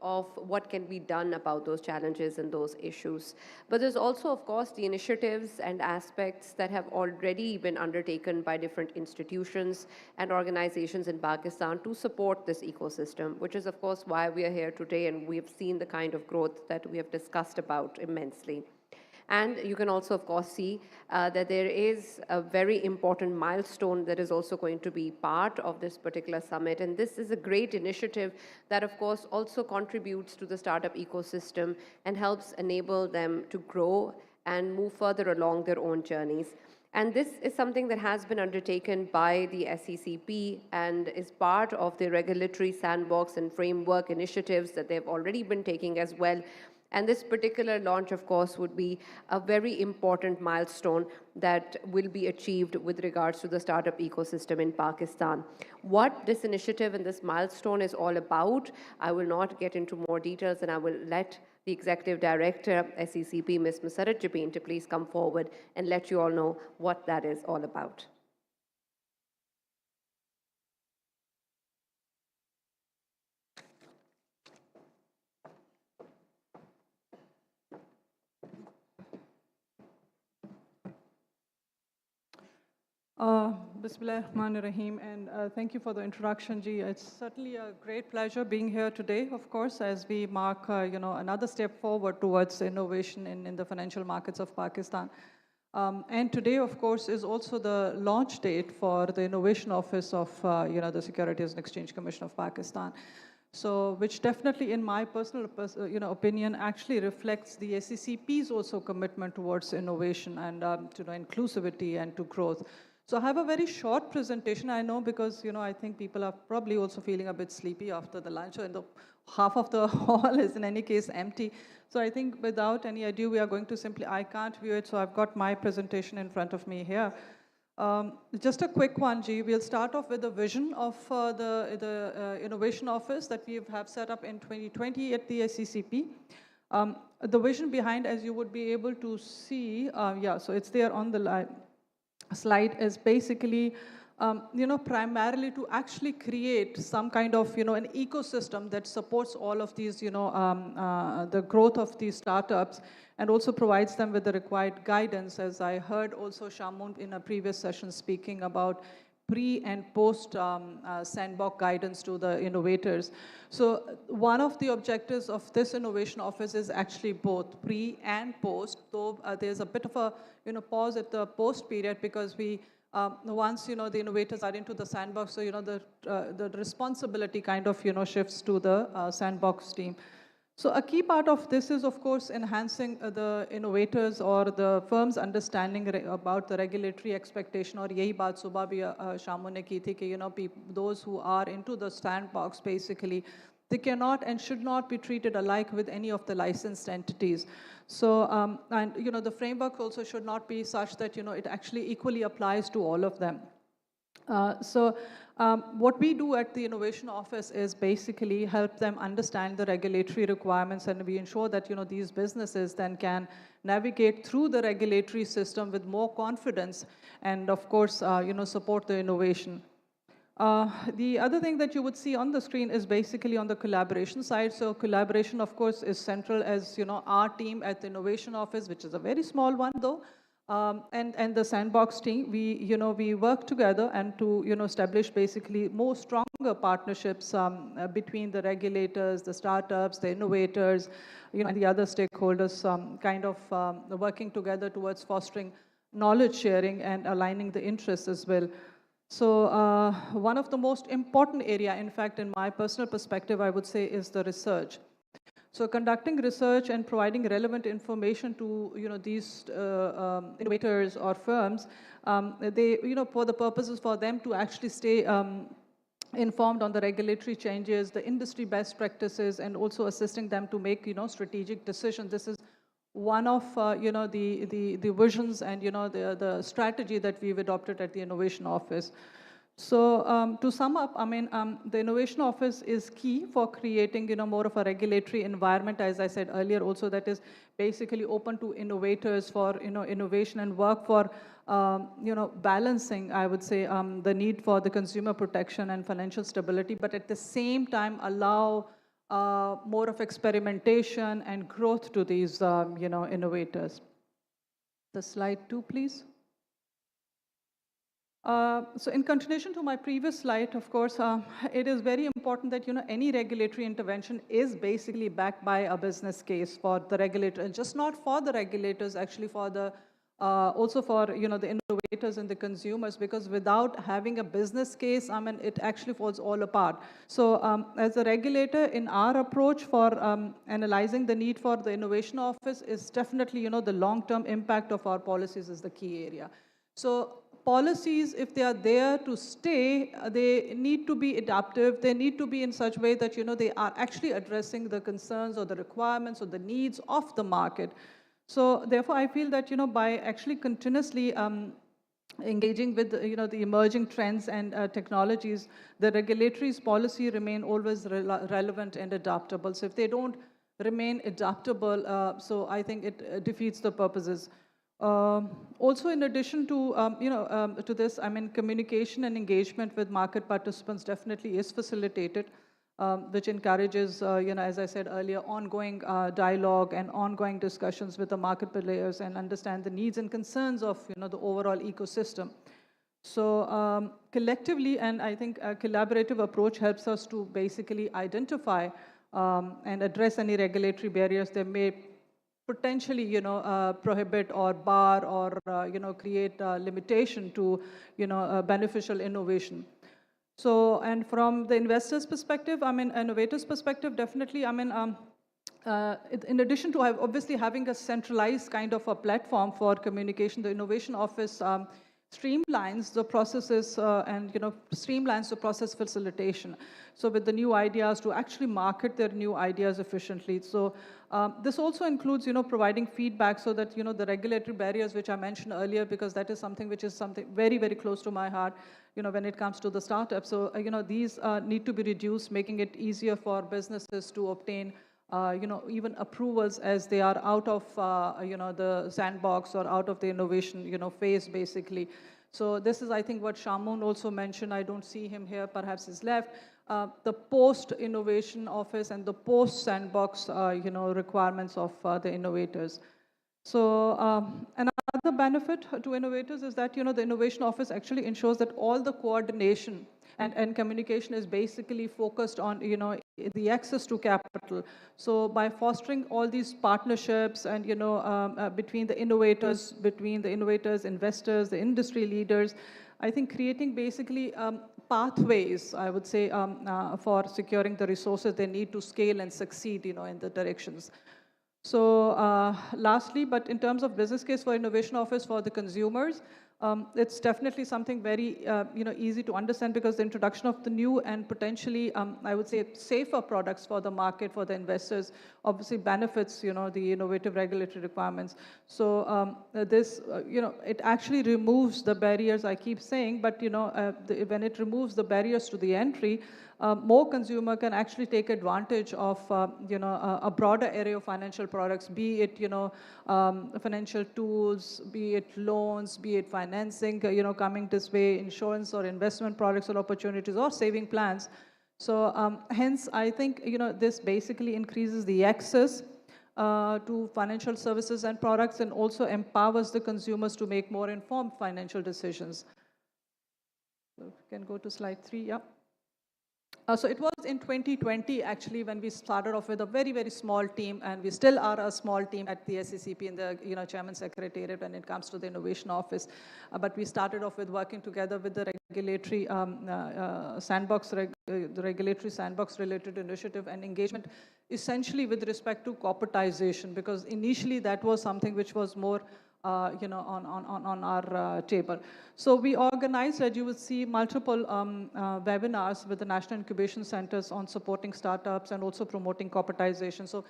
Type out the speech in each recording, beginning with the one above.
of what can be done about those challenges and those issues. But there's also, of course, the initiatives and aspects that have already been undertaken by different institutions and organizations in Pakistan to support this ecosystem, which is, of course, why we are here today, and we have seen the kind of growth that we have discussed about immensely. And you can also, of course, see that there is a very important milestone that is also going to be part of this particular summit. And this is a great initiative that, of course, also contributes to the startup ecosystem and helps enable them to grow and move further along their own journeys. And this is something that has been undertaken by the SECP and is part of the regulatory sandbox and framework initiatives that they've already been taking as well. And this particular launch, of course, would be a very important milestone that will be achieved with regards to the startup ecosystem in Pakistan. What this initiative and this milestone is all about, I will not get into more details, and I will let the Executive Director, SECP, Ms. Masarrat Jabin, to please come forward and let you all know what that is all about. Bismillahirrahmanirrahim, and thank you for the introduction, Ji. It's certainly a great pleasure being here today, of course, as we mark, another step forward towards innovation in the financial markets of Pakistan. And today, of course, is also the launch date for the Innovation Office of, the Securities and Exchange Commission of Pakistan. So, which definitely, in my personal, opinion, actually reflects the SECP's also commitment towards innovation and to inclusivity and to growth. So I have a very short presentation, I know, because, I think people are probably also feeling a bit sleepy after the lunch, and half of the hall is in any case empty. So I think without any ado, we are going to simply, I can't view it, so I've got my presentation in front of me here. Just a quick one, G. We'll start off with the vision of the Innovation Office that we have set up in 2020 at the SECP. The vision behind, as you would be able to see, so it's there on the slide, is basically, primarily to actually create some kind of, an ecosystem that supports all of these, the growth of these startups, and also provides them with the required guidance, as I heard also Shamun in a previous session speaking about pre and post sandbox guidance to the innovators. So one of the objectives of this Innovation Office is actually both pre and post, though there's a bit of a pause at the post period, because we once the innovators are into the sandbox, so the responsibility kind of shifts to the sandbox team. So a key part of this is, of course, enhancing the innovators or the firm's understanding about the regulatory expectation. Or yahi baat subah bhi Shamu ne ki thi ki, those who are into the sandbox, basically, they cannot and should not be treated alike with any of the licensed entities. So, and the framework also should not be such that it actually equally applies to all of them. What we do at the Innovation Office is basically help them understand the regulatory requirements, and we ensure that these businesses then can navigate through the regulatory system with more confidence, and of course support the innovation. The other thing that you would see on the screen is basically on the collaboration side. So collaboration, of course, is central, as our team at the Innovation Office, which is a very small one though, and the sandbox team, we work together and to establish basically more stronger partnerships between the regulators, the startups, the innovators, and the other stakeholders, kind of working together towards fostering knowledge sharing and aligning the interests as well. So one of the most important area, in fact, in my personal perspective, I would say, is the research. So conducting research and providing relevant information to these innovators or firms, they for the purposes for them to actually stay informed on the regulatory changes, the industry best practices, and also assisting them to make strategic decisions. This is one of the visions and the strategy that we've adopted at the Innovation Office. So to sum up, I mean, the Innovation Office is key for creating, more of a regulatory environment, as I said earlier, also that is basically open to innovators for, innovation and work for, balancing, I would say, the need for the consumer protection and financial stability, but at the same time allow more of experimentation and growth to these, innovators. The slide 2, please. So in continuation to my previous slide, of course, it is very important that, any regulatory intervention is basically backed by a business case for the regulator, and just not for the regulators, actually for the, also for, the innovators and the consumers, because without having a business case, it actually falls all apart. So as a regulator, in our approach for analyzing the need for the innovation office is definitely, the long-term impact of our policies is the key area. So policies, if they are there to stay, they need to be adaptive. They need to be in such a way that, they are actually addressing the concerns or the requirements or the needs of the market. So therefore, I feel that, by actually continuously engaging with, the emerging trends and technologies, the regulatory policy remain always relevant and adaptable. So if they don't remain adaptable, so I think it defeats the purposes. Also, in addition to, to this, communication and engagement with market participants definitely is facilitated, which encourages, as I said earlier, ongoing dialogue and ongoing discussions with the market players and understand the needs and concerns of, the overall ecosystem. So collectively, and I think a collaborative approach helps us to basically identify and address any regulatory barriers that may potentially, prohibit or bar or, create limitation to, beneficial innovation. So, and from the investor's perspective, innovators' perspective, definitely, in addition to obviously having a centralized kind of a platform for communication, the Innovation Office streamlines the processes and streamlines the process facilitation. So with the new ideas to actually market their new ideas efficiently. So this also includes providing feedback so that the regulatory barriers which I mentioned earlier, because that is something which is something very, very close to my heart when it comes to the startup. So these need to be reduced, making it easier for businesses to obtain even approvals as they are out of, the sandbox or out of the innovation, phase, basically. So this is, I think, what Shamoon also mentioned. I don't see him here, perhaps he's left. The post-innovation office and the post-sandbox, requirements of the innovators. So another benefit to innovators is that, the innovation office actually ensures that all the coordination and communication is basically focused on, the access to capital. So by fostering all these partnerships and, between the innovators, investors, the industry leaders, I think creating basically pathways, I would say, for securing the resources they need to scale and succeed, in the directions. So lastly, but in terms of business case for innovation office for the consumers, it's definitely something very easy to understand, because the introduction of the new and potentially, I would say, safer products for the market, for the investors, obviously benefits the innovative regulatory requirements. So this it actually removes the barriers, I keep saying, but when it removes the barriers to the entry, more consumer can actually take advantage of a broader array of financial products, be it financial tools, be it loans, be it financing coming this way, insurance or investment products or opportunities or saving plans. So hence I think this basically increases the access to financial services and products, and also empowers the consumers to make more informed financial decisions. So if you can go to slide 3, yeah. So it was in 2020, actually, when we started off with a very, very small team, and we still are a small team at the SECP in the Chairman Secretariat when it comes to the Innovation Office. But we started off with working together with the regulatory sandbox, the regulatory sandbox related initiative and engagement, essentially with respect to corporatization, because initially that was something which was more on our table. So we organized, as you will see, multiple webinars with the National Incubation Centers on supporting startups and also promoting corporatization. So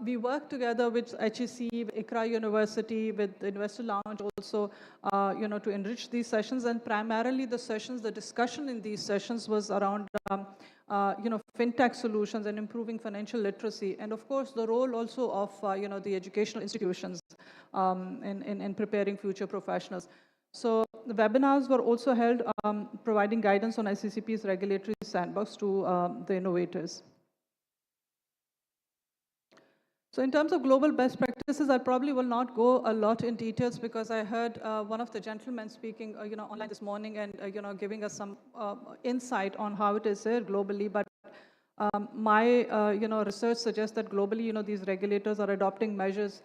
we worked together with HEC, with ICRA University, with the Investor Lounge also, to enrich these sessions. And primarily the sessions, the discussion in these sessions was around, fintech solutions and improving financial literacy. And of course, the role also of, the educational institutions in preparing future professionals. So the webinars were also held providing guidance on SECP's regulatory sandbox to the innovators. So in terms of global best practices, I probably will not go a lot in details because I heard one of the gentlemen speaking, online this morning and, giving us some insight on how it is here globally. But my, research suggests that globally, these regulators are adopting measures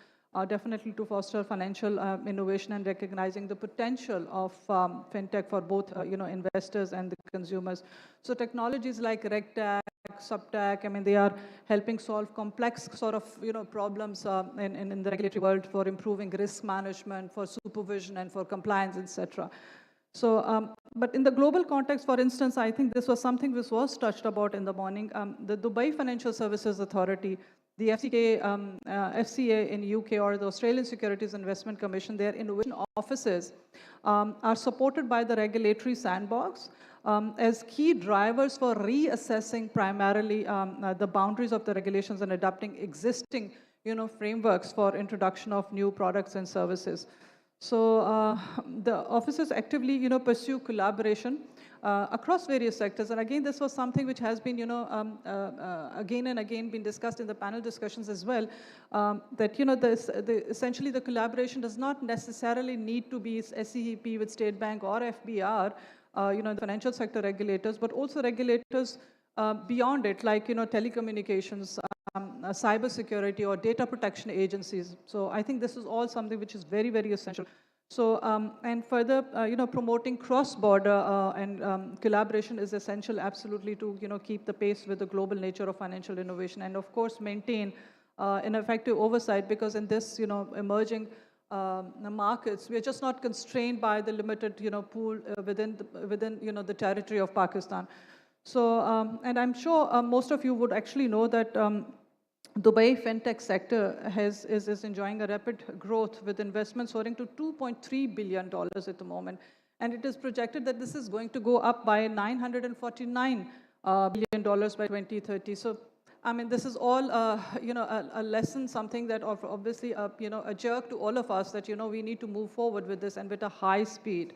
definitely to foster financial innovation and recognizing the potential of fintech for both, investors and the consumers. So technologies like RegTech, SubTech, I mean, they are helping solve complex sort of, problems in the regulatory world for improving risk management, for supervision, and for compliance, etc. So, but in the global context, for instance, I think this was something which was touched about in the morning. The Dubai Financial Services Authority, the FCA in UK, or the Australian Securities Investment Commission, their innovation offices are supported by the regulatory sandbox as key drivers for reassessing primarily the boundaries of the regulations and adapting existing, frameworks for introduction of new products and services. So the offices actively, pursue collaboration across various sectors. And again, this was something which has been, again and again been discussed in the panel discussions as well, that, essentially the collaboration does not necessarily need to be SECP with State Bank or FBR, the financial sector regulators, but also regulators beyond it, like, telecommunications, cybersecurity, or data protection agencies. So I think this is all something which is very, very essential. So, and further, promoting cross-border and collaboration is essential absolutely to, keep the pace with the global nature of financial innovation, and of course maintain an effective oversight, because in this, emerging markets, we are just not constrained by the limited, pool within the territory of Pakistan. So, and I'm sure most of you would actually know that Dubai fintech sector is enjoying a rapid growth, with investments soaring to $2.3 billion at the moment. And it is projected that this is going to go up by $949 billion by 2030. So, I mean, this is all, a lesson, something that obviously, a jerk to all of us that, we need to move forward with this and with a high speed.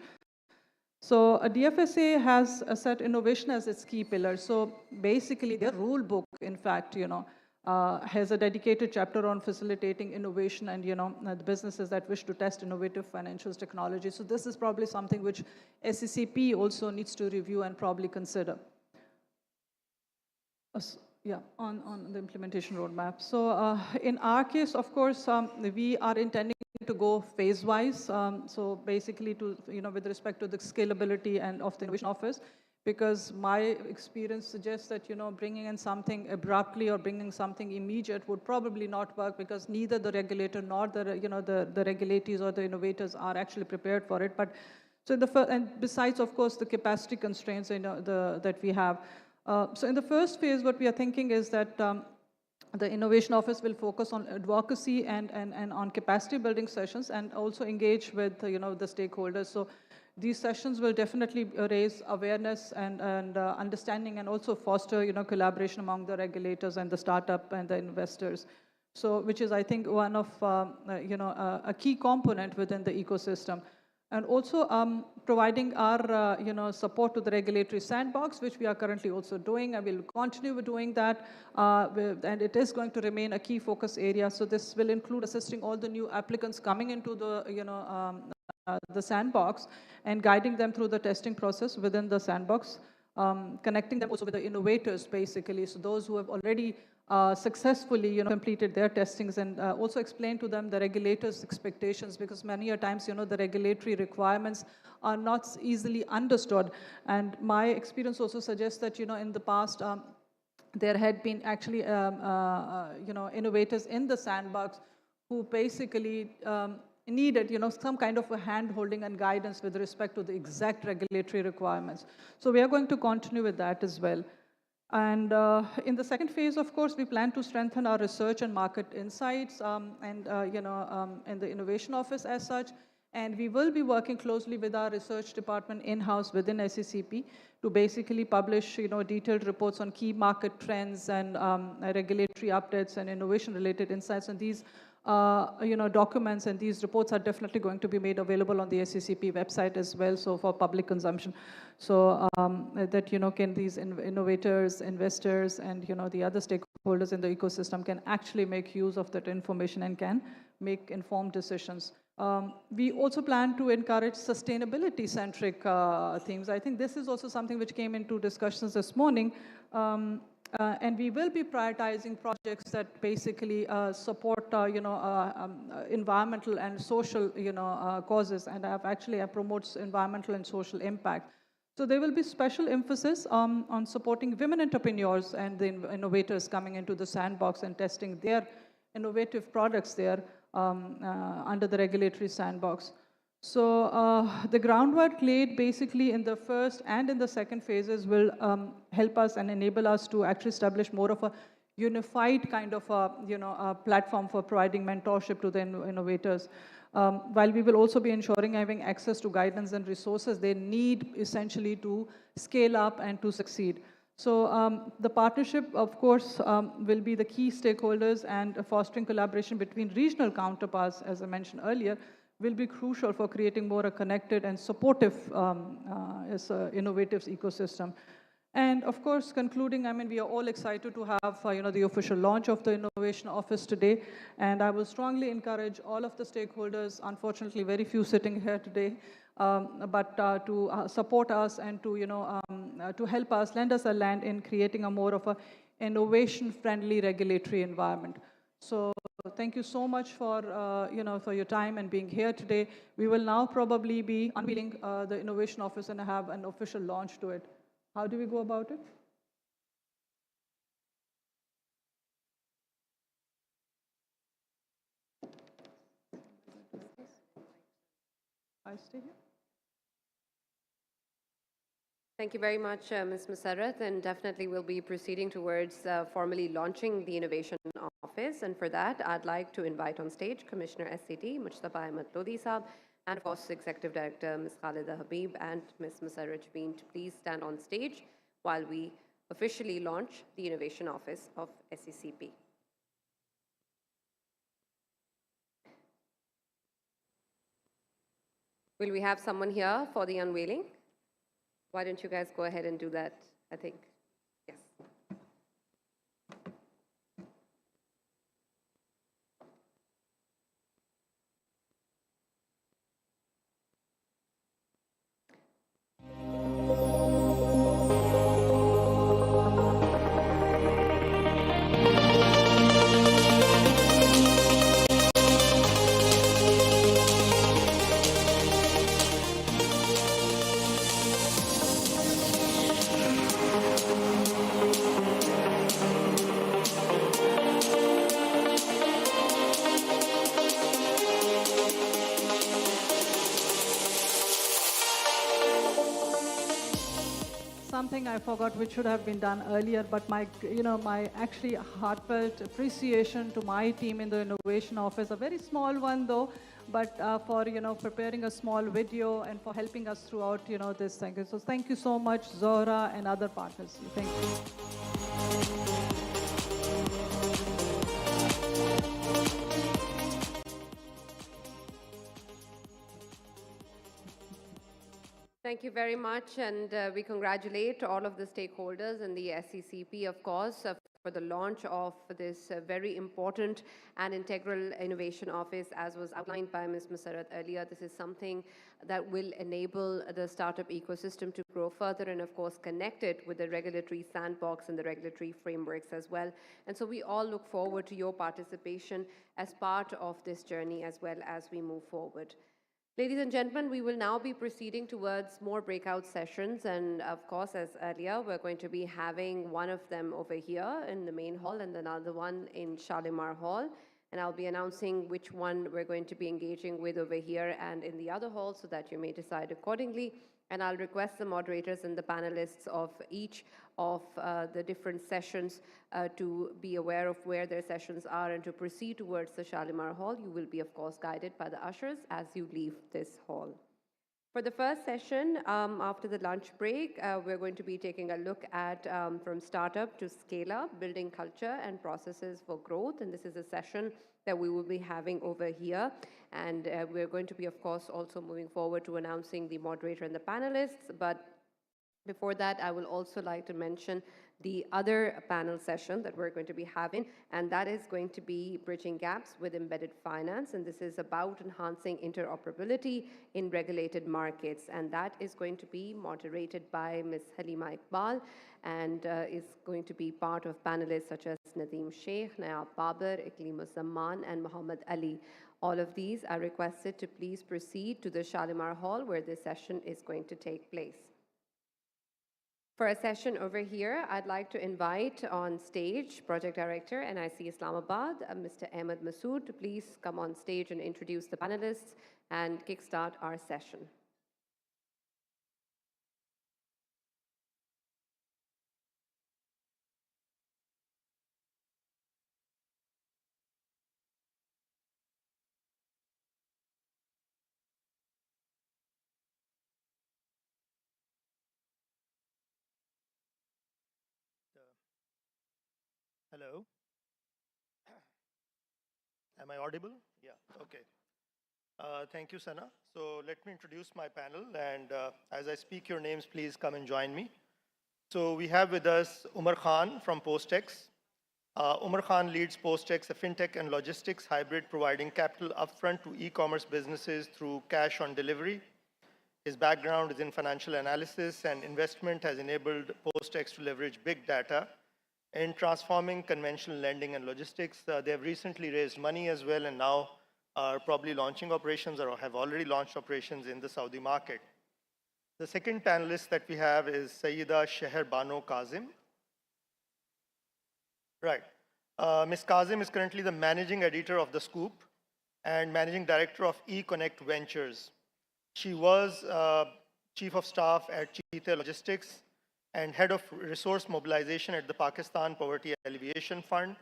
So a DFSA has set innovation as its key pillar. So basically, their rule book, in fact, has a dedicated chapter on facilitating innovation and, the businesses that wish to test innovative financial technology. So this is probably something which SECP also needs to review and probably consider. Yeah, on the implementation roadmap. So in our case, of course, we are intending to go phase-wise. So basically, to with respect to the scalability and of the innovation office, because my experience suggests that bringing in something abruptly or bringing something immediate would probably not work, because neither the regulator nor the the regulatees or the innovators are actually prepared for it. But so and besides, of course, the capacity constraints that we have. So in the first phase, what we are thinking is that the Innovation Office will focus on advocacy and on capacity building sessions, and also engage with the stakeholders. So these sessions will definitely raise awareness and understanding, and also foster collaboration among the regulators and the startup and the investors. So which is, I think, one of a key component within the ecosystem. And also providing our support to the regulatory sandbox, which we are currently also doing, and we'll continue doing that, and it is going to remain a key focus area. So this will include assisting all the new applicants coming into the sandbox and guiding them through the testing process within the sandbox, connecting them also with the innovators, basically. So those who have already successfully completed their testings, and also explain to them the regulators' expectations, because many a times the regulatory requirements are not easily understood. And my experience also suggests that in the past there had been actually innovators in the sandbox who basically needed some kind of a hand-holding and guidance with respect to the exact regulatory requirements. So we are going to continue with that as well. And in the second phase, of course, we plan to strengthen our research and market insights, and in the Innovation Office as such. And we will be working closely with our research department in-house within SECP to basically publish detailed reports on key market trends and regulatory updates and innovation-related insights. And these documents, and these reports are definitely going to be made available on the SECP website as well, so for public consumption. So that, can these innovators, investors, and, the other stakeholders in the ecosystem can actually make use of that information and can make informed decisions. We also plan to encourage sustainability-centric themes. I think this is also something which came into discussions this morning. And we will be prioritizing projects that basically support, environmental and social, causes, and I promotes environmental and social impact. So there will be special emphasis on supporting women entrepreneurs and the innovators coming into the sandbox and testing their innovative products there under the regulatory sandbox. So the groundwork laid basically in the first and in the second phases will help us and enable us to actually establish more of a unified kind of a platform for providing mentorship to the innovators. While we will also be ensuring having access to guidance and resources they need essentially to scale up and to succeed. So the partnership, of course, will be the key stakeholders, and fostering collaboration between regional counterparts, as I mentioned earlier, will be crucial for creating more a connected and supportive innovative ecosystem. And of course, concluding, I mean, we are all excited to have, the official launch of the Innovation Office today. And I will strongly encourage all of the stakeholders, unfortunately, very few sitting here today, but to support us and to, to help us, lend us a hand in creating a more of a innovation-friendly regulatory environment. So thank you so much for, for your time and being here today. We will now probably be unveiling the Innovation Office and have an official launch to it. How do we go about it? I stay here. Thank you very much, Ms. Musarrat, and definitely we'll be proceeding towards formally launching the Innovation Office. And for that, I'd like to invite on stage Commissioner SCT, Mujtaba Ahmed Lodi Saab, and of course, Executive Director, Ms. Khalida Habib and Ms. Musarrat Jabeen, to please stand on stage while we officially launch the Innovation Office of SECP. Will we have someone here for the unveiling? Why don't you guys go ahead and do that, I think. Yes. Something I forgot which should have been done earlier, but my actually heartfelt appreciation to my team in the Innovation Office, a very small one though, but for preparing a small video and for helping us throughout this thing. So thank you so much, Zora and other partners. Thank you. Thank you very much, and we congratulate all of the stakeholders and the SECP, of course, for the launch of this very important and integral Innovation Office, as was outlined by Ms. Musarrat earlier. This is something that will enable the startup ecosystem to grow further and, of course, connect it with the regulatory sandbox and the regulatory frameworks as well. And so we all look forward to your participation as part of this journey as well as we move forward. Ladies and gentlemen, we will now be proceeding towards more breakout sessions, and of course, as earlier, we're going to be having one of them over here in the main hall and another one in Shalimar Hall, and I'll be announcing which one we're going to be engaging with over here and in the other hall so that you may decide accordingly. And I'll request the moderators and the panelists of each of the different sessions to be aware of where their sessions are and to proceed towards the Shalimar Hall. You will be, of course, guided by the ushers as you leave this hall. For the first session, after the lunch break, we're going to be taking a look at from startup to scale up, building culture and processes for growth. And this is a session that we will be having over here. And we're going to be, of course, also moving forward to announcing the moderator and the panelists. But before that, I will also like to mention the other panel session that we're going to be having, and that is going to be Bridging Gaps with Embedded Finance, and this is about enhancing interoperability in regulated markets, and that is going to be moderated by Ms. Halima Iqbal, and is going to be part of panelists such as Nadeem Sheikh, Nayab Babar, Iklim Zaman, and Muhammad Ali. All of these are requested to please proceed to the Shalimar Hall where this session is going to take place. For a session over here, I'd like to invite on stage Project Director NIC Islamabad, Mr. Ahmed Masood, to please come on stage and introduce the panelists and kickstart our session. Hello. Am I audible? Yeah, okay. Thank you, Sana. So let me introduce my panel, and as I speak your names, please come and join me. So we have with us Umar Khan from Postex. Umar Khan leads Postex, a fintech and logistics hybrid providing capital upfront to e-commerce businesses through cash on delivery. His background is in financial analysis, and investment has enabled Postex to leverage big data in transforming conventional lending and logistics. They have recently raised money as well, and now are probably launching operations or have already launched operations in the Saudi market. The second panelist that we have is Sayyida Sheher Bano Kazim. Right. Ms. Kazim is currently the managing editor of The Scoop and managing director of eConnect Ventures. She was chief of staff at Cheetah Logistics and head of resource mobilization at the Pakistan Poverty Alleviation Fund.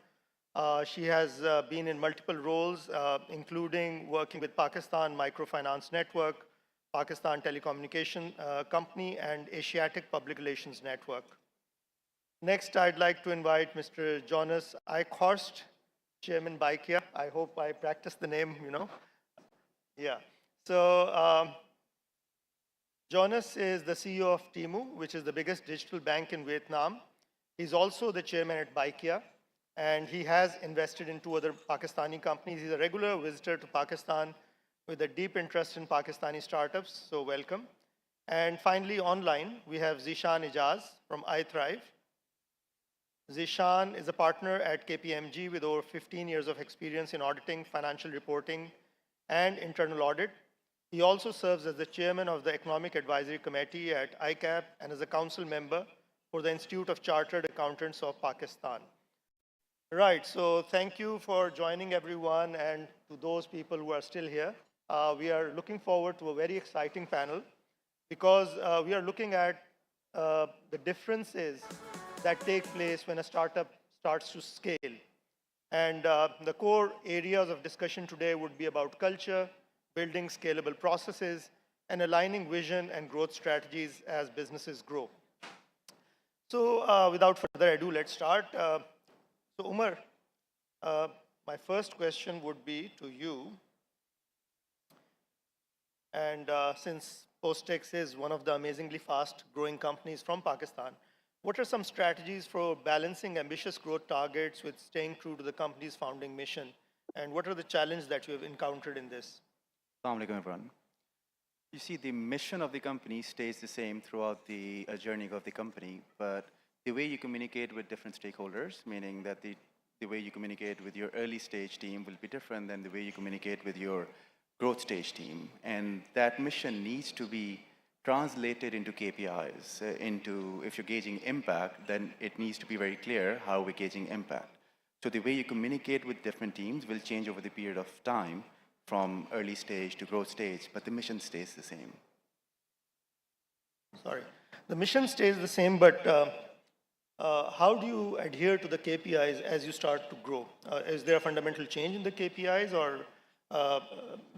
She has been in multiple roles, including working with Pakistan Microfinance Network, Pakistan Telecommunication Company, and Asiatic Public Relations Network. Next, I'd like to invite Mr. Jonas Eichhorst, Chairman BIKEA. I hope I practiced the name, Yeah. So Jonas is the CEO of Temu, which is the biggest digital bank in Vietnam. He's also the chairman at BIKEA, and he has invested in 2 other Pakistani companies. He's a regular visitor to Pakistan with a deep interest in Pakistani startups, so welcome. And finally, online, we have Zishan Ijaz from iThrive. Zishan is a partner at KPMG with over 15 years of experience in auditing, financial reporting, and internal audit. He also serves as the chairman of the Economic Advisory Committee at ICAP and as a council member for the Institute of Chartered Accountants of Pakistan. Right, so thank you for joining everyone, and to those people who are still here. We are looking forward to a very exciting panel because we are looking at the differences that take place when a startup starts to scale. And the core areas of discussion today would be about culture, building scalable processes, and aligning vision and growth strategies as businesses grow. So without further ado, let's start. So Umar, my first question would be to you. And since Postex is one of the amazingly fast growing companies from Pakistan, what are some strategies for balancing ambitious growth targets with staying true to the company's founding mission? And what are the challenges that you have encountered in this? Assalamu alaikum, everyone. You see, the mission of the company stays the same throughout the journey of the company, but the way you communicate with different stakeholders, meaning that the way you communicate with your early stage team will be different than the way you communicate with your growth stage team. And that mission needs to be translated into KPIs, if you're gauging impact, then it needs to be very clear how we're gauging impact. So the way you communicate with different teams will change over the period of time from early stage to growth stage, but the mission stays the same. Sorry, the mission stays the same, but how do you adhere to the KPIs as you start to grow? Is there a fundamental change in the KPIs, or uh,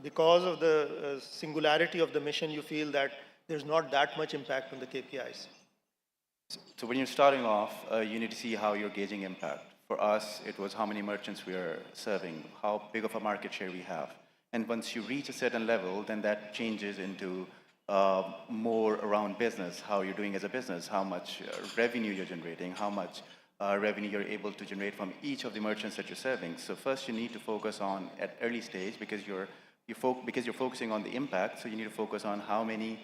because of the singularity of the mission, you feel that there's not that much impact on the KPIs? So when you're starting off, you need to see how you're gauging impact. For us, it was how many merchants we are serving, how big of a market share we have. And once you reach a certain level, then that changes into more around business, how you're doing as a business, how much revenue you're generating, how much revenue you're able to generate from each of the merchants that you're serving. So first you need to focus on at early stage because you're focusing on the impact, so you need to focus on how many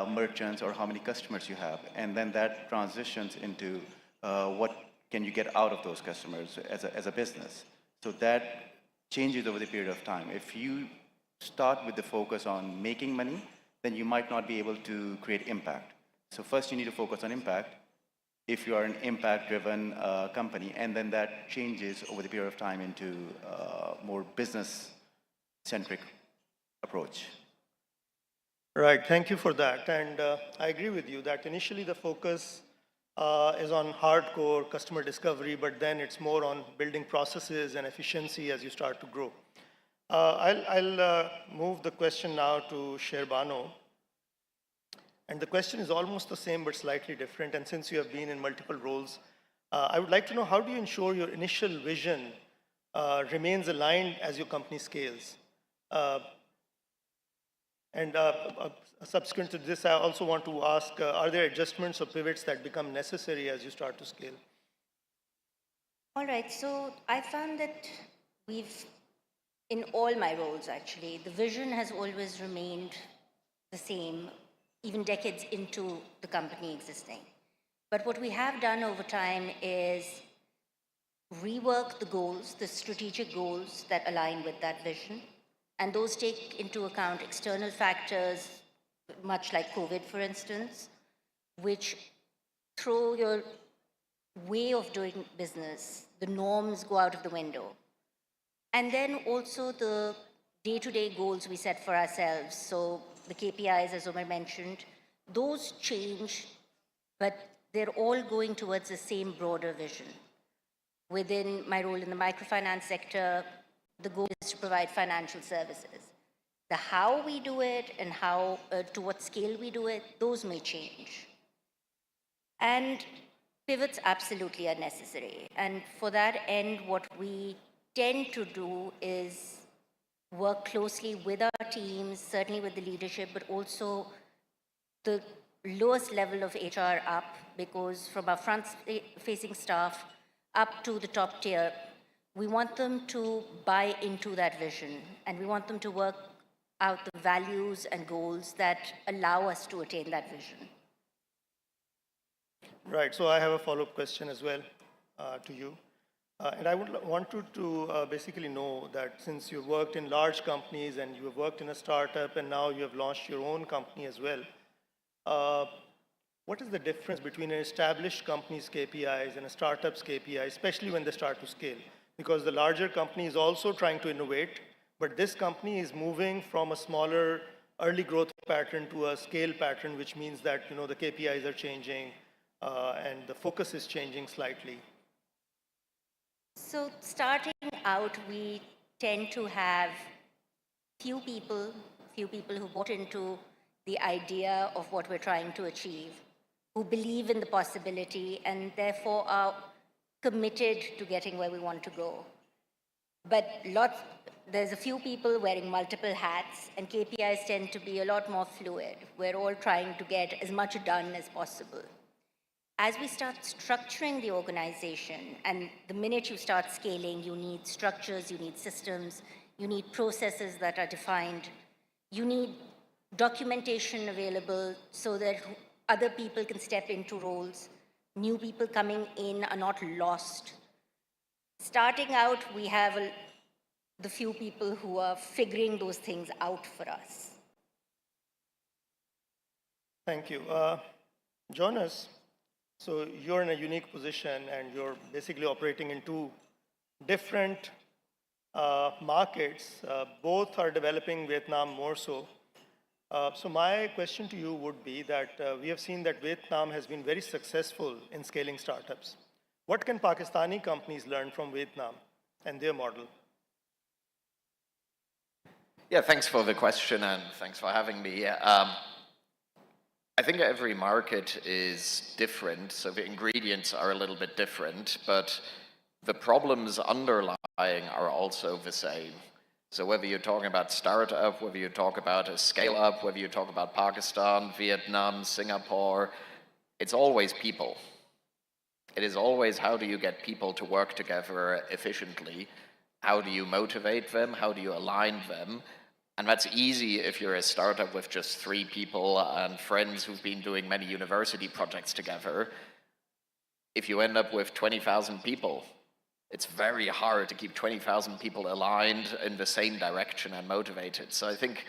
merchants or how many customers you have. And then that transitions into what can you get out of those customers as a business. So that changes over the period of time. If you start with the focus on making money, then you might not be able to create impact. So first you need to focus on impact if you are an impact-driven company, and then that changes over the period of time into more business-centric approach. Right, thank you for that. And I agree with you that initially the focus is on hardcore customer discovery, but then it's more on building processes and efficiency as you start to grow. I'll move the question now to Sherbano. And the question is almost the same, but slightly different. And since you have been in multiple roles, I would like to know, how do you ensure your initial vision remains aligned as your company scales? And subsequent to this, I also want to ask, are there adjustments or pivots that become necessary as you start to scale? All right, so I found that in all my roles actually, the vision has always remained the same, even decades into the company existing. But what we have done over time is rework the goals, the strategic goals that align with that vision. And those take into account external factors, much like COVID, for instance, which throw your way of doing business, the norms go out of the window. And then also the day-to-day goals we set for ourselves. So the KPIs, as Umar mentioned, those change, but they're all going towards the same broader vision. Within my role in the microfinance sector, the goal is to provide financial services. The how we do it and how, to what scale we do it, those may change. And pivots absolutely are necessary. And for that end, what we tend to do is work closely with our teams, certainly with the leadership, but also the lowest level of HR up, because from our front-facing staff up to the top tier, we want them to buy into that vision, and we want them to work out the values and goals that allow us to attain that vision. Right, so I have a follow-up question as well to you. And I would want you to basically know that since you've worked in large companies and you have worked in a startup and now you have launched your own company as well, what is the difference between an established company's KPIs and a startup's KPI, especially when they start to scale? Because the larger company is also trying to innovate, but this company is moving from a smaller early growth pattern to a scale pattern, which means that the KPIs are changing and the focus is changing slightly. So starting out, we tend to have few people who bought into the idea of what we're trying to achieve, who believe in the possibility and therefore are committed to getting where we want to go. But there's a few people wearing multiple hats, and KPIs tend to be a lot more fluid. We're all trying to get as much done as possible. As we start structuring the organization, and the minute you start scaling, you need structures, you need systems, you need processes that are defined, you need documentation available so that other people can step into roles, new people coming in are not lost. Starting out, we have the few people who are figuring those things out for us. Thank you. Jonas, so you're in a unique position and you're basically operating in two different markets. Both are developing, Vietnam more so. So my question to you would be that we have seen that Vietnam has been very successful in scaling startups. What can Pakistani companies learn from Vietnam and their model? Yeah, thanks for the question and thanks for having me. I think every market is different, so the ingredients are a little bit different, but the problems underlying are also the same. So whether you're talking about startup, whether you talk about a scale up, whether you talk about Pakistan, Vietnam, Singapore, it's always people. It is always how do you get people to work together efficiently? How do you motivate them? How do you align them? And that's easy if you're a startup with just 3 people and friends who've been doing many university projects together. If you end up with 20,000 people, it's very hard to keep 20,000 people aligned in the same direction and motivated. So I think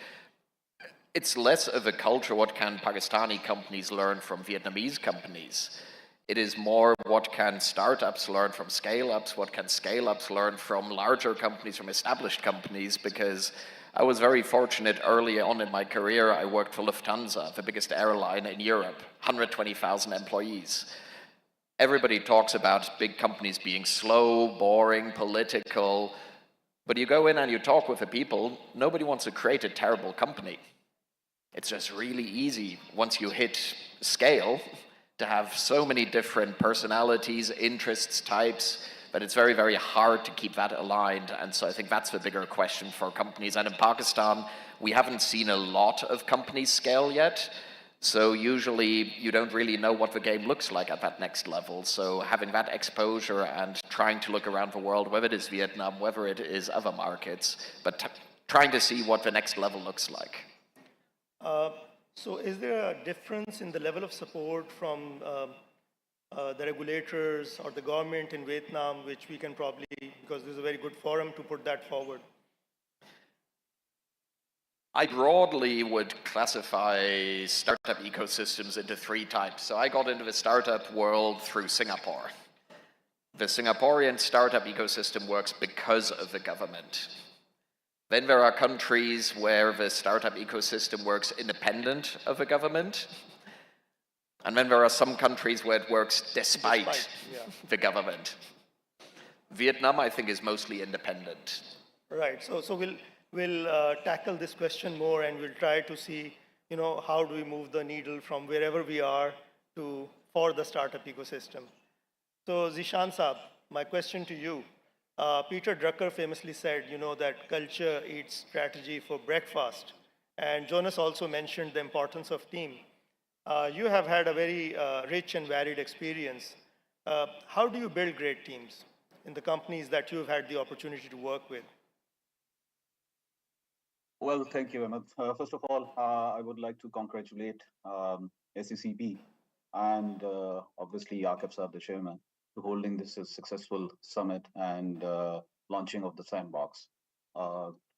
it's less of a culture, what can Pakistani companies learn from Vietnamese companies? It is more what can startups learn from scale-ups, what can scale-ups learn from larger companies, from established companies, because I was very fortunate early on in my career. I worked for Lufthansa, the biggest airline in Europe, 120,000 employees. Everybody talks about big companies being slow, boring, political, but you go in and you talk with the people, nobody wants to create a terrible company. It's just really easy once you hit scale to have so many different personalities, interests, types, but it's very, very hard to keep that aligned. And so I think that's the bigger question for companies. And in Pakistan, we haven't seen a lot of companies scale yet. So usually you don't really know what the game looks like at that next level. So having that exposure and trying to look around the world, whether it is Vietnam, whether it is other markets, but trying to see what the next level looks like. So is there a difference in the level of support from the regulators or the government in Vietnam, which we can probably, because this is a very good forum to put that forward? I broadly would classify startup ecosystems into 3 types. So I got into the startup world through Singapore. The Singaporean startup ecosystem works because of the government. Then there are countries where the startup ecosystem works independent of the government. And then there are some countries where it works despite the government. Vietnam, I think, is mostly independent. Right. So we'll tackle this question more, and we'll try to see, how do we move the needle from wherever we are to for the startup ecosystem. So Zishan Saab, my question to you. Peter Drucker famously said, that culture eats strategy for breakfast. And Jonas also mentioned the importance of team. You have had a very rich and varied experience. How do you build great teams in the companies that you've had the opportunity to work with? Well, thank you, Ahmed. First of all, I would like to congratulate SECP and obviously Yaqub Saab, the chairman, to holding this successful summit and launching of the sandbox.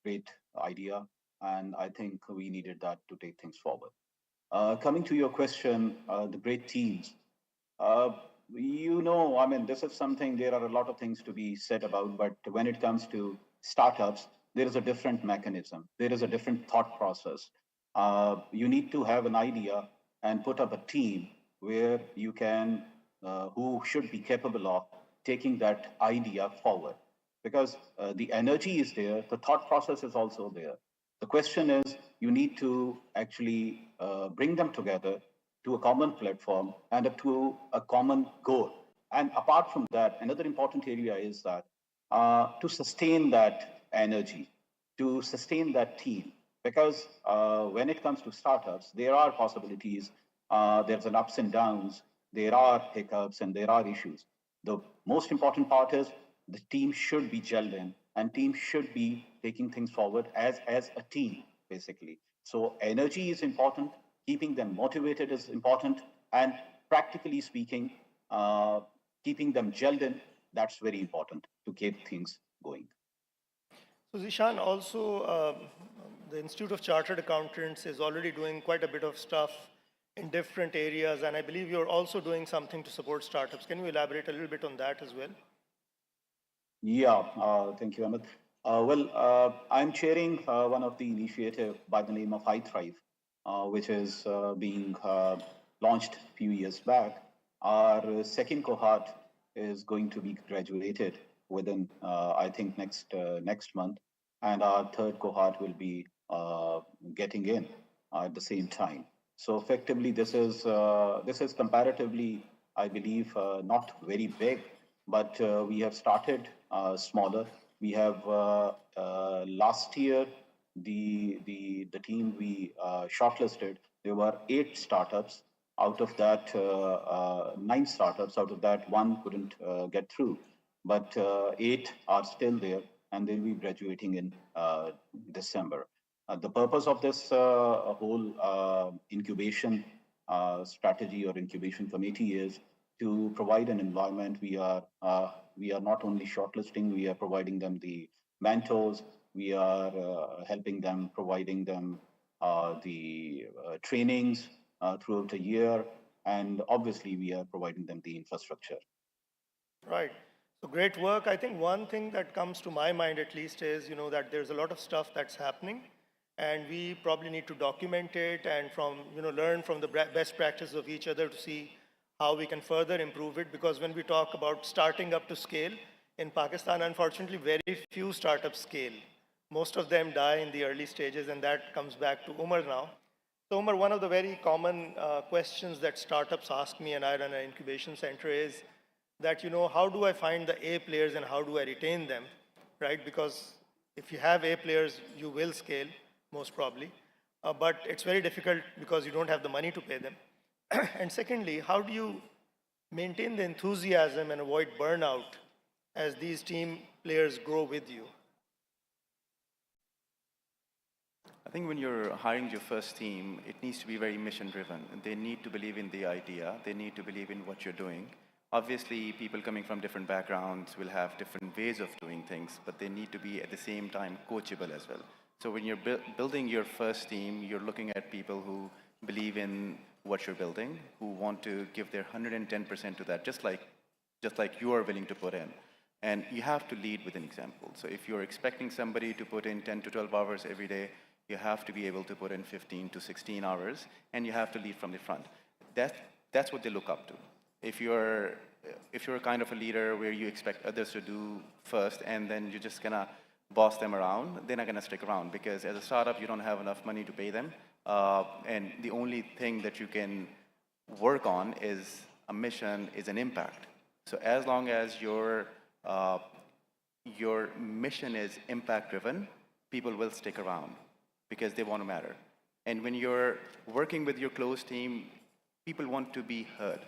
Great idea, and I think we needed that to take things forward. Coming to your question, the great teams. This is something, there are a lot of things to be said about, but when it comes to startups, there is a different mechanism. There is a different thought process. You need to have an idea and put up a team where you can, who should be capable of taking that idea forward. Because the energy is there, the thought process is also there. The question is, you need to actually bring them together to a common platform and to a common goal. And apart from that, another important area is that to sustain that energy, to sustain that team, because when it comes to startups, there are possibilities, there's an ups and downs, there are hiccups and there are issues. The most important part is the team should be gelled in and team should be taking things forward as a team, basically. So energy is important, keeping them motivated is important, and practically speaking, keeping them gelled in, that's very important to keep things going. So Zishan, also the Institute of Chartered Accountants is already doing quite a bit of stuff in different areas, and I believe you're also doing something to support startups. Can you elaborate a little bit on that as well? Yeah, thank you, Ahmed. I'm chairing one of the initiative by the name of iThrive, which is being launched a few years back. Our second cohort is going to be graduated within, I think, next month, and our third cohort will be getting in at the same time. So effectively, this is comparatively, I believe, not very big, but we have started smaller. We have last year the team we shortlisted. There were 8 startups. Out of that, 9 startups. Out of that, 1 couldn't get through, but 8 are still there, and they'll be graduating in December. The purpose of this whole incubation strategy or incubation committee is to provide an environment. We are not only shortlisting, we are providing them the mentors, we are helping them, providing them the trainings throughout a year, and obviously we are providing them the infrastructure. Right. So great work. I think one thing that comes to my mind at least is, that there's a lot of stuff that's happening, and we probably need to document it and learn from the best practices of each other to see how we can further improve it. Because when we talk about starting up to scale, in Pakistan, unfortunately, very few startups scale. Most of them die in the early stages, and that comes back to Umar now. So Umar, one of the very common questions that startups ask me, and I run an incubation center, is that, how do I find the A players and how do I retain them, right? Because if you have A players, you will scale, most probably. But it's very difficult because you don't have the money to pay them. And secondly, how do you maintain the enthusiasm and avoid burnout as these team players grow with you? I think when you're hiring your first team, it needs to be very mission driven. They need to believe in the idea. They need to believe in what you're doing. Obviously, people coming from different backgrounds will have different ways of doing things, but they need to be at the same time coachable as well. So when you're building your first team, you're looking at people who believe in what you're building, who want to give their 110% to that, just like you are willing to put in. And you have to lead with an example. So if you're expecting somebody to put in 10 to 12 hours every day, you have to be able to put in 15 to 16 hours, and you have to lead from the front. That's what they look up to. If you're kind of a leader where you expect others to do first and then you're just gonna boss them around, they're not gonna stick around, because as a startup, you don't have enough money to pay them. And the only thing that you can work on is a mission, is an impact. So as long as your mission is impact driven, people will stick around because they want to matter. And when you're working with your close team, people want to be heard.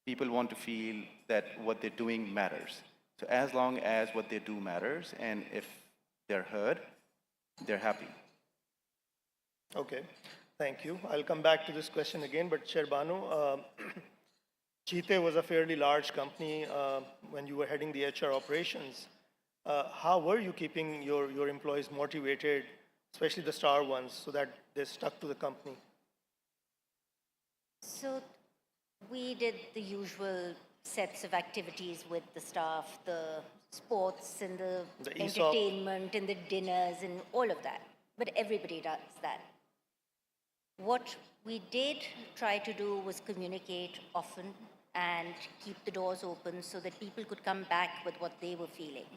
People want to feel that what they're doing matters. So as long as what they do matters, and if they're heard, they're happy. Okay, thank you. I'll come back to this question again, but Sherbanu, Cheetah was a fairly large company when you were heading the HR operations. How were you keeping your employees motivated, especially the star ones, so that they stuck to the company? So we did the usual sets of activities with the staff, the sports and the entertainment and the dinners and all of that. But everybody does that. What we did try to do was communicate often and keep the doors open so that people could come back with what they were feeling.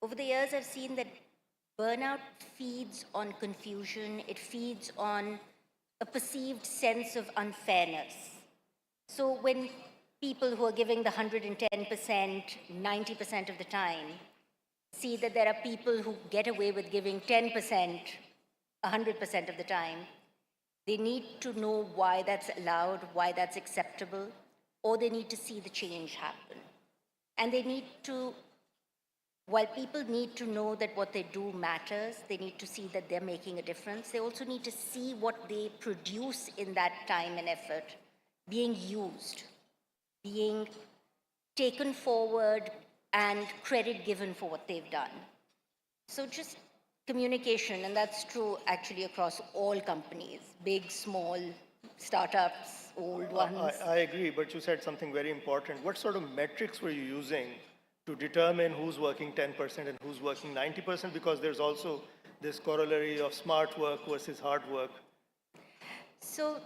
Over the years, I've seen that burnout feeds on confusion. It feeds on a perceived sense of unfairness. So when people who are giving the 110%, 90% of the time, see that there are people who get away with giving 10%, 100% of the time, they need to know why that's allowed, why that's acceptable, or they need to see the change happen. And they need to, while people need to know that what they do matters, they need to see that they're making a difference, they also need to see what they produce in that time and effort being used, being taken forward, and credit given for what they've done. So just communication, and that's true actually across all companies, big, small, startups, old ones. I agree, but you said something very important. What sort of metrics were you using to determine who's working 10% and who's working 90%? Because there's also this corollary of smart work versus hard work. So,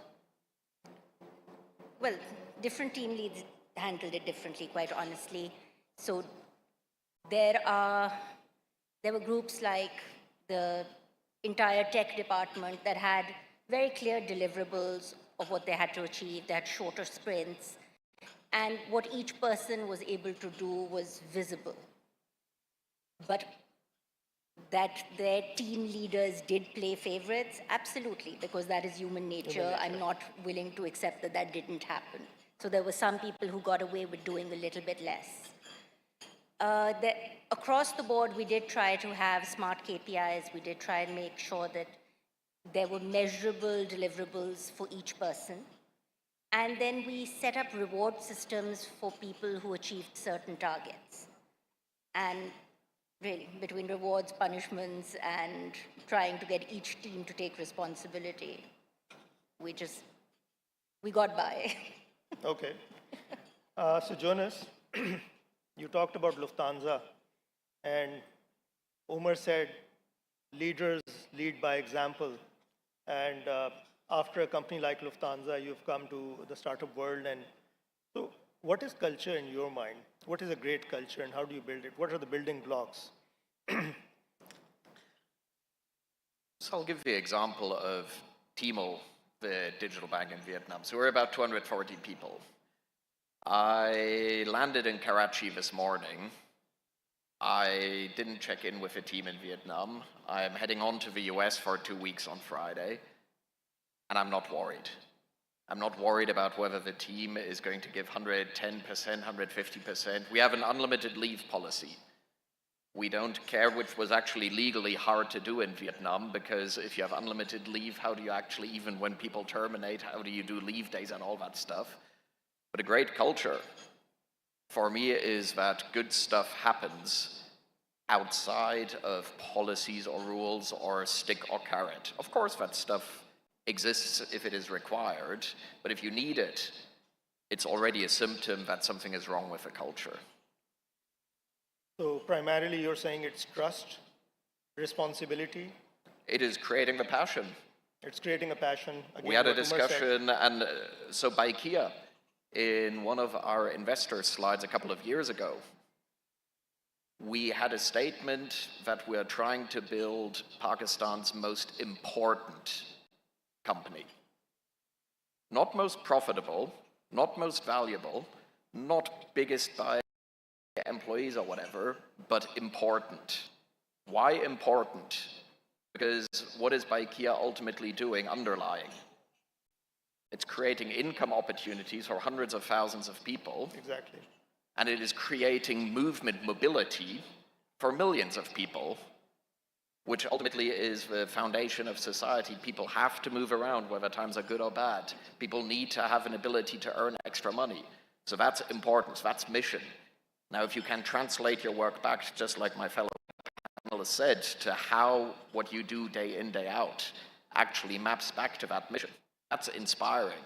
well, different team leads handled it differently, quite honestly. So there were groups like the entire tech department that had very clear deliverables of what they had to achieve. They had shorter sprints. And what each person was able to do was visible. But that their team leaders did play favorites, absolutely, because that is human nature. I'm not willing to accept that that didn't happen. So there were some people who got away with doing a little bit less. Across the board, we did try to have smart KPIs. We did try and make sure that there were measurable deliverables for each person. And then we set up reward systems for people who achieved certain targets. And really, between rewards, punishments, and trying to get each team to take responsibility, we got by. Okay. So Jonas, you talked about Lufthansa, and Umar said leaders lead by example. And after a company like Lufthansa, you've come to the startup world. And so what is culture in your mind? What is a great culture and how do you build it? What are the building blocks? So I'll give the example of Timo, the digital bank in Vietnam. So we're about 240 people. I landed in Karachi this morning. I didn't check in with a team in Vietnam. I'm heading on to the US for 2 weeks on Friday, and I'm not worried. I'm not worried about whether the team is going to give 110%, 150%. We have an unlimited leave policy. We don't care, which was actually legally hard to do in Vietnam, because if you have unlimited leave, how do you actually, even when people terminate, how do you do leave days and all that stuff? But a great culture, for me, is that good stuff happens outside of policies or rules or stick or carrot. Of course, that stuff exists if it is required, but if you need it, it's already a symptom that something is wrong with the culture. So primarily you're saying it's trust, responsibility. It is creating the passion. It's creating a passion. Again, We had a what Umar said. discussion, and so by IKEA, in one of our investor slides a couple of years ago, we had a statement that we are trying to build Pakistan's most important company. Not most profitable, not most valuable, not biggest by employees or whatever, but important. Why important? Because what is IKEA ultimately doing underlying? It's creating income opportunities for hundreds of thousands of people. Exactly. And it is creating movement, mobility for millions of people, which ultimately is the foundation of society. People have to move around, whether times are good or bad. People need to have an ability to earn extra money. So that's importance, that's mission. Now, if you can translate your work back, just like my fellow panelists said, to how what you do day in, day out actually maps back to that mission, that's inspiring.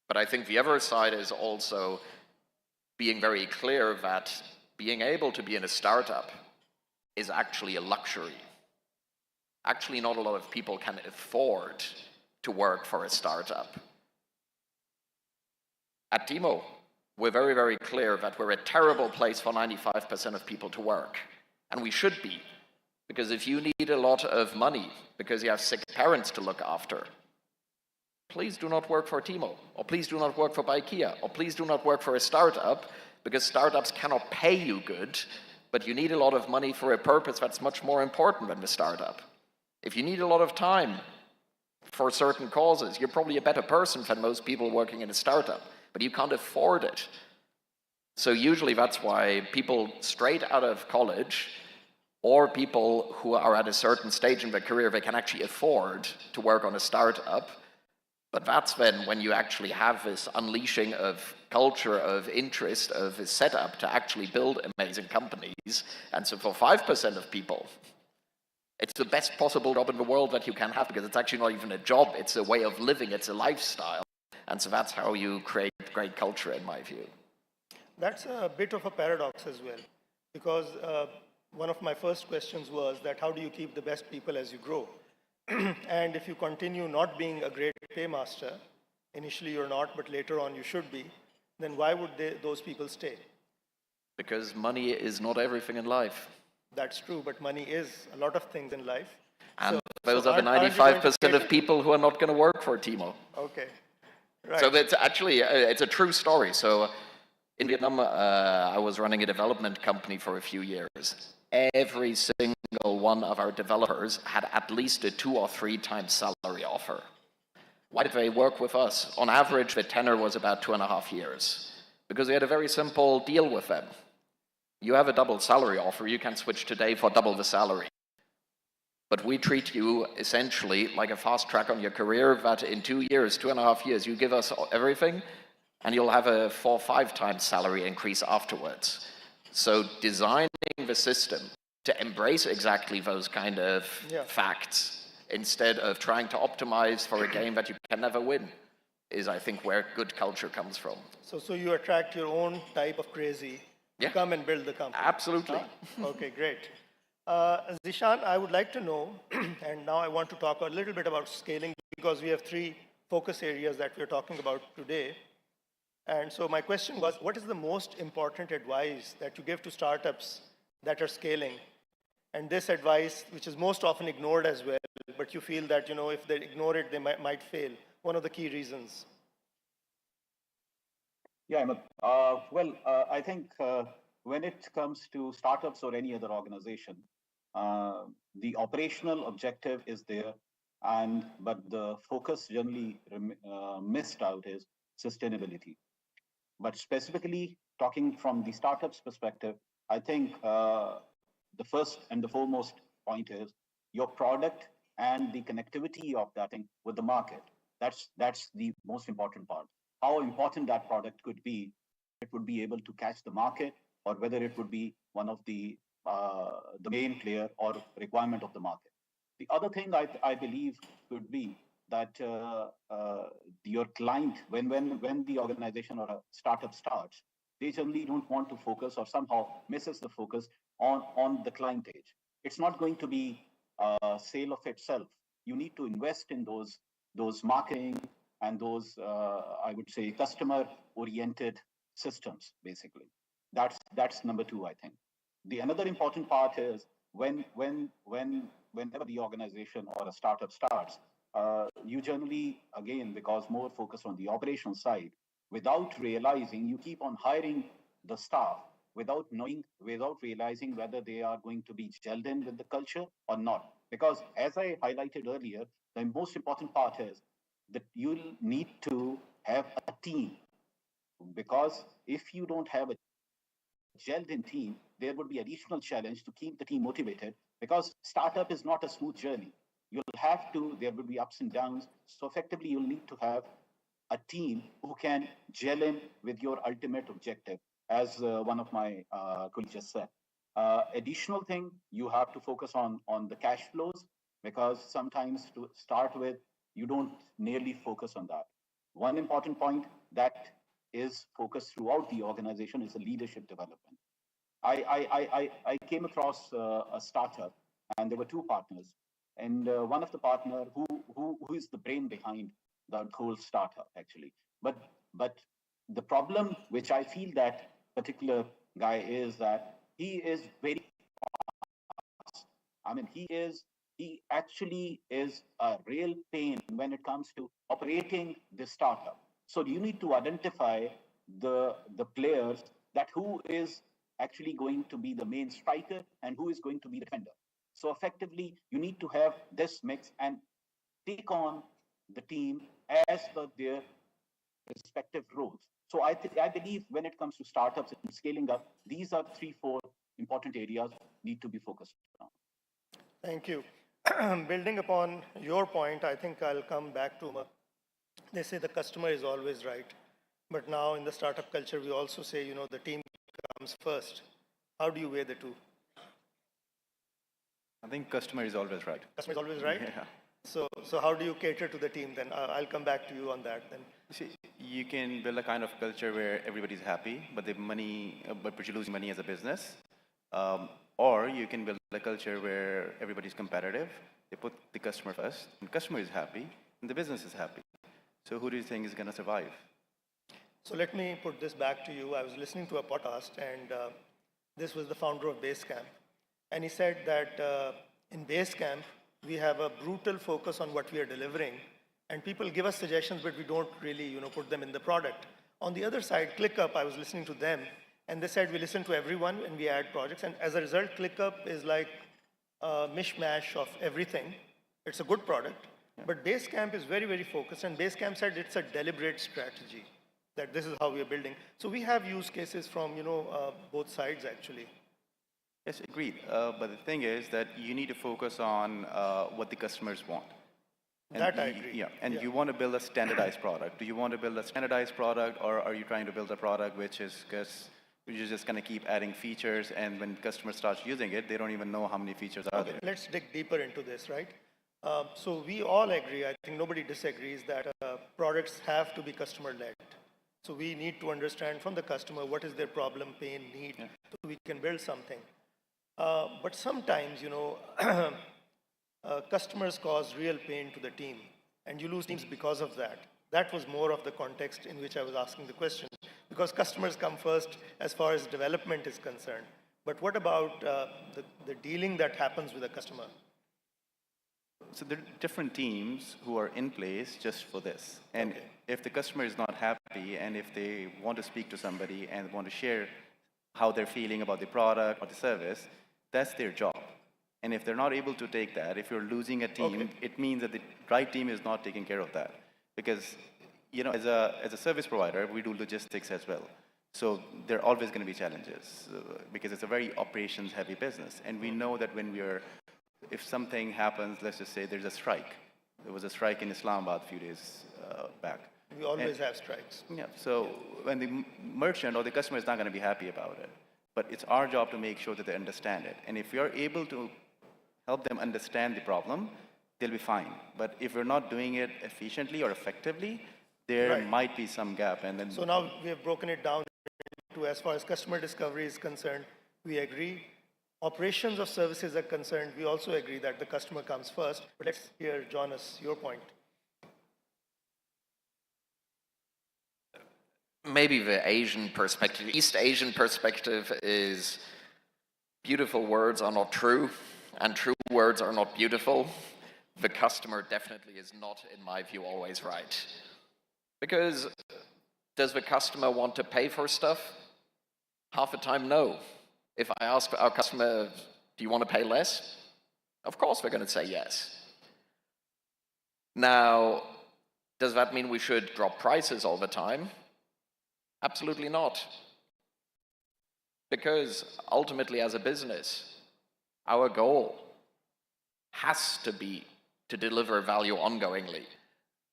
But I think the other side is also being very clear that being able to be in a startup is actually a luxury. Actually, not a lot of people can afford to work for a startup. At Timo, we're very, very clear that we're a terrible place for 95% of people to work. And we should be. Because if you need a lot of money because you have sick parents to look after, please do not work for Timo, or please do not work for IKEA, or please do not work for a startup, because startups cannot pay you good, but you need a lot of money for a purpose that's much more important than the startup. If you need a lot of time for certain causes, you're probably a better person than most people working in a startup, but you can't afford it. So usually that's why people straight out of college, or people who are at a certain stage in their career, they can actually afford to work on a startup. But that's when you actually have this unleashing of culture, of interest, of a setup to actually build amazing companies. And so for 5% of people, it's the best possible job in the world that you can have, because it's actually not even a job, it's a way of living, it's a lifestyle. And so that's how you create great culture, in my view. That's a bit of a paradox as well, because one of my first questions was that how do you keep the best people as you grow? And if you continue not being a great paymaster, initially you're not, but later on you should be, then why would those people stay? Because money is not everything in life. That's true, but money is a lot of things in life. And Those are the aren't you going to 95% of people who are not going to work for Timo. Okay, right. So it's actually, it's a true story. So in Vietnam, I was running a development company for a few years. Every single one of our developers had at least a 2 or 3 times salary offer. Why did they work with us? On average, the tenure was about 2.5 years, because we had a very simple deal with them. You have a double salary offer, you can switch today for double the salary. But we treat you essentially like a fast track on your career, that in 2 years, 2.5 years, you give us everything, and you'll have a 4 or 5 times salary increase afterwards. So designing the system to embrace exactly those kind of facts, instead of trying to optimize for a game that you can never win, is, I think, where good culture comes from. So you attract your own type of crazy to come and build the company. Absolutely. Okay, great. Zishan, I would like to know, and now I want to talk a little bit about scaling, because we have 3 focus areas that we're talking about today. And so my question was, what is the most important advice that you give to startups that are scaling? And this advice, which is most often ignored as well, but you feel that, you know, if they ignore it, they might fail. One of the key reasons. Yeah, Ahmed. I think when it comes to startups or any other organization, the operational objective is there, but the focus generally missed out is sustainability. But specifically talking from the startups perspective, I think the first and the foremost point is your product and the connectivity of that thing with the market. That's the most important part. How important that product could be, it would be able to catch the market, or whether it would be one of the main player or requirement of the market. The other thing I believe could be that your client, when the organization or a startup starts, they generally don't want to focus, or somehow misses the focus on the client age. It's not going to be a sale of itself. You need to invest in those marketing and those I would say customer oriented systems. Basically, that's number 2. I think the another important part is whenever the organization or a startup starts, you generally, again, because more focus on the operational side, without realizing, you keep on hiring the staff without knowing, without realizing whether they are going to be gelled in with the culture or not. Because as I highlighted earlier, the most important part is that you'll need to have a team. Because if you don't have a gelled in team, there would be additional challenge to keep the team motivated, because startup is not a smooth journey. There will be ups and downs. So effectively, you'll need to have a team who can gel in with your ultimate objective, as one of my colleagues just said. Additional thing, you have to focus on the cash flows, because sometimes to start with, you don't nearly focus on that. One important point that is focused throughout the organization is the leadership development. I came across a startup, and there were 2 partners, and one of the partner who is the brain behind the whole startup actually. But the problem which I feel that particular guy is that he is very fast. I mean, he actually is a real pain when it comes to operating the startup. So you need to identify the players, that who is actually going to be the main striker and who is going to be the defender. So effectively, you need to have this mix and take on the team as per their respective roles. So I believe when it comes to startups and scaling up, these are 3, 4 important areas need to be focused on. Thank you. Building upon your point, I think I'll come back to, they say the customer is always right. But now in the startup culture, we also say, you know, the team comes first. How do you weigh the 2? I think customer is always right. Customer is always right? Yeah. So how do you cater to the team then? I'll come back to you on that then. See, you can build a kind of culture where everybody's happy, but you're losing money as a business. Or you can build a culture where everybody's competitive. They put the customer first, and the customer is happy, and the business is happy. So who do you think is going to survive? So let me put this back to you. I was listening to a podcast, and this was the founder of Basecamp. And he said that in Basecamp, we have a brutal focus on what we are delivering, and people give us suggestions, but we don't really, put them in the product. On the other side, ClickUp, I was listening to them, and they said we listen to everyone and we add projects, and as a result, ClickUp is like a mishmash of everything. It's a good product, but Basecamp is very, very focused, and Basecamp said it's a deliberate strategy, that this is how we are building. So we have use cases from, both sides, actually. Yes, agreed. But the thing is that you need to focus on what the customers want. And That I agree. Yeah, and you want to build a standardized product. Do you want to build a standardized product, or are you trying to build a product which is you're just going to keep adding features, and when customers start using it, they don't even know how many features are there? Let's dig deeper into this, right? So we all agree, I think nobody disagrees, that products have to be customer-led. So we need to understand from the customer what is their problem, pain, need, so we can build something. But sometimes, customers cause real pain to the team, and you lose teams because of that. That was more of the context in which I was asking the question, because customers come first as far as development is concerned. But what about the dealing that happens with a customer? So there are different teams who are in place just for this. And if the customer is not happy, and if they want to speak to somebody and want to share how they're feeling about the product or the service, that's their job. And if they're not able to take that, if you're losing a team, it means that the right team is not taking care of that. Because, as a service provider, we do logistics as well. So there are always going to be challenges because it's a very operations-heavy business. And we know that if something happens, let's just say there's a strike. There was a strike in Islamabad a few days back. We always have strikes. Yeah, so when the merchant or the customer is not going to be happy about it, but it's our job to make sure that they understand it. And if you're able to help them understand the problem, they'll be fine. But if we're not doing it efficiently or effectively, there might be some gap. And then so now we have broken it down to, as far as customer discovery is concerned, we agree. Operations of services are concerned, we also agree that the customer comes first. But let's hear, Jonas, your point. Maybe the Asian perspective, East Asian perspective is beautiful words are not true, and true words are not beautiful. The customer definitely is not, in my view, always right. Because does the customer want to pay for stuff? Half the time, no. If I ask our customer, do you want to pay less? Of course they're going to say yes. Now, does that mean we should drop prices all the time? Absolutely not. Because ultimately, as a business, our goal has to be to deliver value ongoingly.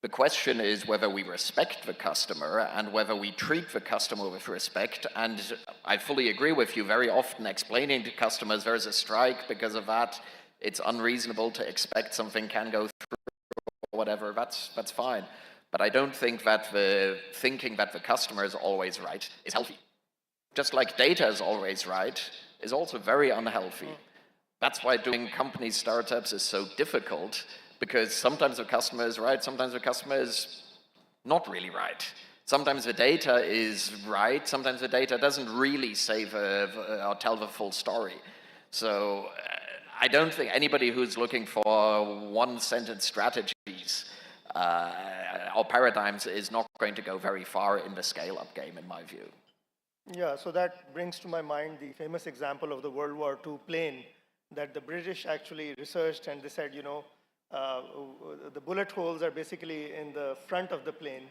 The question is whether we respect the customer and whether we treat the customer with respect. And I fully agree with you, very often explaining to customers there's a strike, because of that, it's unreasonable to expect something can go through or whatever, that's fine. But I don't think that the thinking that the customer is always right is healthy. Just like data is always right is also very unhealthy. That's why doing company startups is so difficult, because sometimes the customer is right, sometimes the customer is not really right. Sometimes the data is right, sometimes the data doesn't really say or tell the full story. So I don't think anybody who's looking for one-sentence strategies or paradigms is not going to go very far in the scale-up game, in my view. Yeah, so that brings to my mind the famous example of the World War II plane that the British actually researched, and they said, the bullet holes are basically in the front of the plane.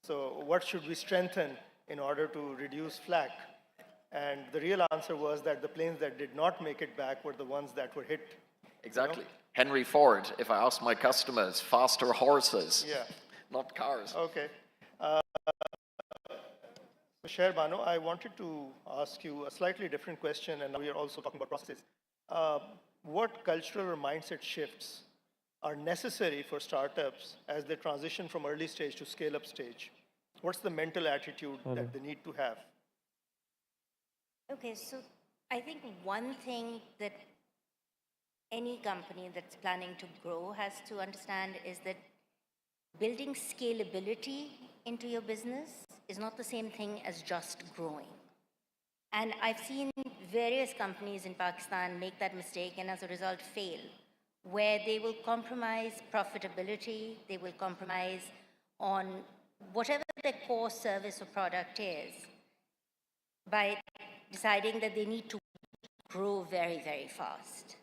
So what should we strengthen in order to reduce flak? And the real answer was that the planes that did not make it back were the ones that were hit. Exactly. Henry Ford, if I ask my customers, faster horses, not cars. Okay. Sher Bano, I wanted to ask you a slightly different question, and now we are also talking about processes. What cultural or mindset shifts are necessary for startups as they transition from early stage to scale-up stage? What's the mental attitude that they need to have? Okay, so I think one thing that any company that's planning to grow has to understand is that building scalability into your business is not the same thing as just growing. And I've seen various companies in Pakistan make that mistake and as a result fail. where they will compromise profitability, they will compromise on whatever their core service or product is by deciding that they need to grow very, very fast.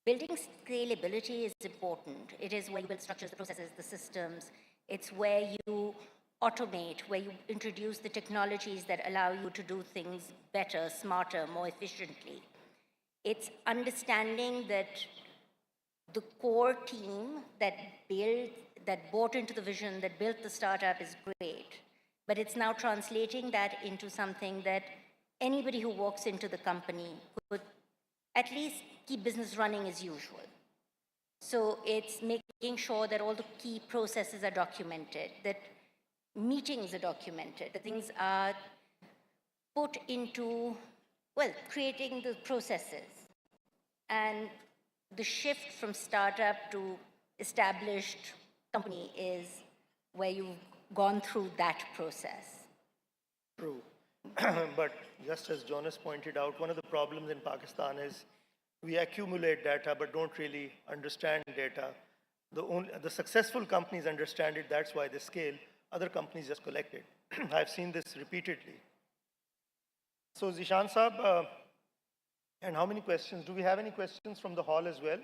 Building scalability is important. It is where you build structures, the processes, the systems. It's where you automate, where you introduce the technologies that allow you to do things better, smarter, more efficiently. It's understanding that the core team that bought into the vision, that built the startup is great, but it's now translating that into something that anybody who walks into the company could at least keep business running as usual. So it's making sure that all the key processes are documented, that meetings are documented, that things are put into, well, creating the processes. And the shift from startup to established company is where you've gone through that process. True. But just as Jonas pointed out, one of the problems in Pakistan is we accumulate data but don't really understand data. The successful companies understand it, that's why they scale. Other companies just collect it. I've seen this repeatedly. So Zishan Saab, and how many questions? Do we have any questions from the hall as well?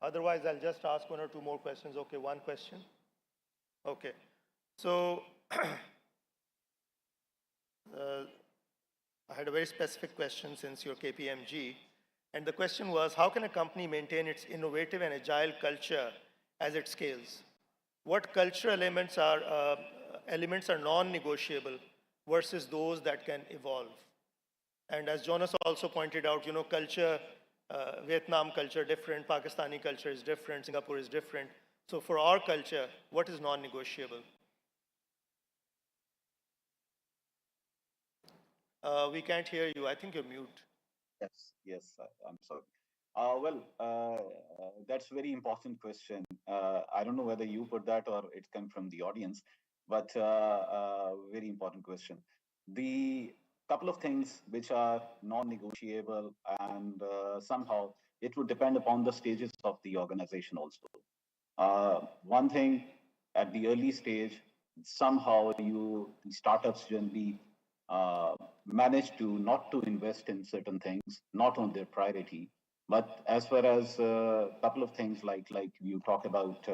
Otherwise, I'll just ask one or two more questions. Okay, one question. Okay. So I had a very specific question since you're KPMG. And the question was, how can a company maintain its innovative and agile culture as it scales? What cultural elements are non-negotiable versus those that can evolve? And as Jonas also pointed out, you know, culture, Vietnam culture different, Pakistani culture is different, Singapore is different. So for our culture, what is non-negotiable? We can't hear you. I think you're mute. Yes, I'm sorry. That's a very important question. I don't know whether you put that or it came from the audience, but very important question. The couple of things which are non-negotiable, and somehow it would depend upon the stages of the organization also. One thing at the early stage, somehow the startups generally manage to not to invest in certain things, not on their priority. But as far as a couple of things like you talk about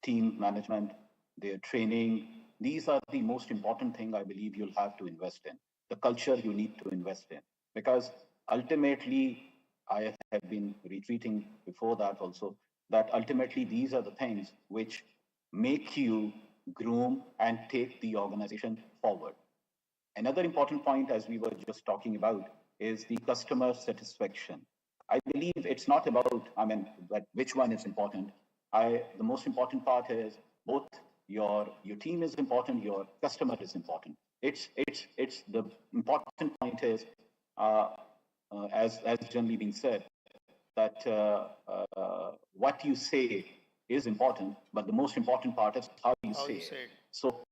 team management, their training, these are the most important thing I believe you'll have to invest in. The culture you need to invest in. Because ultimately, I have been retweeting before that also, that ultimately these are the things which make you groom and take the organization forward. Another important point, as we were just talking about, is the customer satisfaction. I believe it's not about, which one is important. The most important part is both your team is important, your customer is important. It's the important point is, as generally been said, that what you say is important, but the most important part is how you say it. So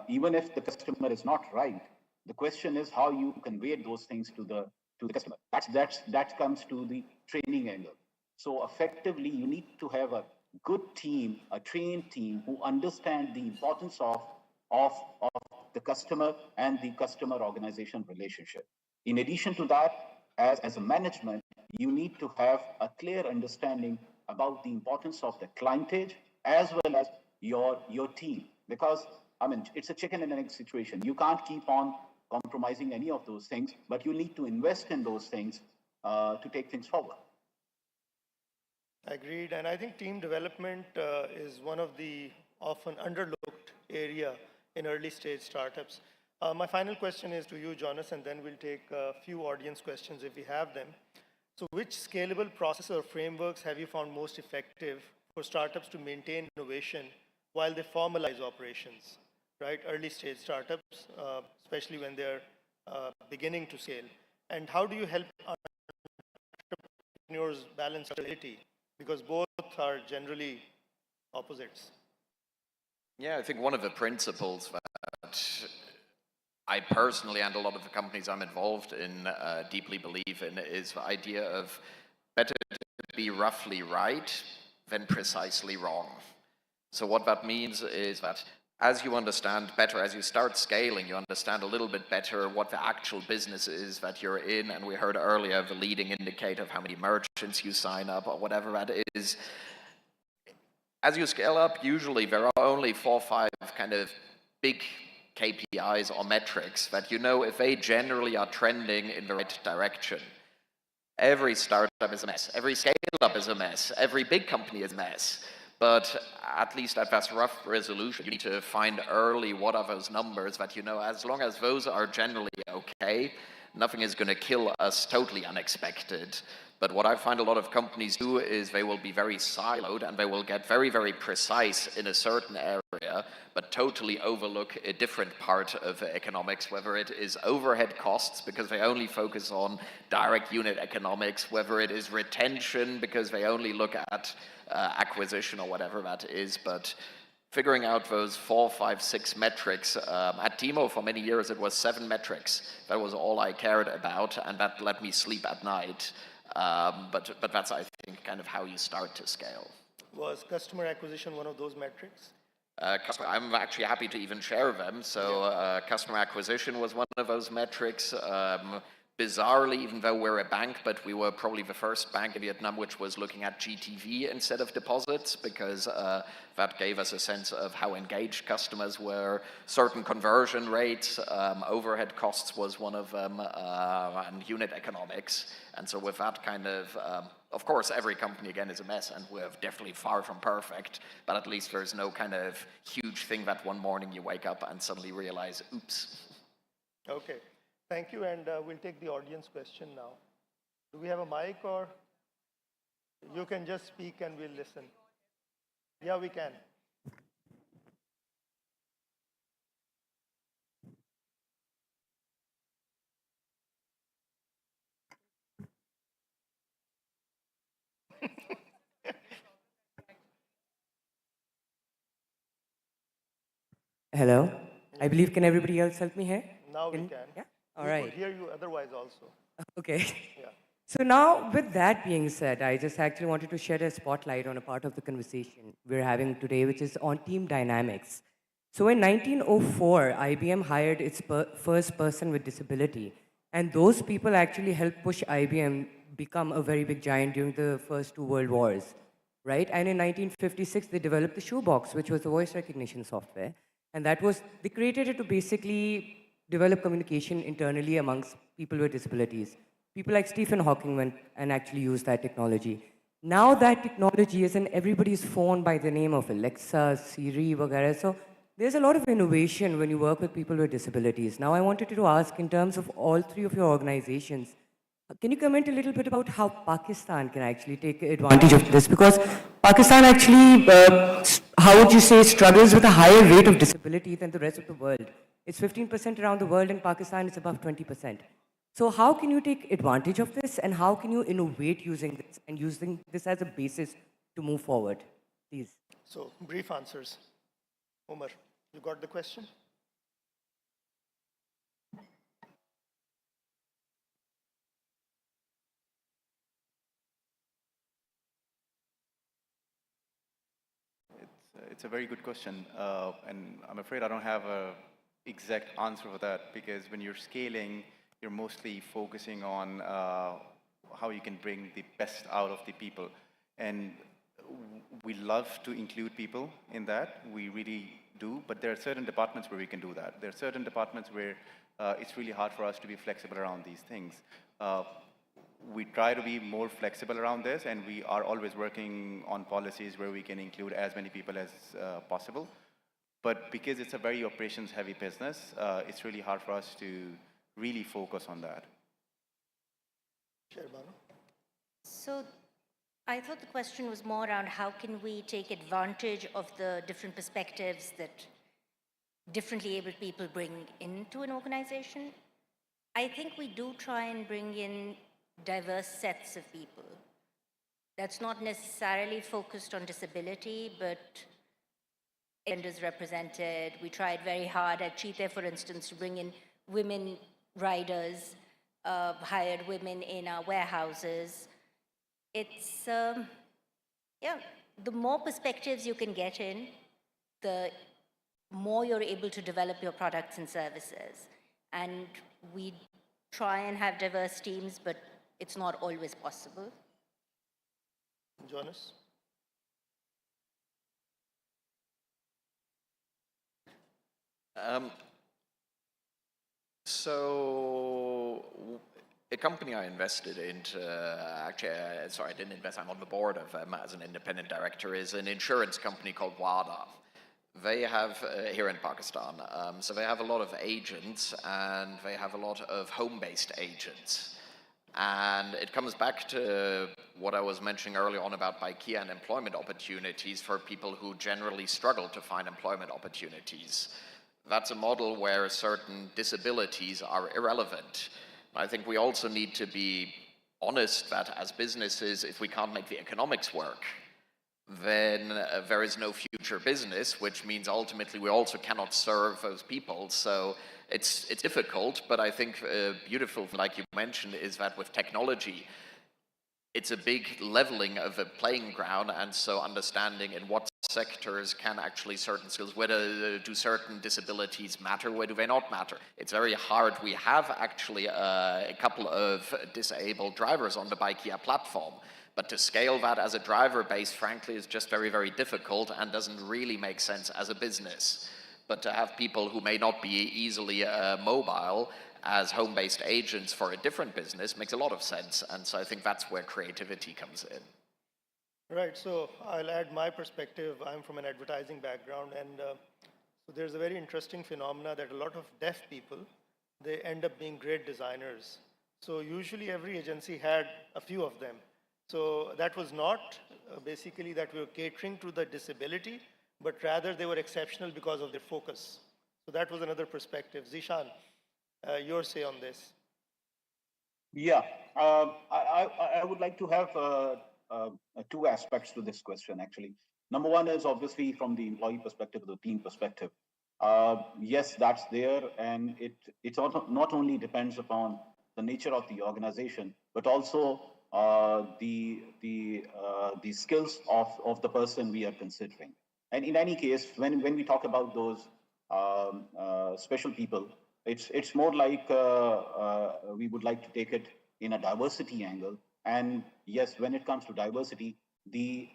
even if the customer is not right, the question is how you convey those things to the customer. That comes to the training angle. So effectively, you need to have a good team, a trained team who understand the importance of the customer and the customer organization relationship. In addition to that, as a management, you need to have a clear understanding about the importance of the clientage as well as your team. Because it's a chicken and egg situation. You can't keep on compromising any of those things, but you need to invest in those things to take things forward. Agreed, and I think team development is one of the often underlooked area in early stage startups. My final question is to you, Jonas, and then we'll take a few audience questions if we have them. So which scalable process or frameworks have you found most effective for startups to maintain innovation while they formalize operations, right? Early stage startups, especially when they're beginning to scale. And how do you help entrepreneurs balance stability? Because both are generally opposites. Yeah, I think one of the principles that I personally and a lot of the companies I'm involved in deeply believe in is the idea of better to be roughly right than precisely wrong. So what that means is that as you understand better, as you start scaling, you understand a little bit better what the actual business is that you're in. And we heard earlier the leading indicator of how many merchants you sign up or whatever that is. As you scale up, usually there are only 4 or 5 kind of big KPIs or metrics that you know if they generally are trending in the right direction. Every startup is a mess. Every scale-up is a mess. Every big company is a mess. But at least at that rough resolution, you need to find early what are those numbers that you know, as long as those are generally okay, nothing is going to kill us totally unexpected. But what I find a lot of companies do is they will be very siloed and they will get very, very precise in a certain area, but totally overlook a different part of economics, whether it is overhead costs because they only focus on direct unit economics, whether it is retention because they only look at acquisition or whatever that is. But figuring out those 4, 5, 6 metrics. At Timo, for many years, it was 7 metrics. That was all I cared about, and that let me sleep at night. But that's, I think, kind of how you start to scale. Was customer acquisition one of those metrics? I'm actually happy to even share them. So customer acquisition was one of those metrics. Bizarrely, even though we're a bank, but we were probably the first bank in Vietnam which was looking at GTV instead of deposits, because that gave us a sense of how engaged customers were. Certain conversion rates, overhead costs was one of them, and unit economics. And so with that kind of course, every company again is a mess, and we're definitely far from perfect, but at least there's no kind of huge thing that one morning you wake up and suddenly realize, oops. Okay. Thank you, and we'll take the audience question now. Do we have a mic, or you can just speak and we'll listen? Yeah, we can. Hello. I believe, can everybody else help me here? Now we can. Yeah? All We right. could hear you otherwise also. Okay. Yeah. So now, with that being said, I just actually wanted to shed a spotlight on a part of the conversation we're having today, which is on team dynamics. So in 1904, IBM hired its first person with disability, and those people actually helped push IBM become a very big giant during the first 2 world wars, right? And in 1956, they developed the shoebox, which was the voice recognition software, and that was, they created it to basically develop communication internally amongst people with disabilities. People like Stephen Hawking went and actually used that technology. Now that technology is in everybody's phone by the name of Alexa, Siri, वगैरह. So there's a lot of innovation when you work with people with disabilities. Now I wanted to ask, in terms of all 3 of your organizations, can you comment a little bit about how Pakistan can actually take advantage of this? Because Pakistan actually, how would you say, struggles with a higher rate of disability than the rest of the world. It's 15% around the world, in Pakistan it's above 20%. So how can you take advantage of this, and how can you innovate using this and using this as a basis to move forward? Please. So, brief answers. Umar, you got the question? It's a very good question, and I'm afraid I don't have a exact answer for that, because when you're scaling, you're mostly focusing on how you can bring the best out of the people. And we love to include people in that, we really do, but there are certain departments where we can do that. There are certain departments where it's really hard for us to be flexible around these things. We try to be more flexible around this, and we are always working on policies where we can include as many people as possible. But because it's a very operations-heavy business, it's really hard for us to really focus on that. So I thought the question was more around how can we take advantage of the different perspectives that differently abled people bring into an organization. I think we do try and bring in diverse sets of people. That's not necessarily focused on disability, but genders represented. We tried very hard at Cheetah, for instance, to bring in women riders, hired women in our warehouses. It's, yeah, the more perspectives you can get in, the more you're able to develop your products and services. And we try and have diverse teams, but it's not always possible. Jonas? So a company I invested into, actually, sorry, I didn't invest, I'm on the board of as an independent director, is an insurance company called WADA. They have, here in Pakistan, so they have a lot of agents and they have a lot of home-based agents. And it comes back to what I was mentioning earlier on about BIKEA and employment opportunities for people who generally struggle to find employment opportunities. That's a model where certain disabilities are irrelevant. I think we also need to be honest that as businesses, if we can't make the economics work, then there is no future business, which means ultimately we also cannot serve those people. So it's difficult, but I think beautiful, like you mentioned, is that with technology, it's a big leveling of a playing ground, and so understanding in what sectors can actually certain skills, whether do certain disabilities matter, where do they not matter. It's very hard. We have actually a couple of disabled drivers on the BIKEA platform, but to scale that as a driver base, frankly, is just very, very difficult and doesn't really make sense as a business. But to have people who may not be easily mobile as home-based agents for a different business makes a lot of sense. And so I think that's where creativity comes in. Right, so I'll add my perspective. I'm from an advertising background, and so there's a very interesting phenomena that a lot of deaf people, they end up being great designers. So usually every agency had a few of them. So that was not basically that we were catering to the disability, but rather they were exceptional because of their focus. So that was another perspective. Zishan, your say on this. Yeah, I would like to have two aspects to this question, actually. Number one is obviously from the employee perspective, the team perspective. Yes, that's there, and it also not only depends upon the nature of the organization, but also the skills of the person we are considering. And in any case, when we talk about those special people, it's more like we would like to take it in a diversity angle. And yes, when it comes to diversity, the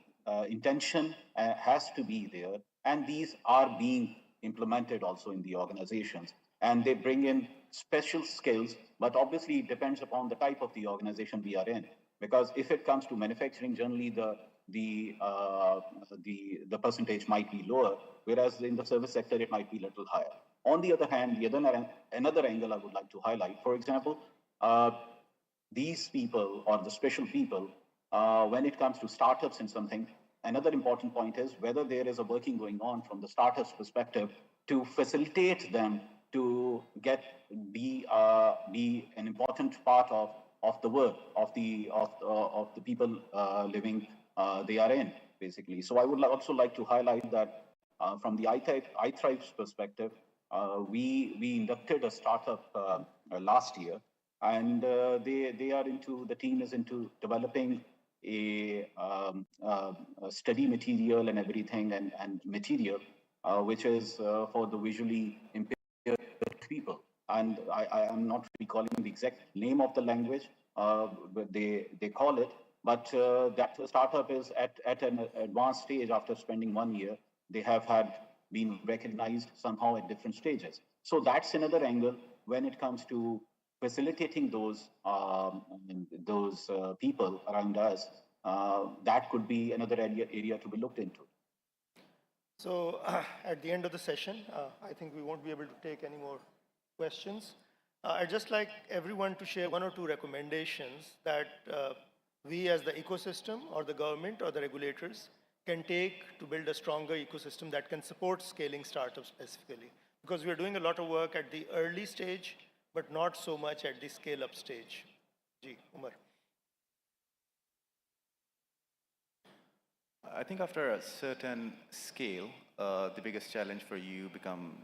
intention has to be there, and these are being implemented also in the organizations. And they bring in special skills, but obviously it depends upon the type of the organization we are in. Because if it comes to manufacturing, generally the percentage might be lower, whereas in the service sector it might be a little higher. On the other hand, another angle I would like to highlight, for example, these people or the special people, when it comes to startups and something, another important point is whether there is a working going on from the startups perspective to facilitate them to be an important part of the work of the people living they are in, basically. So I would also like to highlight that from the iThrive's perspective, we inducted a startup last year, and the team is into developing a study material and everything, and material which is for the visually impaired people. And I am not recalling the exact name of the language, but they call it. But that startup is at an advanced stage. After spending 1 year, they have been recognized somehow at different stages. So that's another angle when it comes to facilitating those people around us. That could be another area to be looked into. So at the end of the session, I think we won't be able to take any more questions. I'd just like everyone to share one or two recommendations that we as the ecosystem or the government or the regulators can take to build a stronger ecosystem that can support scaling startups specifically. Because we're doing a lot of work at the early stage, but not so much at the scale-up stage. Ji, Umar. I think after a certain scale, the biggest challenge for you become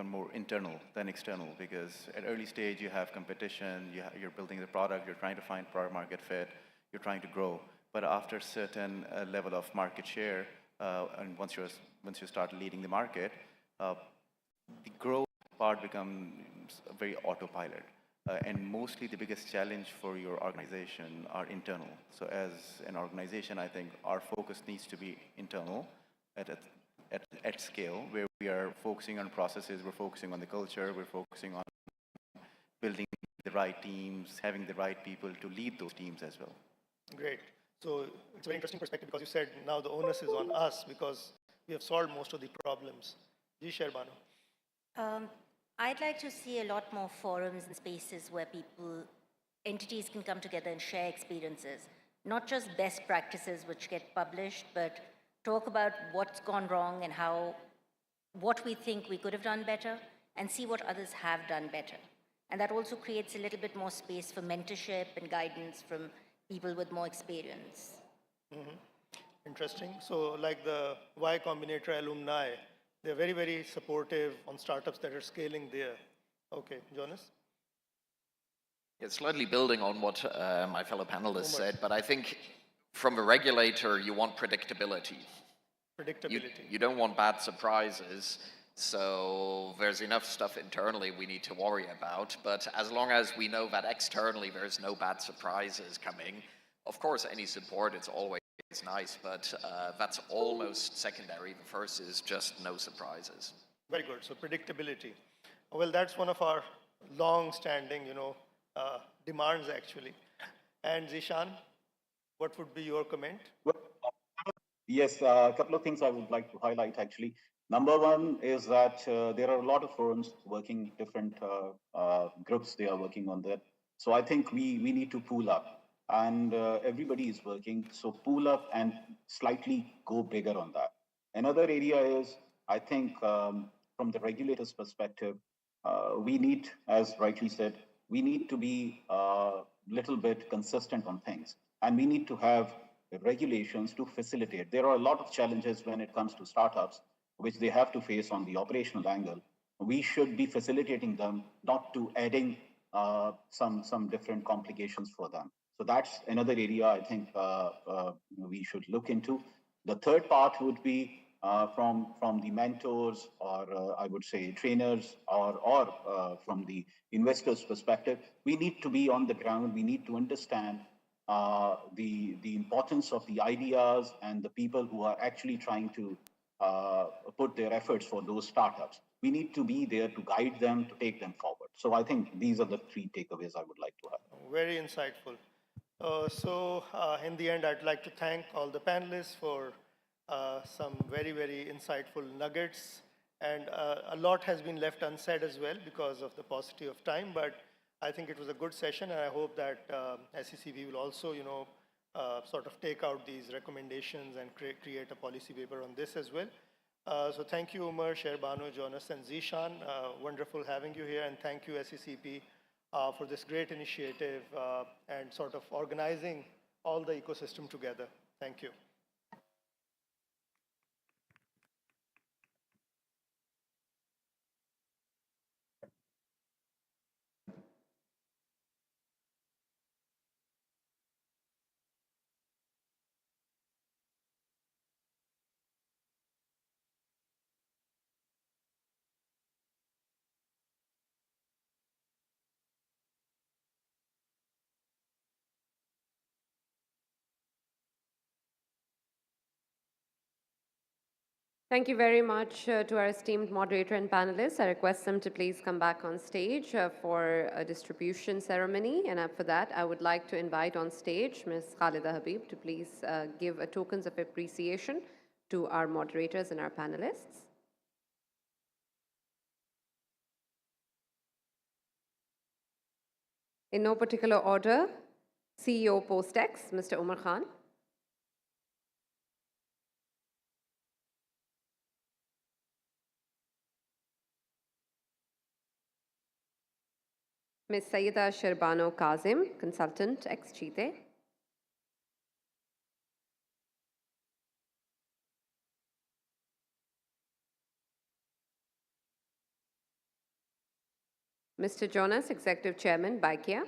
more internal than external, because at early stage you have competition, you're building the product, you're trying to find product market fit, you're trying to grow. but after a certain level of market share, and once you start leading the market, the growth part becomes very autopilot. And mostly the biggest challenge for your organization are internal. So as an organization, I think our focus needs to be internal at scale, where we are focusing on processes, we're focusing on the culture, we're focusing on building the right teams, having the right people to lead those teams as well. Great. So it's a very interesting perspective because you said now the onus is on us because we have solved most of the problems. Ji Sherbano. I'd like to see a lot more forums and spaces where entities can come together and share experiences, not just best practices which get published, but talk about what's gone wrong and what we think we could have done better, and see what others have done better. And that also creates a little bit more space for mentorship and guidance from people with more experience. Interesting. So like the Y Combinator alumni, they're very, very supportive on startups that are scaling there. Okay, Jonas? Yeah, slightly building on what my fellow panelists said, but I think from a regulator, you want predictability. Predictability. You don't want bad surprises, so there's enough stuff internally we need to worry about, but as long as we know that externally there's no bad surprises coming, of course any support, it's always nice, but that's almost secondary. The first is just no surprises. Very good. So predictability. Well, that's one of our long-standing, demands actually. And Zishan, what would be your comment? Well, yes, a couple of things I would like to highlight actually. Number one is that there are a lot of firms working, different groups, they are working on that. So I think we need to pool up. And everybody is working, so pool up and slightly go bigger on that. Another area is, I think, from the regulator's perspective, we need, as rightly said, we need to be a little bit consistent on things, and we need to have regulations to facilitate. There are a lot of challenges when it comes to startups, which they have to face on the operational angle. We should be facilitating them, not to adding some different complications for them. So that's another area I think we should look into. The third part would be from the mentors, or I would say trainers, or from the investors' perspective. We need to be on the ground. We need to understand the importance of the ideas and the people who are actually trying to put their efforts for those startups. We need to be there to guide them, to take them forward. So I think these are the three takeaways I would like to have. Very insightful. In the end, I'd like to thank all the panelists for some very, very insightful nuggets. And a lot has been left unsaid as well because of the paucity of time. But I think it was a good session, and I hope that SECP will also, sort of take out these recommendations and create a policy paper on this as well. So thank you, Umar, Sherbano, Jonas, and Zishan. Wonderful having you here, and thank you, SECP, for this great initiative and sort of organizing all the ecosystem together. Thank you. Thank you very much to our esteemed moderator and panelists. I request them to please come back on stage for a distribution ceremony. And for that, I would like to invite on stage Ms. Khalida Habib to please give a tokens of appreciation to our moderators and our panelists. In no particular order, CEO Postex, Mr. Umar Khan. Ms. Sayyida Sherbano Kazim, Consultant, ex-Chite. Mr. Jonas, Executive Chairman, Baikia.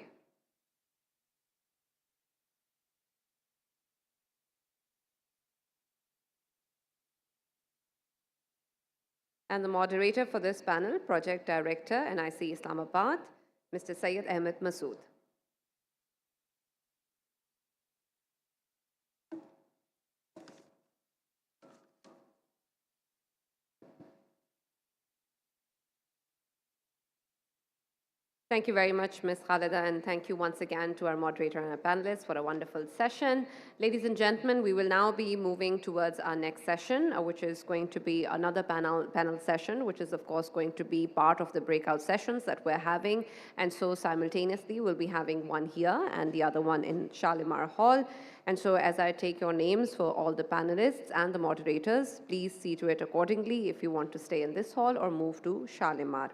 And the moderator for this panel, Project Director, NIC Islamabad, Mr. Syed Ahmed Masood. Thank you very much, Ms. Khalida, and thank you once again to our moderator and our panelists for a wonderful session. Ladies and gentlemen, we will now be moving towards our next session, which is going to be another panel session, which is, of course, going to be part of the breakout sessions that we're having. And so simultaneously, we'll be having one here and the other one in Shalimar Hall. And so as I take your names for all the panelists and the moderators, please see to it accordingly if you want to stay in this hall or move to Shalimar.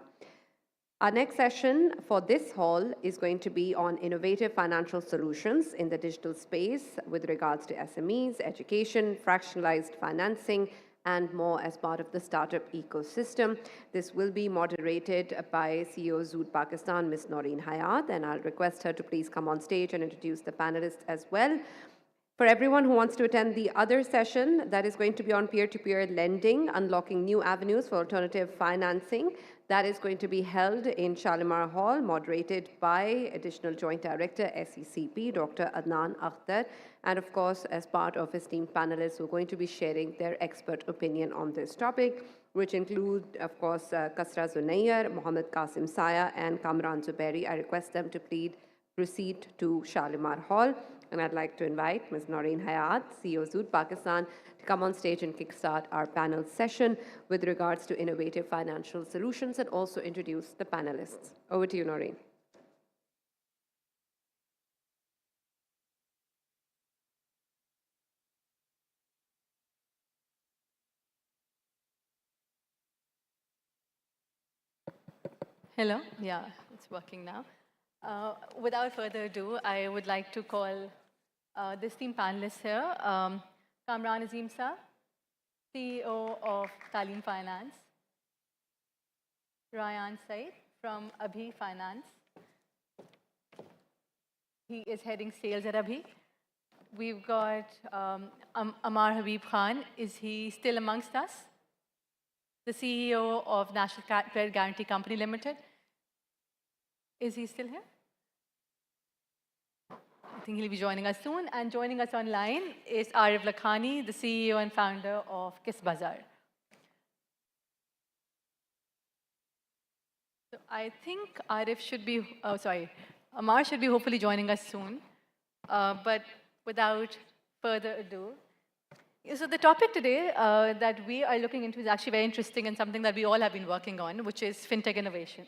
Our next session for this hall is going to be on innovative financial solutions in the digital space with regards to SMEs, education, fractionalized financing, and more as part of the startup ecosystem. This will be moderated by CEO Zood Pakistan, Ms. Noreen Hayat, and I'll request her to please come on stage and introduce the panelists as well. For everyone who wants to attend the other session, that is going to be on peer-to-peer lending, unlocking new avenues for alternative financing. That is going to be held in Shalimar Hall, moderated by Additional Joint Director, SECP, Dr. Adnan Akhtar, and of course, as part of esteemed panelists who are going to be sharing their expert opinion on this topic, which include, of course, Kasra Zunair, Mohammed Qasim Saya, and Kamran Zubairi. I request them to proceed to Shalimar Hall. And I'd like to invite Ms. Noreen Hayat, CEO Zood Pakistan, to come on stage and kickstart our panel session with regards to innovative financial solutions and also introduce the panelists. Over to you, Noreen. Hello, yeah, it's working now. Without further ado, I would like to call this team panelists here. Kamran Azim Sir, CEO of Talim Finance. Ryan Said from Abhi Finance. He is heading sales at Abhi. We've got Amar Habib Khan. Is he still amongst us? The CEO of National Credit Guarantee Company Limited. Is he still here? I think he'll be joining us soon. And joining us online is Arif Lakhani, the CEO and founder of Kiss Bazaar. So I think Arif should be, Amar should be hopefully joining us soon. But without further ado, so the topic today that we are looking into is actually very interesting and something that we all have been working on, which is fintech innovation.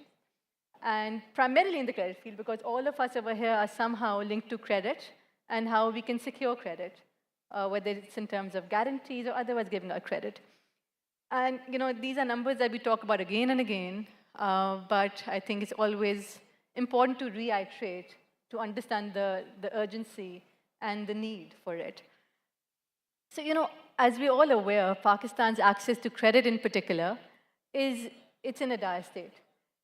And primarily in the credit field, because all of us over here are somehow linked to credit and how we can secure credit, whether it's in terms of guarantees or otherwise giving our credit. And these are numbers that we talk about again and again, but I think it's always important to reiterate to understand the urgency and the need for it. So, as we're all aware, Pakistan's access to credit in particular it's in a dire state.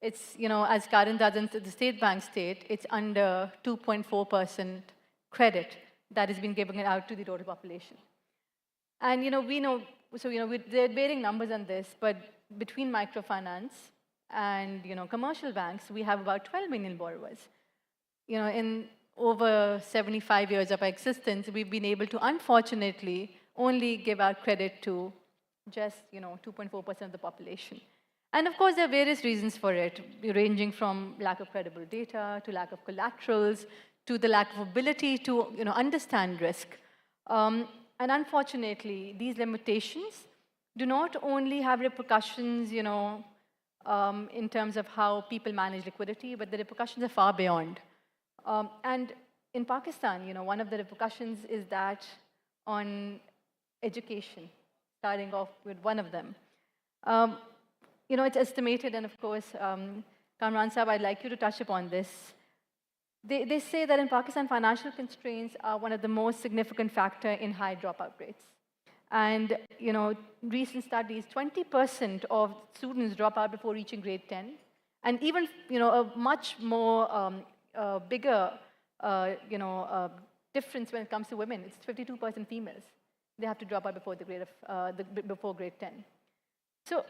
It's, as Karen Dadan, the state bank state, it's under 2.4% credit that is being given out to the total population. And, we know, so, there are varying numbers on this, but between microfinance and, commercial banks, we have about 12 million borrowers. In over 75 years of our existence, we've been able to, unfortunately, only give out credit to just, 2.4% of the population. And of course, there are various reasons for it, ranging from lack of credible data, to lack of collaterals, to the lack of ability to understand risk. And unfortunately, these limitations do not only have repercussions in terms of how people manage liquidity, but the repercussions are far beyond. And in Pakistan, one of the repercussions is that on education, starting off with one of them. It's estimated, and of course, Kamran Sahab, I'd like you to touch upon this. They say that in Pakistan, financial constraints are one of the most significant factor in high dropout rates. And, recent studies, 20% of students drop out before reaching grade 10. And even, a much more bigger, difference when it comes to women. It's 52% females. They have to drop out before the grade of, before grade 10. So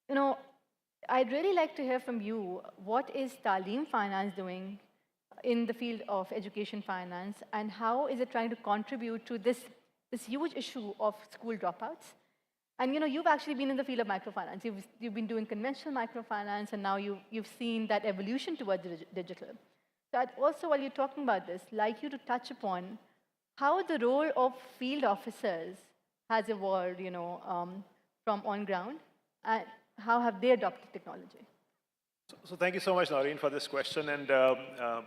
You know, I'd really like to hear from you, what is Taaleem Finance doing in the field of education finance, and how is it trying to contribute to this huge issue of school dropouts? And you've actually been in the field of microfinance. You've been doing conventional microfinance, and now you've seen that evolution towards digital. So I'd also, while you're talking about this, like you to touch upon how the role of field officers has evolved, from on ground, and how have they adopted technology? So thank you so much, Noreen, for this question. And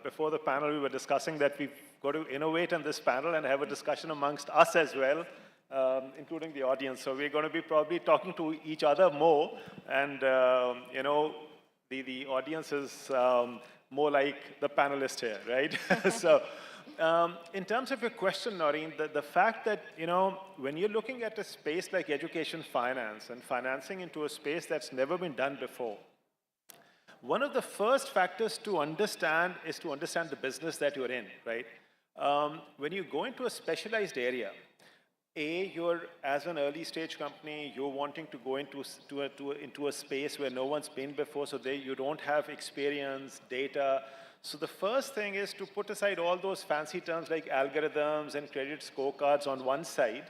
before the panel, we were discussing that we've got to innovate in this panel and have a discussion amongst us as well, including the audience. So we're going to be probably talking to each other more. And, the audience is more like the panelist here, right? So in terms of your question, Noreen, the fact that, when you're looking at a space like education finance and financing into a space that's never been done before, one of the first factors to understand is to understand the business that you're in, right? When you go into a specialized area, you're, as an early stage company, you're wanting to go into a space where no one's been before, so you don't have experience, data. So the first thing is to put aside all those fancy terms like algorithms and credit scorecards on one side,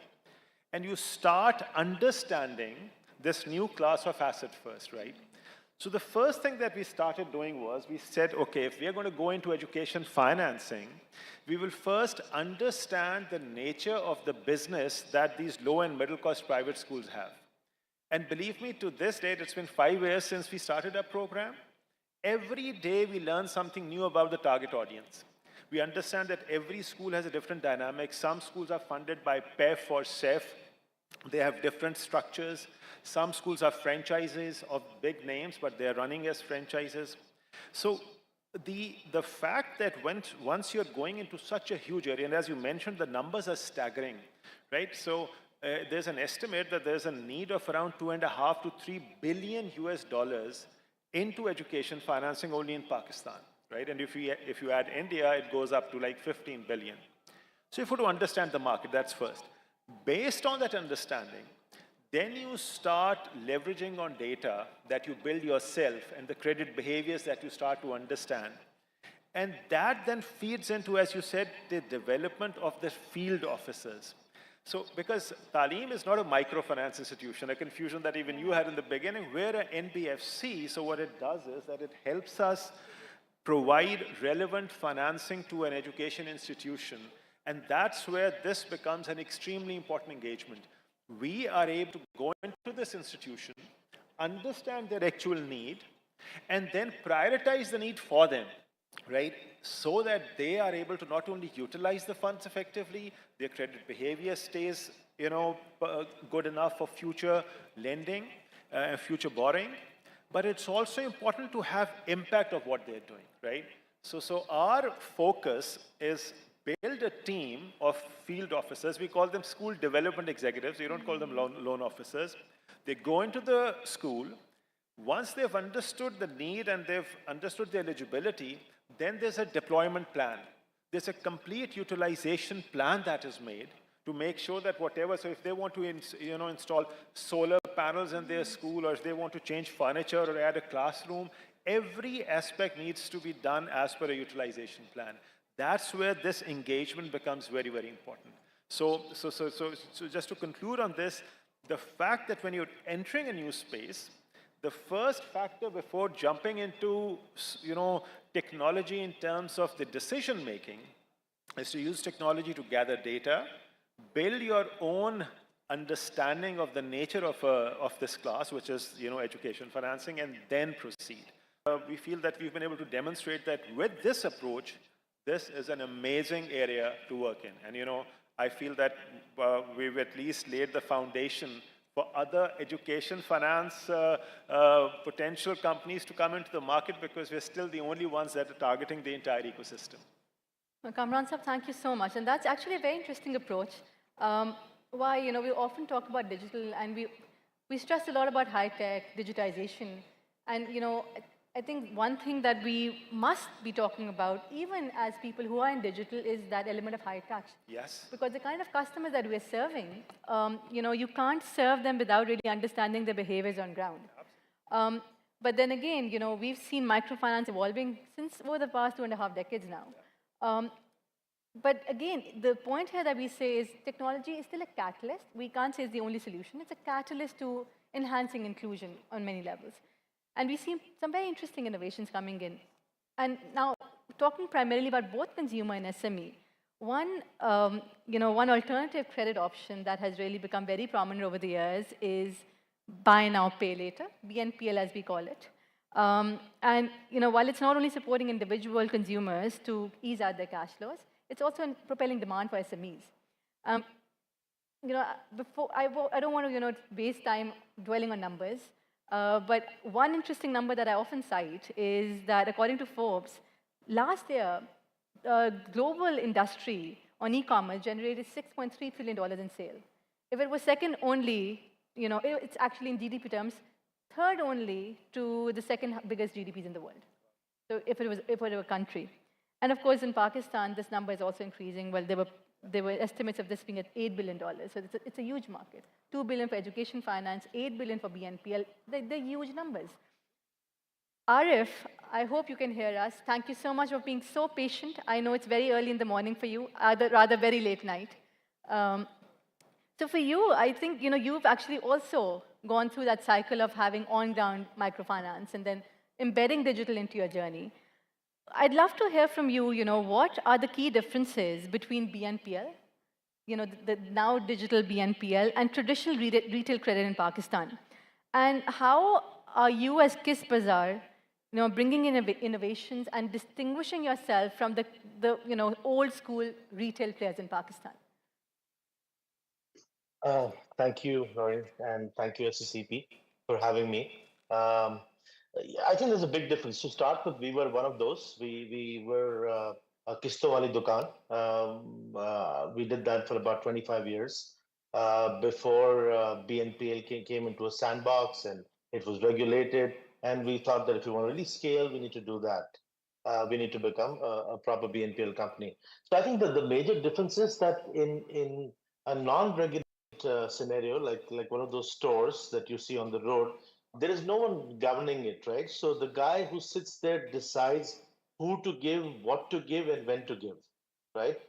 and you start understanding this new class of asset first, right? So the first thing that we started doing was we said, okay, if we are going to go into education financing, we will first understand the nature of the business that these low and middle cost private schools have. And believe me, to this date, it's been 5 years since we started our program. Every day we learn something new about the target audience. We understand that every school has a different dynamic. Some schools are funded by PEF or SEF. They have different structures. Some schools are franchises of big names, but they're running as franchises. So the fact that once you're going into such a huge area, and as you mentioned, the numbers are staggering, right? So there's an estimate that there's a need of around 2.5 to 3 billion US dollars into education financing only in Pakistan, right? And if you add India, it goes up to like 15 billion. So if you want to understand the market, that's first. Based on that understanding, then you start leveraging on data that you build yourself and the credit behaviors that you start to understand. And that then feeds into, as you said, the development of the field officers. So because Taaleem is not a microfinance institution, a confusion that even you had in the beginning, we're an NBFC. So what it does is that it helps us provide relevant financing to an education institution. And that's where this becomes an extremely important engagement. We are able to go into this institution, understand their actual need, and then prioritize the need for them, right? So that they are able to not only utilize the funds effectively, their credit behavior stays, good enough for future lending, future borrowing, but it's also important to have impact of what they're doing, right? So our focus is build a team of field officers. We call them school development executives. We don't call them loan officers. They go into the school. Once they've understood the need and they've understood the eligibility, then there's a deployment plan. There's a complete utilization plan that is made to make sure that whatever, so if they want to install solar panels in their school, or if they want to change furniture or add a classroom, every aspect needs to be done as per a utilization plan. That's where this engagement becomes very, very important. So just to conclude on this, the fact that when you're entering a new space, the first factor before jumping into technology in terms of the decision making is to use technology to gather data, build your own understanding of the nature of this class, which is education financing, and then proceed. We feel that we've been able to demonstrate that with this approach, this is an amazing area to work in. And I feel that we've at least laid the foundation for other education finance potential companies to come into the market, because we're still the only ones that are targeting the entire ecosystem. Kamran Sahab, thank you so much. And that's actually a very interesting approach. Why, we often talk about digital, and we stress a lot about high tech, digitization. And, I think one thing that we must be talking about, even as people who are in digital, is that element of high touch. Yes. Because the kind of customers that we're serving, you can't serve them without really understanding their behaviors on ground. But then again, we've seen microfinance evolving since over the past 2.5 decades now. But again, the point here that we say is technology is still a catalyst. We can't say it's the only solution. It's a catalyst to enhancing inclusion on many levels. And we see some very interesting innovations coming in. And now, talking primarily about both consumer and SME, one alternative credit option that has really become very prominent over the years is buy now, pay later, BNPL as we call it. And while it's not only supporting individual consumers to ease out their cash flows, it's also propelling demand for SMEs. Before I don't want to waste time dwelling on numbers, but one interesting number that I often cite is that according to Forbes, last year, global industry on e-commerce generated $6.3 trillion in sales. If it was second only, it's actually in GDP terms, third only to the second biggest GDPs in the world. So if it were a country. And of course, in Pakistan, this number is also increasing. Well, there were estimates of this being at $8 billion. So it's a huge market. $2 billion for education finance, $8 billion for BNPL. They're huge numbers. Arif, I hope you can hear us. Thank you so much for being so patient. I know it's very early in the morning for you, rather very late night. So for you, I think you've actually also gone through that cycle of having on-ground microfinance and then embedding digital into your journey. I'd love to hear from you, what are the key differences between BNPL, the now digital BNPL, and traditional retail credit in Pakistan? And how are you as Kiss Bazaar, bringing in innovations and distinguishing yourself from the old school retail players in Pakistan? Thank you, Noreen, and thank you, SECP, for having me. I think there's a big difference. To start with, we were one of those. We were a Kisto Wali Dukan. We did that for about 25 years before BNPL came into a sandbox and it was regulated. And we thought that if we want to really scale, we need to do that. We need to become a proper BNPL company. So I think that the major difference is that in a non-regulated scenario, like one of those stores that you see on the road, there is no one governing it, right? So the guy who sits there decides who to give, what to give, and when to give, right?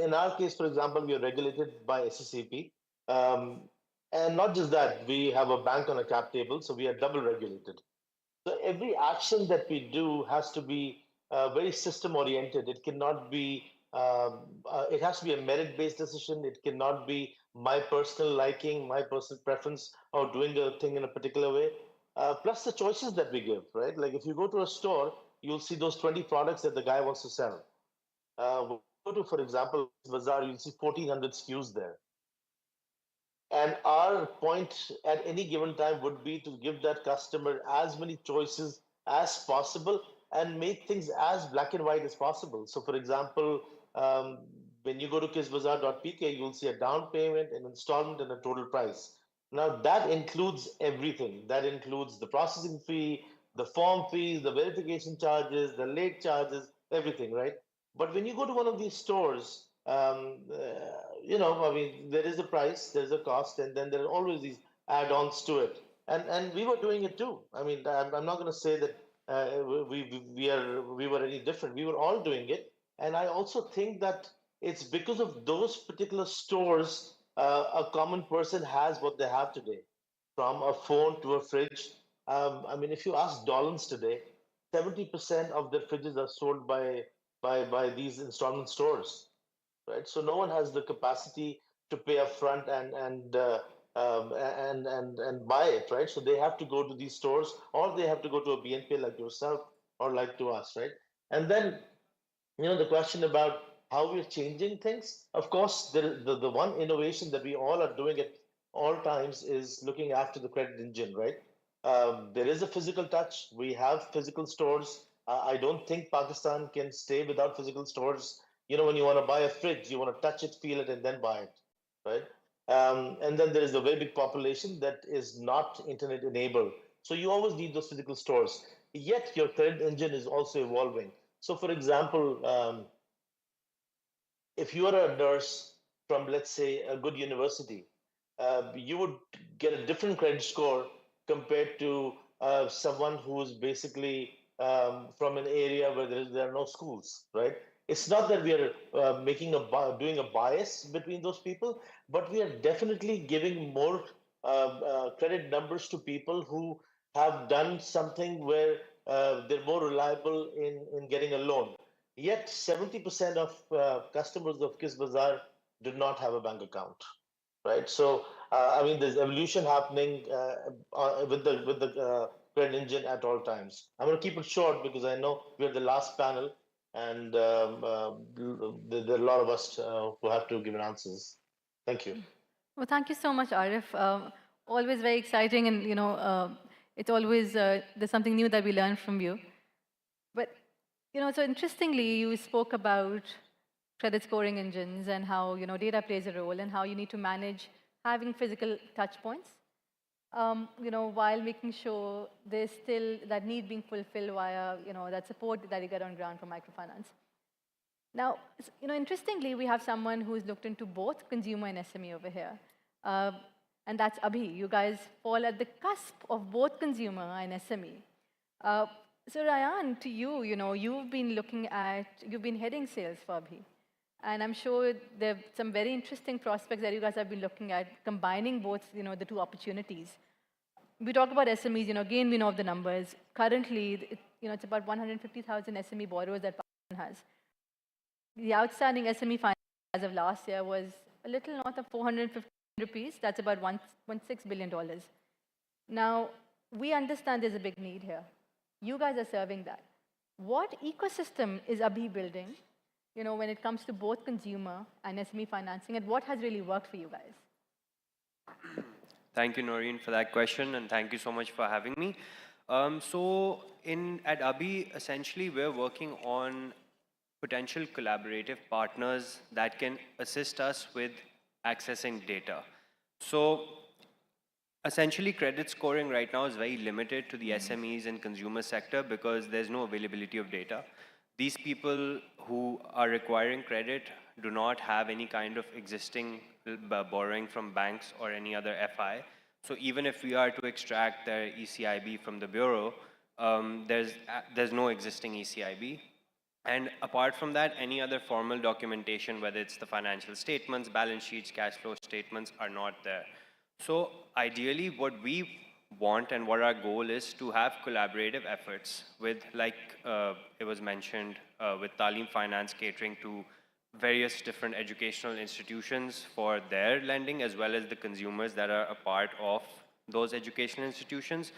In our case, for example, we are regulated by SECP. And not just that, we have a bank on a cap table, so we are double regulated. So every action that we do has to be very system oriented. It cannot be, it has to be a merit based decision. It cannot be my personal liking, my personal preference, or doing a thing in a particular way. Plus the choices that we give, right? Like if you go to a store, you'll see those 20 products that the guy wants to sell. Go to, for example, Bazaar, you'll see 1,400 SKUs there. And our point at any given time would be to give that customer as many choices as possible and make things as black and white as possible. So, for example, when you go to kissbazaar.pk, you'll see a down payment, an installment, and a total price. Now, that includes everything. That includes the processing fee, the form fees, the verification charges, the late charges, everything, right? But when you go to one of these stores, I mean, there is a price, there's a cost, and then there are always these add-ons to it. And we were doing it too. I mean, I'm not going to say that we were any different. We were all doing it, and I also think that it's because of those particular stores, a common person has what they have today, from a phone to a fridge. I mean, if you ask Dollans today, 70% of their fridges are sold by these installment stores, right? So no one has the capacity to pay upfront and buy it, right? So they have to go to these stores, or they have to go to a BNP like yourself or like to us, right? And then, the question about how we're changing things. Of course, the one innovation that we all are doing at all times is looking after the credit engine, right? There is a physical touch. We have physical stores. I don't think Pakistan can stay without physical stores. When you want to buy a fridge, you want to touch it, feel it, and then buy it, right? And then there is a very big population that is not internet enabled. So you always need those physical stores. Yet your credit engine is also evolving. So, for example, if you are a nurse from, let's say, a good university, you would get a different credit score compared to someone who's basically from an area where there are no schools, right? It's not that we are doing a bias between those people, but we are definitely giving more credit numbers to people who have done something where they're more reliable in getting a loan. Yet 70% of customers of Kiss Bazaar do not have a bank account, right? So I mean, there's evolution happening with the credit engine at all times. I'm going to keep it short because I know we're the last panel, and there are a lot of us who have to give answers. Thank you. Well, thank you so much, Arif. Always very exciting, and it's always there's something new that we learn from you. But so interestingly, you spoke about credit scoring engines and how data plays a role and how you need to manage having physical touch points, while making sure there's still that need being fulfilled via that support that you get on ground from microfinance. Now, interestingly, we have someone who's looked into both consumer and SME over here, and that's Abhi. You guys fall at the cusp of both consumer and SME. So Ryan, to you, you've been heading sales for Abhi. And I'm sure there are some very interesting prospects that you guys have been looking at, combining both, the two opportunities. We talk about SMEs, again, we know of the numbers. Currently, it's about 150,000 SME borrowers that Pakistan has. The outstanding SME finance as of last year was a little north of 450 rupees. That's about $1.6 billion. Now, we understand there's a big need here. You guys are serving that. What ecosystem is Abhi building, when it comes to both consumer and SME financing, and what has really worked for you guys? Thank you, Noreen, for that question, and thank you so much for having me. At Abhi, essentially, we're working on potential collaborative partners that can assist us with accessing data. So essentially, credit scoring right now is very limited to the SMEs and consumer sector because there's no availability of data. These people who are requiring credit do not have any kind of existing borrowing from banks or any other FI. So even if we are to extract their ECIB from the bureau, there's no existing ECIB. And apart from that, any other formal documentation, whether it's the financial statements, balance sheets, cash flow statements, are not there. So ideally, what we want and what our goal is to have collaborative efforts with, like it was mentioned, with Talim Finance catering to various different educational institutions for their lending, as well as the consumers that are a part of those educational institutions.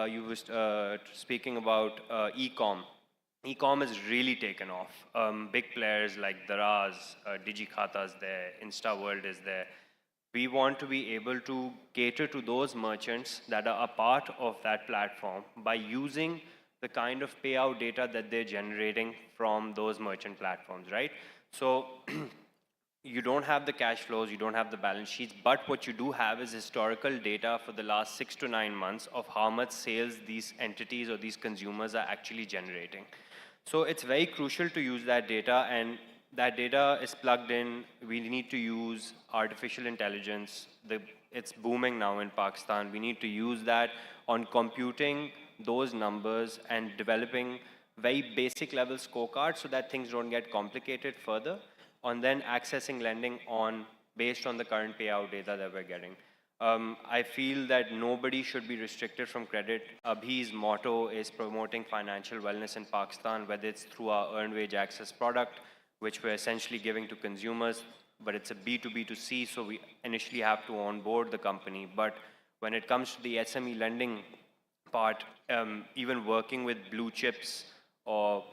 You were speaking about e-com. E-com has really taken off. Big players like Daraz, DigiKhata is there, InstaWorld is there. We want to be able to cater to those merchants that are a part of that platform by using the kind of payout data that they're generating from those merchant platforms, right? So you don't have the cash flows, you don't have the balance sheets, but what you do have is historical data for the last 6 to 9 months of how much sales these entities or these consumers are actually generating. So it's very crucial to use that data, and that data is plugged in. We need to use artificial intelligence. It's booming now in Pakistan. We need to use that on computing those numbers and developing very basic level scorecards so that things don't get complicated further, and then accessing lending based on the current payout data that we're getting. I feel that nobody should be restricted from credit. Abhi's motto is promoting financial wellness in Pakistan, whether it's through our earned wage access product, which we're essentially giving to consumers, but it's a B2B2C, so we initially have to onboard the company. But when it comes to the SME lending part, even working with blue chips or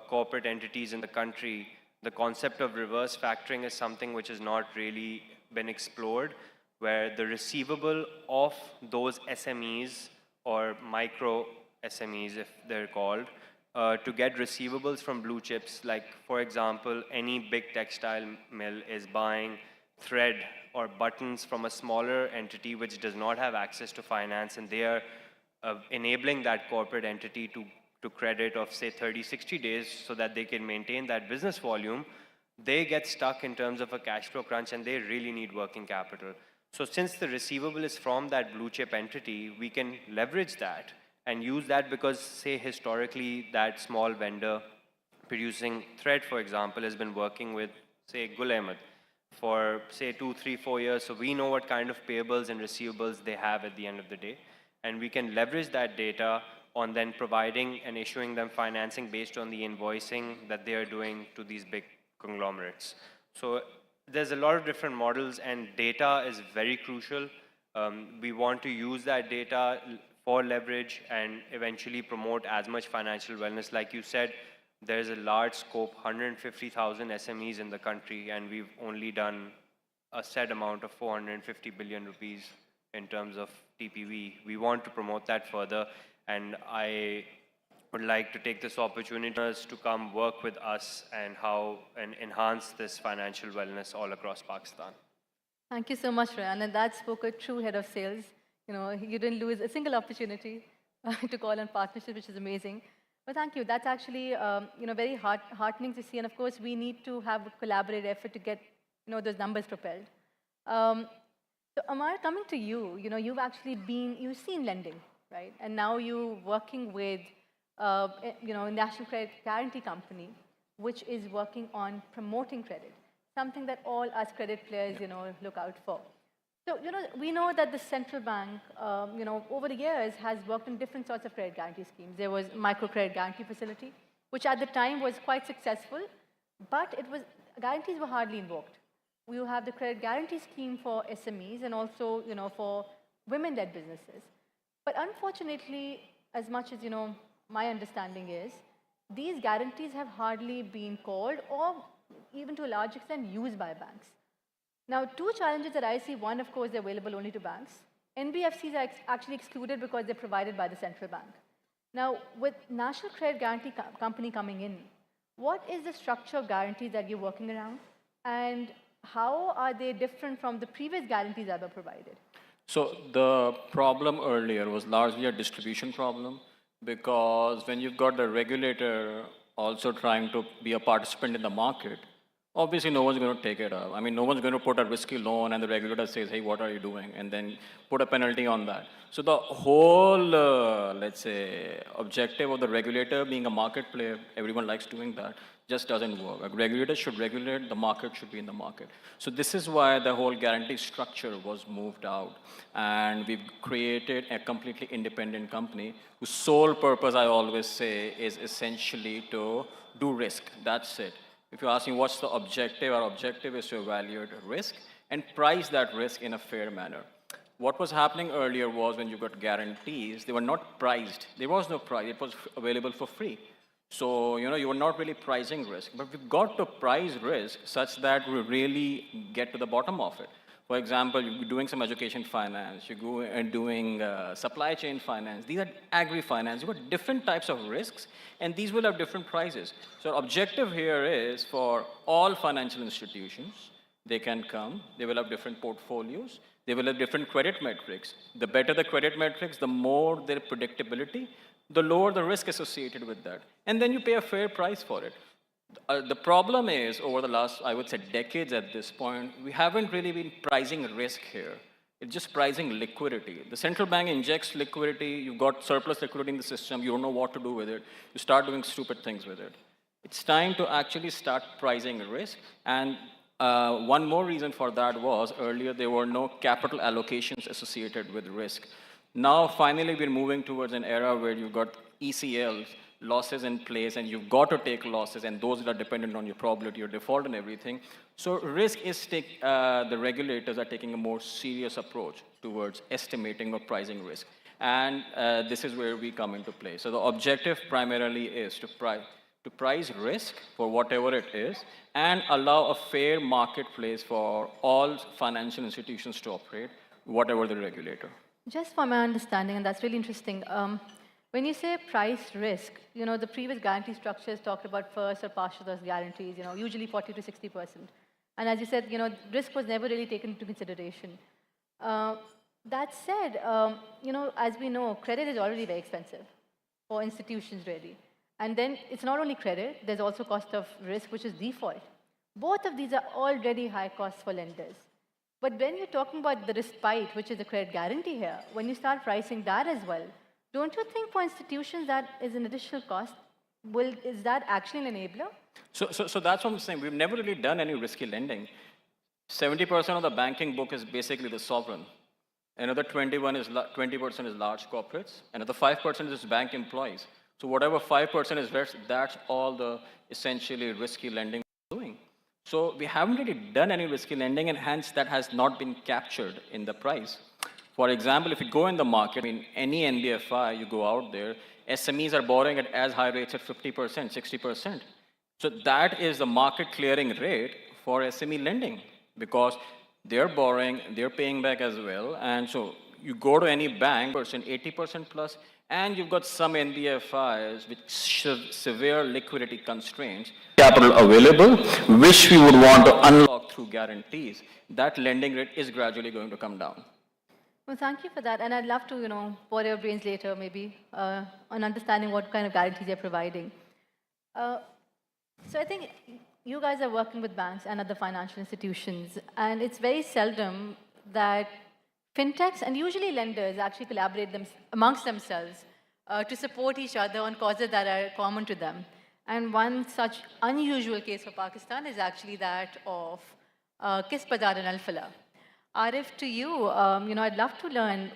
corporate entities in the country, the concept of reverse factoring is something which has not really been explored, where the receivable of those SMEs or micro SMEs, if they're called, to get receivables from blue chips, like, for example, any big textile mill is buying thread or buttons from a smaller entity which does not have access to finance, and they are enabling that corporate entity to credit of, say, 30, 60 days so that they can maintain that business volume. They get stuck in terms of a cash flow crunch, and they really need working capital. So since the receivable is from that blue chip entity, we can leverage that and use that because, say, historically, that small vendor producing thread, for example, has been working with, say, Gul Ahmed for, say, 2, 3, 4 years. So we know what kind of payables and receivables they have at the end of the day. And we can leverage that data on then providing and issuing them financing based on the invoicing that they are doing to these big conglomerates. So there's a lot of different models, and data is very crucial. We want to use that data for leverage and eventually promote as much financial wellness. Like you said, there's a large scope, 150,000 SMEs in the country, and we've only done a set amount of 450 billion rupees in terms of TPV. We want to promote that further, and I would like to take this opportunity to come work with us and enhance this financial wellness all across Pakistan. Thank you so much, Rayan. And that spoke a true head of sales. You know, you didn't lose a single opportunity to call on partnership, which is amazing. But thank you. That's actually, very heartening to see. And of course, we need to have a collaborative effort to get, those numbers propelled. So Amar, coming to you, you've seen lending, right? And now you're working with, National Credit Guarantee Company, which is working on promoting credit, something that all us credit players, look out for. So, we know that the central bank, over the years has worked on different sorts of credit guarantee schemes. There was microcredit guarantee facility, which at the time was quite successful, but guarantees were hardly invoked. We have the credit guarantee scheme for SMEs and also, for women-led businesses. But unfortunately, as much as, my understanding is, these guarantees have hardly been called or even to a large extent used by banks. Now, two challenges that I see: one, of course, they're available only to banks. NBFCs are actually excluded because they're provided by the central bank. Now, with National Credit Guarantee Company coming in, what is the structure of guarantees that you're working around? And how are they different from the previous guarantees that were provided? So the problem earlier was largely a distribution problem, because when you've got the regulator also trying to be a participant in the market, obviously no one's going to take it up. I mean, no one's going to put a risky loan and the regulator says, hey, what are you doing? And then put a penalty on that. So the whole, let's say, objective of the regulator being a market player, everyone likes doing that, just doesn't work. A regulator should regulate, the market should be in the market. So this is why the whole guarantee structure was moved out. And we've created a completely independent company whose sole purpose, I always say, is essentially to do risk. That's it. If you're asking what's the objective, our objective is to evaluate risk and price that risk in a fair manner. What was happening earlier was when you got guarantees, they were not priced. There was no price. It was available for free. So, you were not really pricing risk. But we've got to price risk such that we really get to the bottom of it. For example, you're doing some education finance, you go and doing supply chain finance. These are agri-finance. You've got different types of risks, and these will have different prices. So our objective here is for all financial institutions, they can come, they will have different portfolios, they will have different credit metrics. The better the credit metrics, the more their predictability, the lower the risk associated with that. And then you pay a fair price for it. The problem is, over the last, I would say, decades at this point, we haven't really been pricing risk here. It's just pricing liquidity. The central bank injects liquidity, you've got surplus liquidity in the system, you don't know what to do with it, you start doing stupid things with it. It's time to actually start pricing risk. And one more reason for that was, earlier there were no capital allocations associated with risk. Now, finally, we're moving towards an era where you've got ECLs, losses in place, and you've got to take losses, and those that are dependent on your probability, your default, and everything. So risk is the regulators are taking a more serious approach towards estimating or pricing risk. And this is where we come into play. So the objective primarily is to price risk for whatever it is and allow a fair marketplace for all financial institutions to operate, whatever the regulator. Just for my understanding, and that's really interesting, when you say price risk, the previous guarantee structures talked about first or partial loss guarantees, usually 40 to 60%. And as you said, risk was never really taken into consideration. That said, as we know, credit is already very expensive for institutions, really. And then it's not only credit, there's also cost of risk, which is default. Both of these are already high costs for lenders. But when you're talking about the respite, which is the credit guarantee here, when you start pricing that as well, don't you think for institutions that is an additional cost? Is that actually an enabler? So that's what I'm saying. We've never really done any risky lending. 70% of the banking book is basically the sovereign. Another 20% is large corporates. Another 5% is bank employees. So whatever 5% is rest, that's all the essentially risky lending we're doing. So we haven't really done any risky lending, and hence that has not been captured in the price. For example, if you go in the market, I mean, any NBFI, you go out there, SMEs are borrowing at as high rates at 50%, 60%. So that is the market clearing rate for SME lending because they're borrowing, they're paying back as well. And so you go to any bank, 80% plus, and you've got some NBFIs with severe liquidity constraints, capital available, which we would want to unlock through guarantees. That lending rate is gradually going to come down. Well, thank you for that. And I'd love to, pour your brains later, maybe, on understanding what kind of guarantees you're providing. So I think you guys are working with banks and other financial institutions, and it's very seldom that fintechs and usually lenders actually collaborate amongst themselves to support each other on causes that are common to them. And one such unusual case for Pakistan is actually that of Kis Bazar and Al-Falah. Arif, to you, I'd love to learn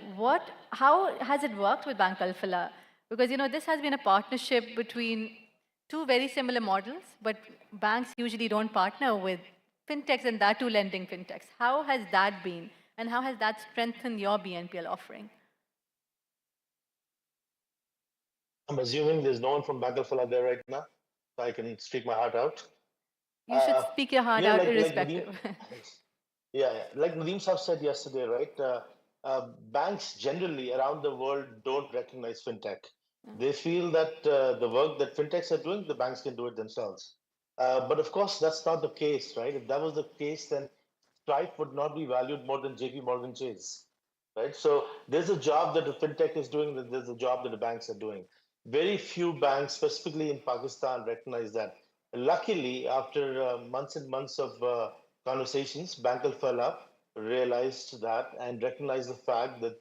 how has it worked with Bank Al-Falah? Because, this has been a partnership between two very similar models, but banks usually don't partner with fintechs and that too lending fintechs. How has that been? And how has that strengthened your BNPL offering? I'm assuming there's no one from Bank Al-Falah there right now, so I can speak my heart out. You should speak your heart out irrespective. Like Nadeem Saab said yesterday, right? Banks generally around the world don't recognize fintech. They feel that the work that fintechs are doing, the banks can do it themselves. But of course, that's not the case, right? If that was the case, then Stripe would not be valued more than JP Morgan Chase, right? So there's a job that the fintech is doing, that there's a job that the banks are doing. Very few banks, specifically in Pakistan, recognize that. Luckily, after months and months of conversations, Bank Al-Falah realized that and recognized the fact that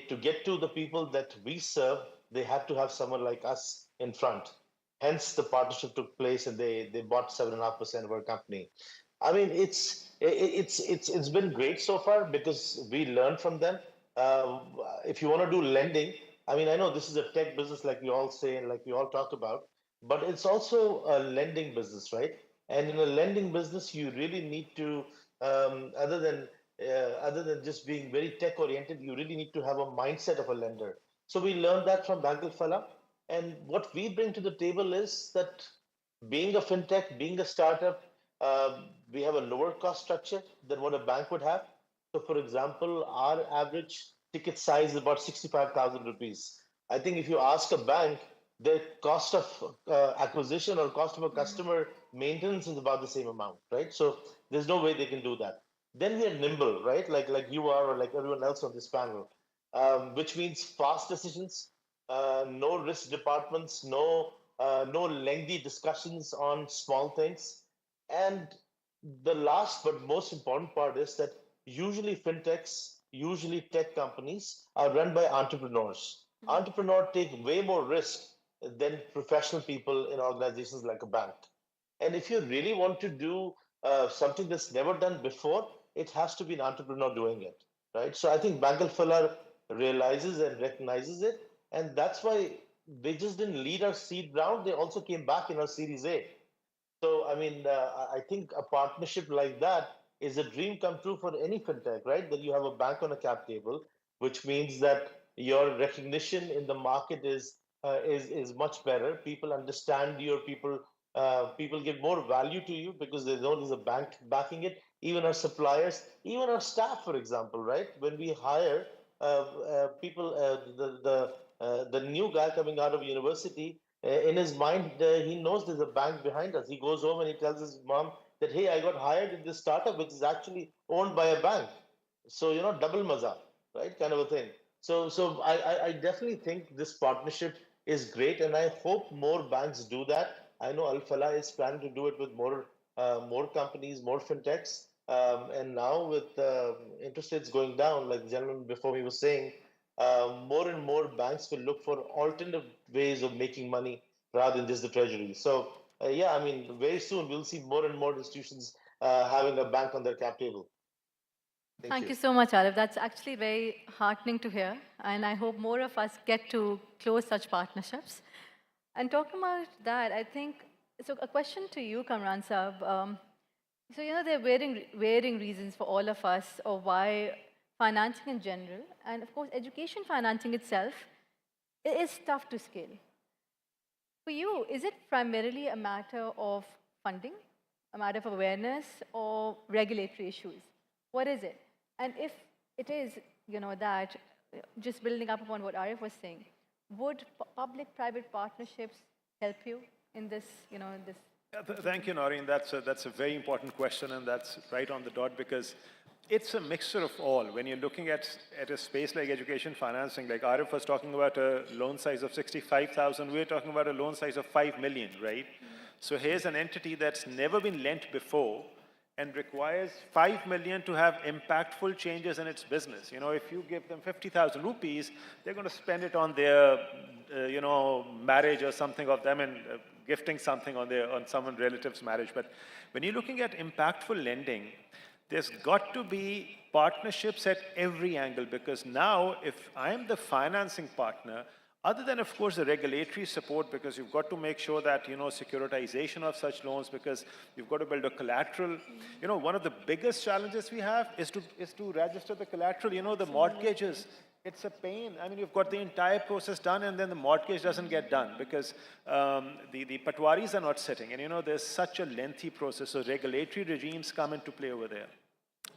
to get to the people that we serve, they had to have someone like us in front. Hence, the partnership took place, and they bought 7.5% of our company. I mean, it's been great so far because we learned from them. If you want to do lending, I mean, I know this is a tech business, like we all say and like we all talk about, but it's also a lending business, right? And in a lending business, you really need to, other than just being very tech oriented, you really need to have a mindset of a lender. So we learned that from Bank Al-Falah. And what we bring to the table is that being a fintech, being a startup, we have a lower cost structure than what a bank would have. So, for example, our average ticket size is about 65,000 rupees. I think if you ask a bank, the cost of acquisition or cost of a customer maintenance is about the same amount, right? So there's no way they can do that. Then we are nimble, right? Like you are, or like everyone else on this panel, which means fast decisions, no risk departments, no lengthy discussions on small things. And the last but most important part is that usually fintechs, usually tech companies are run by entrepreneurs. Entrepreneurs take way more risk than professional people in organizations like a bank. And if you really want to do something that's never done before, it has to be an entrepreneur doing it, right? So I think Bank Al-Falah realizes and recognizes it, and that's why they just didn't lead our seed round. They also came back in our Series A. So, I mean, I think a partnership like that is a dream come true for any fintech, right? That you have a bank on a cap table, which means that your recognition in the market is much better. People understand you. People give more value to you because they know there's a bank backing it. Even our suppliers, even our staff, for example, right? When we hire people, the new guy coming out of university, in his mind, he knows there's a bank behind us. He goes home and he tells his mom that, hey, I got hired in this startup, which is actually owned by a bank. So, double maza, right? Kind of a thing. So I definitely think this partnership is great, and I hope more banks do that. I know Al-Falah is planning to do it with more companies, more fintechs. And now with interest rates going down, like the gentleman before me was saying, more and more banks will look for alternative ways of making money rather than just the treasury. So, yeah, I mean, very soon we'll see more and more institutions having a bank on their cap table. Thank you so much, Arif. That's actually very heartening to hear. And I hope more of us get to close such partnerships. And talking about that, I think, so a question to you, Kamran Saab. So, there are varying reasons for all of us of why financing in general, and of course, education financing itself, is tough to scale. For you, is it primarily a matter of funding, a matter of awareness, or regulatory issues? What is it? And if it is, that, just building up upon what Arif was saying, would public-private partnerships help you in this, this? Thank you, Noreen. That's a very important question, and that's right on the dot, because it's a mixture of all. When you're looking at a space like education financing, like Arif was talking about a loan size of 65,000, we're talking about a loan size of 5 million, right? So here's an entity that's never been lent before and requires 5 million to have impactful changes in its business. If you give them 50,000 rupees, they're going to spend it on their, marriage or something of them, and gifting something on someone's relative's marriage. But when you're looking at impactful lending, there's got to be partnerships at every angle, because now if I'm the financing partner, other than, of course, the regulatory support, because you've got to make sure that, securitization of such loans, because you've got to build a collateral. One of the biggest challenges we have is to register the collateral. The mortgages, it's a pain. I mean, you've got the entire process done, and then the mortgage doesn't get done because the patwaris are not sitting. And, there's such a lengthy process. So regulatory regimes come into play over there.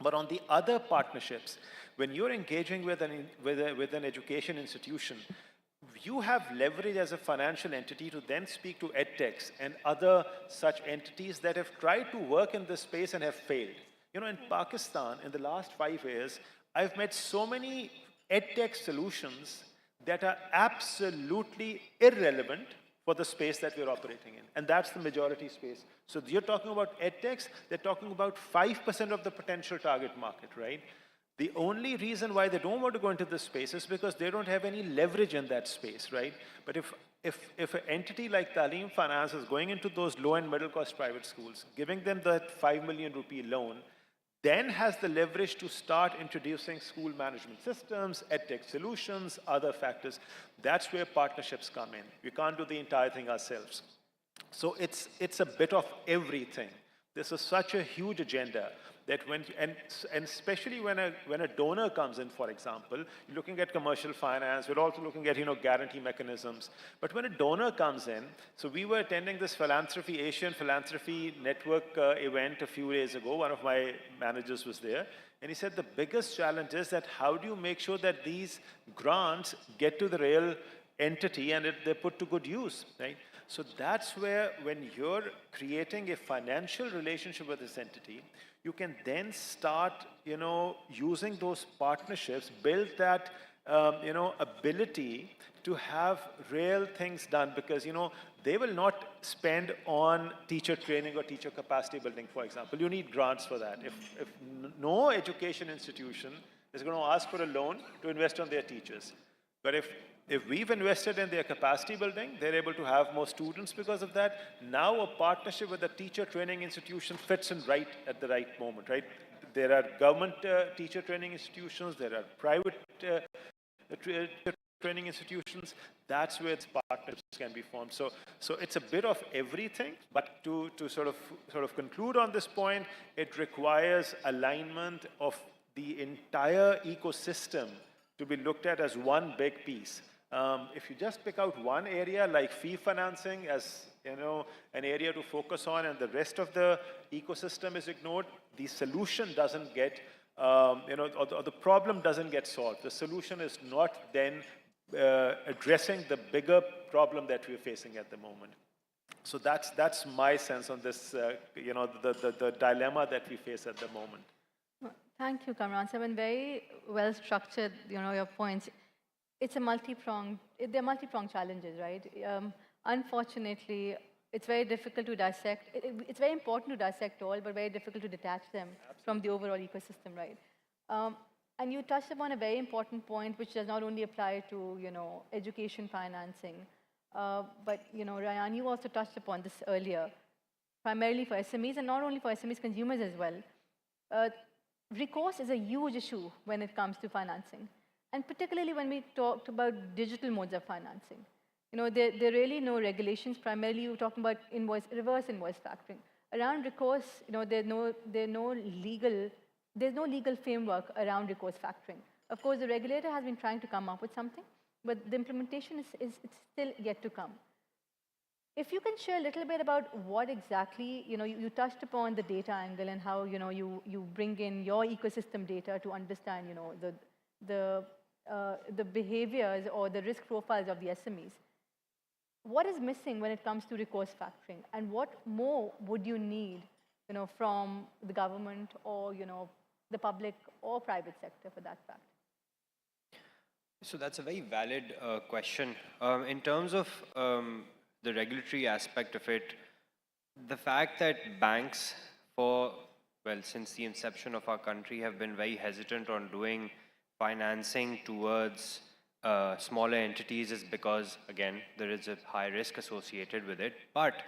But on the other partnerships, when you're engaging with an education institution, you have leverage as a financial entity to then speak to edtechs and other such entities that have tried to work in this space and have failed. In Pakistan, in the last 5 years, I've met so many edtech solutions that are absolutely irrelevant for the space that we're operating in. And that's the majority space. So you're talking about edtechs, they're talking about 5% of the potential target market, right? The only reason why they don't want to go into this space is because they don't have any leverage in that space, right? But if an entity like Taaleem Finance is going into those low and middle cost private schools, giving them that 5 million rupee loan, then has the leverage to start introducing school management systems, edtech solutions, other factors. That's where partnerships come in. We can't do the entire thing ourselves. So it's a bit of everything. This is such a huge agenda that and especially when a donor comes in, for example, you're looking at commercial finance, we're also looking at, guarantee mechanisms. But when a donor comes in, so we were attending this Asian Philanthropy Network event a few days ago. One of my managers was there, and he said the biggest challenge is that how do you make sure that these grants get to the real entity and they're put to good use, right? So that's where, when you're creating a financial relationship with this entity, you can then start, using those partnerships, build that, ability to have real things done, because, they will not spend on teacher training or teacher capacity building, for example. You need grants for that. If no education institution is going to ask for a loan to invest on their teachers, but if we've invested in their capacity building, they're able to have more students because of that. Now a partnership with a teacher training institution fits in right at the right moment, right? There are government teacher training institutions, there are private training institutions. That's where partnerships can be formed. So it's a bit of everything, but to sort of conclude on this point, it requires alignment of the entire ecosystem to be looked at as one big piece. If you just pick out one area like fee financing as an area to focus on, and the rest of the ecosystem is ignored, the solution doesn't get, or the problem doesn't get solved. The solution is not then addressing the bigger problem that we're facing at the moment. So that's my sense on this, the dilemma that we face at the moment. Thank you, Kamran. So, very well structured, your points. It's a multi-pronged, they're multi-pronged challenges, right? Unfortunately, it's very difficult to dissect. It's very important to dissect all, but very difficult to detach them from the overall ecosystem, right? And you touched upon a very important point, which does not only apply to, education financing, but, Ryan, you also touched upon this earlier, primarily for SMEs, and not only for SMEs, consumers as well. Recourse is a huge issue when it comes to financing, and particularly when we talked about digital modes of financing. There are really no regulations. Primarily, you're talking about reverse invoice factoring. Around recourse, there's no legal framework around recourse factoring. Of course, the regulator has been trying to come up with something, but the implementation is still yet to come. If you can share a little bit about what exactly, you touched upon the data angle and how, you bring in your ecosystem data to understand, the behaviors or the risk profiles of the SMEs. What is missing when it comes to recourse factoring, and what more would you need, from the government or, the public or private sector for that fact? So that's a very valid question. In terms of the regulatory aspect of it, the fact that banks since the inception of our country have been very hesitant on doing financing towards smaller entities is because, again, there is a high risk associated with it. But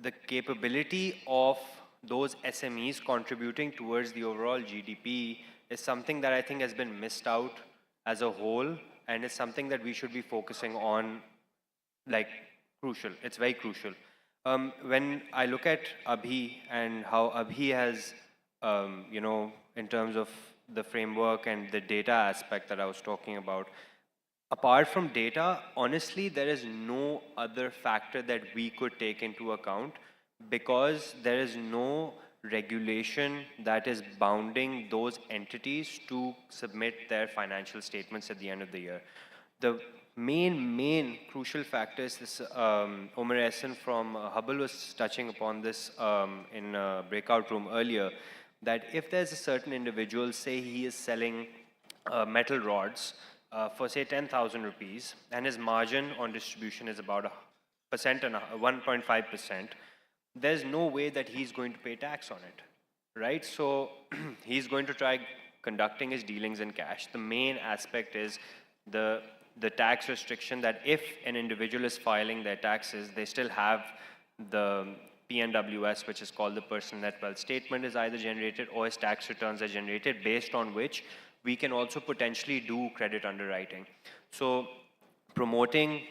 the capability of those SMEs contributing towards the overall GDP is something that I think has been missed out as a whole, and is something that we should be focusing on, like, crucial. It's very crucial. When I look at Abhi and how Abhi has, in terms of the framework and the data aspect that I was talking about, apart from data, honestly, there is no other factor that we could take into account, because there is no regulation that is bounding those entities to submit their financial statements at the end of the year. The main crucial factor is this. Omer Ehsan from Hubble was touching upon this in a breakout room earlier, that if there's a certain individual, say he is selling metal rods for say 10,000 rupees, and his margin on distribution is about 1.5%, there's no way that he's going to pay tax on it, right? So he's going to try conducting his dealings in cash. The main aspect is the tax restriction that if an individual is filing their taxes, they still have the PNWS, which is called the personal net wealth statement, is either generated, or his tax returns are generated, based on which we can also potentially do credit underwriting. So promoting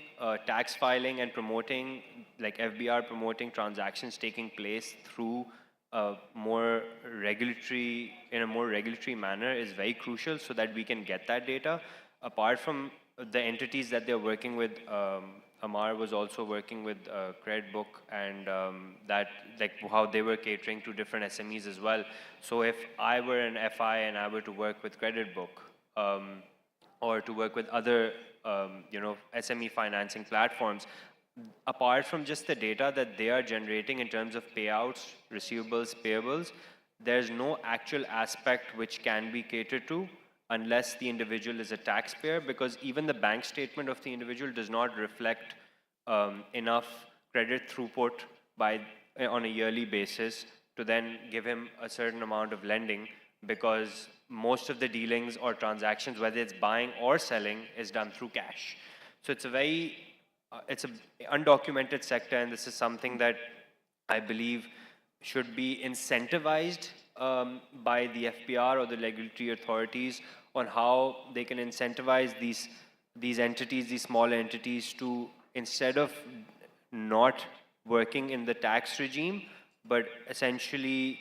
tax filing and promoting, like FBR promoting transactions taking place through in a more regulatory manner is very crucial, so that we can get that data. Apart from the entities that they're working with, Amar was also working with Credit Book, and that, like, how they were catering to different SMEs as well. So if I were an FI and I were to work with Credit Book, or to work with other SME financing platforms, apart from just the data that they are generating in terms of payouts, receivables, payables, there's no actual aspect which can be catered to unless the individual is a taxpayer, because even the bank statement of the individual does not reflect enough credit throughput on a yearly basis to then give him a certain amount of lending, because most of the dealings or transactions, whether it's buying or selling, is done through cash. So it's it's an undocumented sector, and this is something that I believe should be incentivized by the FPR or the regulatory authorities on how they can incentivize these entities, these small entities, to, instead of not working in the tax regime, but essentially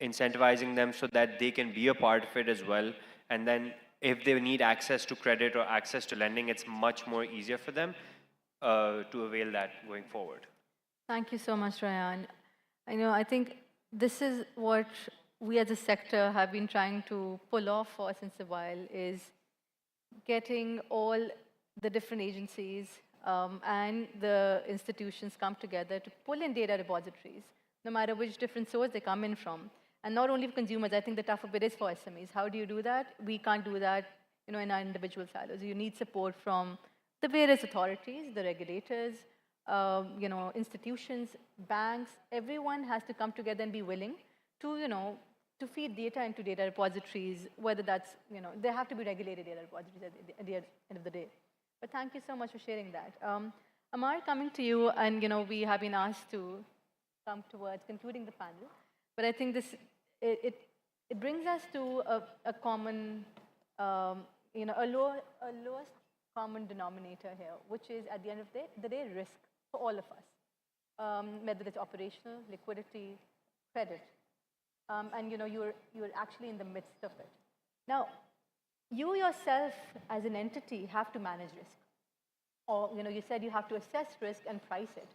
incentivizing them so that they can be a part of it as well. And then if they need access to credit or access to lending, it's much more easier for them to avail that going forward. Thank you so much, Ryan. I think this is what we as a sector have been trying to pull off for since a while, is getting all the different agencies and the institutions come together to pull in data repositories, no matter which different source they come in from. And not only for consumers, I think the tougher bit is for SMEs. How do you do that? We can't do that, in our individual silos. You need support from the various authorities, the regulators, institutions, banks. Everyone has to come together and be willing to, to feed data into data repositories, whether that's, they have to be regulated data repositories at the end of the day. But thank you so much for sharing that. Amar, coming to you, and we have been asked to come towards concluding the panel, but I think it brings us to a common, a lowest common denominator here, which is at the end of the day risk for all of us, whether it's operational, liquidity, credit, and you're actually in the midst of it. Now, you yourself as an entity have to manage risk. Or, you said you have to assess risk and price it.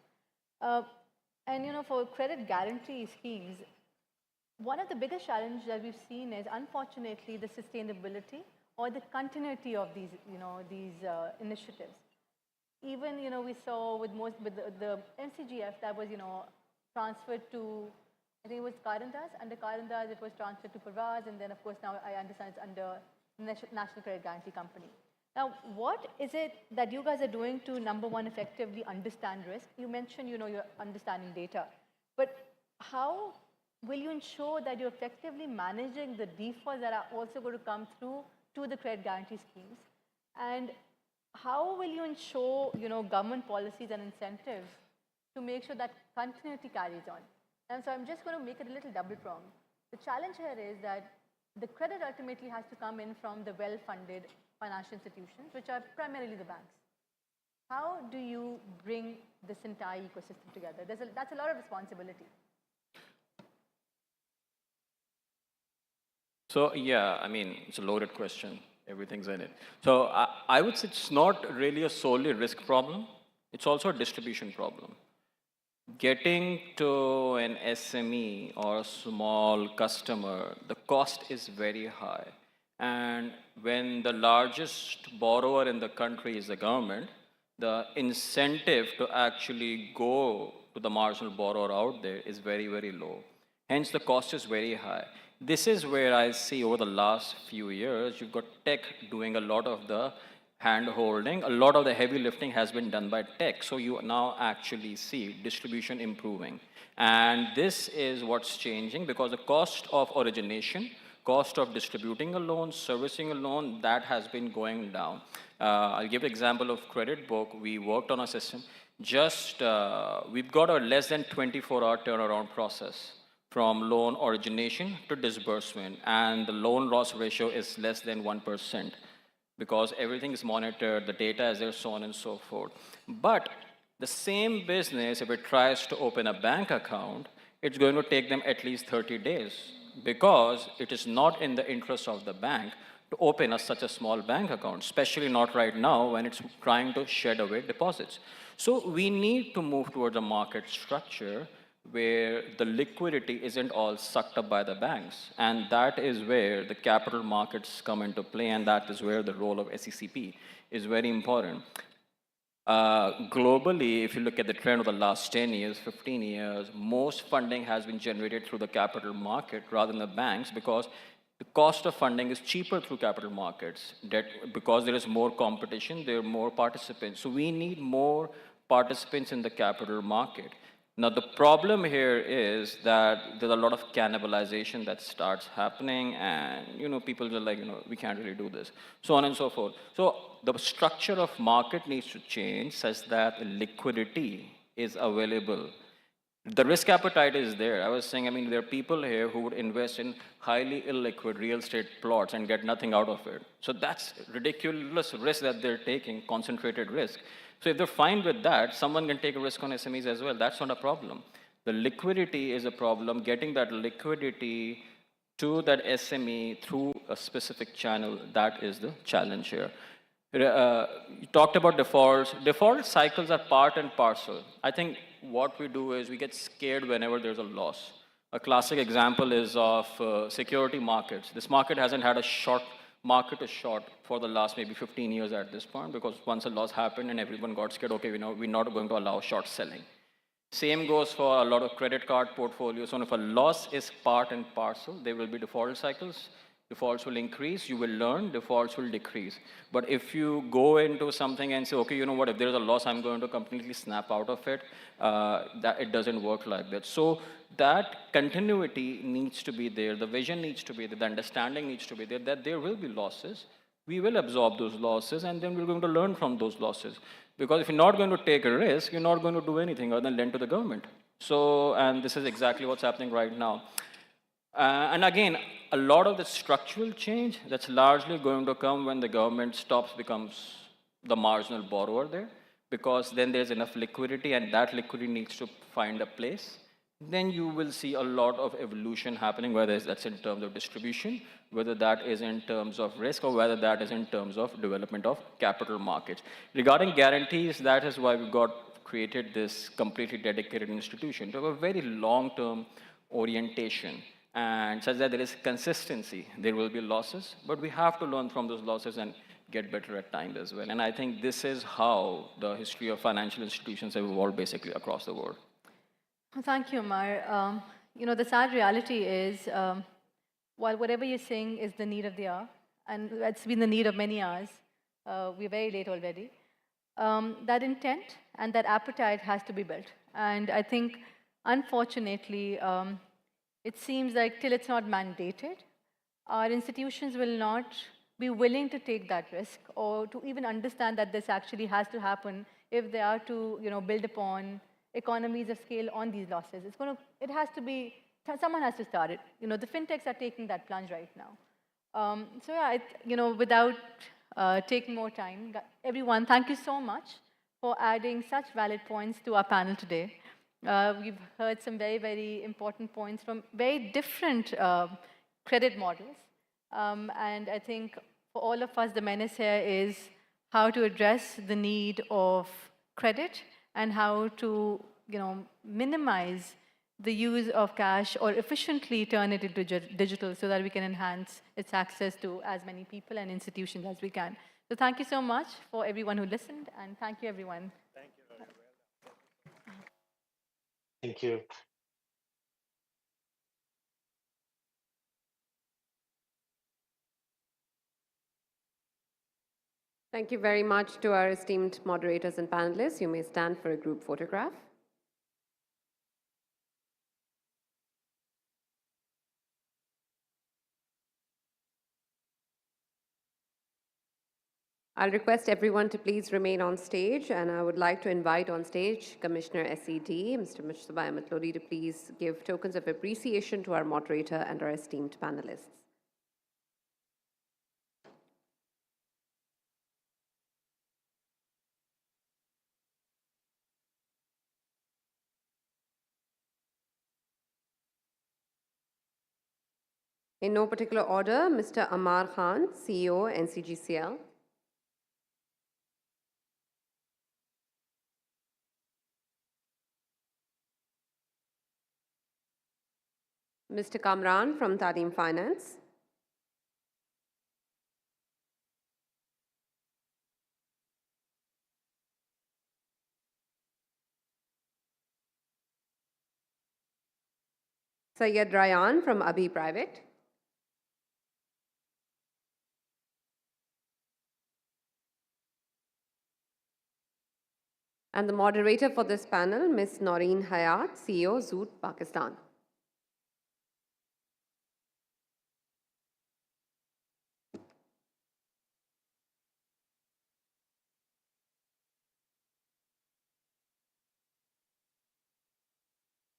And, for credit guarantee schemes, one of the biggest challenges that we've seen is, unfortunately, the sustainability or the continuity of these, these initiatives. Even, we saw with the MCGF that was, transferred to, I think it was Karandas. Under Karandas, it was transferred to Parvaz, and then, of course, now I understand it's under National Credit Guarantee Company. Now, what is it that you guys are doing to, number one, effectively understand risk? You mentioned, you're understanding data. But how will you ensure that you're effectively managing the defaults that are also going to come through to the credit guarantee schemes? And how will you ensure, government policies and incentives to make sure that continuity carries on? And so I'm just going to make it a little double-pronged. The challenge here is that the credit ultimately has to come in from the well-funded financial institutions, which are primarily the banks. How do you bring this entire ecosystem together? That's a lot of responsibility. So yeah, I mean, it's a loaded question. Everything's in it. So I would say it's not really a solely risk problem. It's also a distribution problem. Getting to an SME or a small customer, the cost is very high. And when the largest borrower in the country is the government, the incentive to actually go to the marginal borrower out there is very, very low. Hence, the cost is very high. This is where I see over the last few years, you've got tech doing a lot of the hand-holding. A lot of the heavy lifting has been done by tech. So you now actually see distribution improving. And this is what's changing, because the cost of origination, cost of distributing a loan, servicing a loan, that has been going down. I'll give an example of credit book. We worked on a system. We've got a less than 24-hour turnaround process from loan origination to disbursement. And the loan loss ratio is less than 1%, because everything is monitored, the data is there, so on and so forth. But the same business, if it tries to open a bank account, it's going to take them at least 30 days, because it is not in the interest of the bank to open such a small bank account, especially not right now when it's trying to shed away deposits. So we need to move towards a market structure where the liquidity isn't all sucked up by the banks. And that is where the capital markets come into play, and that is where the role of SECP is very important. Globally, if you look at the trend of the last 10 years, 15 years, most funding has been generated through the capital market rather than the banks, because the cost of funding is cheaper through capital markets. Because there is more competition, there are more participants. So we need more participants in the capital market. Now, the problem here is that there's a lot of cannibalization that starts happening, and, people are like, we can't really do this, so on and so forth. So the structure of market needs to change such that liquidity is available. The risk appetite is there. I was saying, there are people here who would invest in highly illiquid real estate plots and get nothing out of it. So that's ridiculous risk that they're taking, concentrated risk. So if they're fine with that, someone can take a risk on SMEs as well. That's not a problem. The liquidity is a problem. Getting that liquidity to that SME through a specific channel, that is the challenge here. You talked about defaults. Default cycles are part and parcel. I think what we do is we get scared whenever there's a loss. A classic example is of security markets. This market hasn't had a market is short for the last maybe 15 years at this point, because once a loss happened and everyone got scared, okay, we're not going to allow short selling. Same goes for a lot of credit card portfolios. So if a loss is part and parcel, there will be default cycles. Defaults will increase, you will learn, defaults will decrease. But if you go into something and say, okay, you know what, if there's a loss, I'm going to completely snap out of it, that it doesn't work like that. So that continuity needs to be there, the vision needs to be there, the understanding needs to be there, that there will be losses. We will absorb those losses, and then we're going to learn from those losses. Because if you're not going to take a risk, you're not going to do anything other than lend to the government. So, and this is exactly what's happening right now. And again, a lot of the structural change that's largely going to come when the government becomes the marginal borrower there, because then there's enough liquidity and that liquidity needs to find a place. Then you will see a lot of evolution happening, whether that's in terms of distribution, whether that is in terms of risk, or whether that is in terms of development of capital markets. Regarding guarantees, that is why we got created this completely dedicated institution to have a very long-term orientation, and such that there is consistency. There will be losses, but we have to learn from those losses and get better at times as well. And I think this is how the history of financial institutions have evolved basically across the world. Well, thank you, Amar. You know, the sad reality is, while whatever you're saying is the need of the hour, and it's been the need of many hours, we're very late already, that intent and that appetite has to be built. And I think, unfortunately, it seems like till it's not mandated, our institutions will not be willing to take that risk or to even understand that this actually has to happen if they are to, you know, build upon economies of scale on these losses. It has to be, someone has to start it. You know, the fintechs are taking that plunge right now. So yeah, you know, without taking more time, everyone, thank you so much for adding such valid points to our panel today. We've heard some very, very important points from very different credit models. And I think for all of us, the menace here is how to address the need of credit and how to, you know, minimize the use of cash or efficiently turn it into digital so that we can enhance its access to as many people and institutions as we can. So thank you so much for everyone who listened, and thank you, everyone. Thank you. Thank you. Thank you very much to our esteemed moderators and panelists. You may stand for a group photograph. I'll request everyone to please remain on stage, and I would like to invite on stage Commissioner SED, Mr. Mujtaba Ahmed Lodi, to please give tokens of appreciation to our moderator and our esteemed panelists. In no particular order, Mr. Amar Khan, CEO, NCGCL. Mr. Kamran from Talim Finance. Syed Rayan from Abhi Private. And the moderator for this panel, Ms. Noreen Hayat, CEO, Zoot, Pakistan.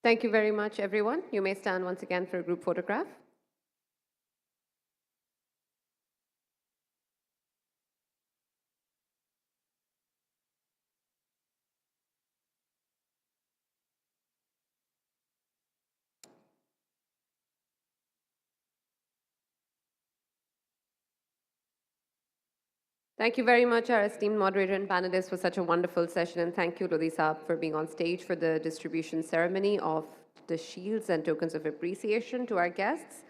Thank you very much, everyone. You may stand once again for a group photograph. Thank you very much, our esteemed moderator and panelists, for such a wonderful session. And thank you, Lodi Saab, for being on stage for the distribution ceremony of the shields and tokens of appreciation to our guests.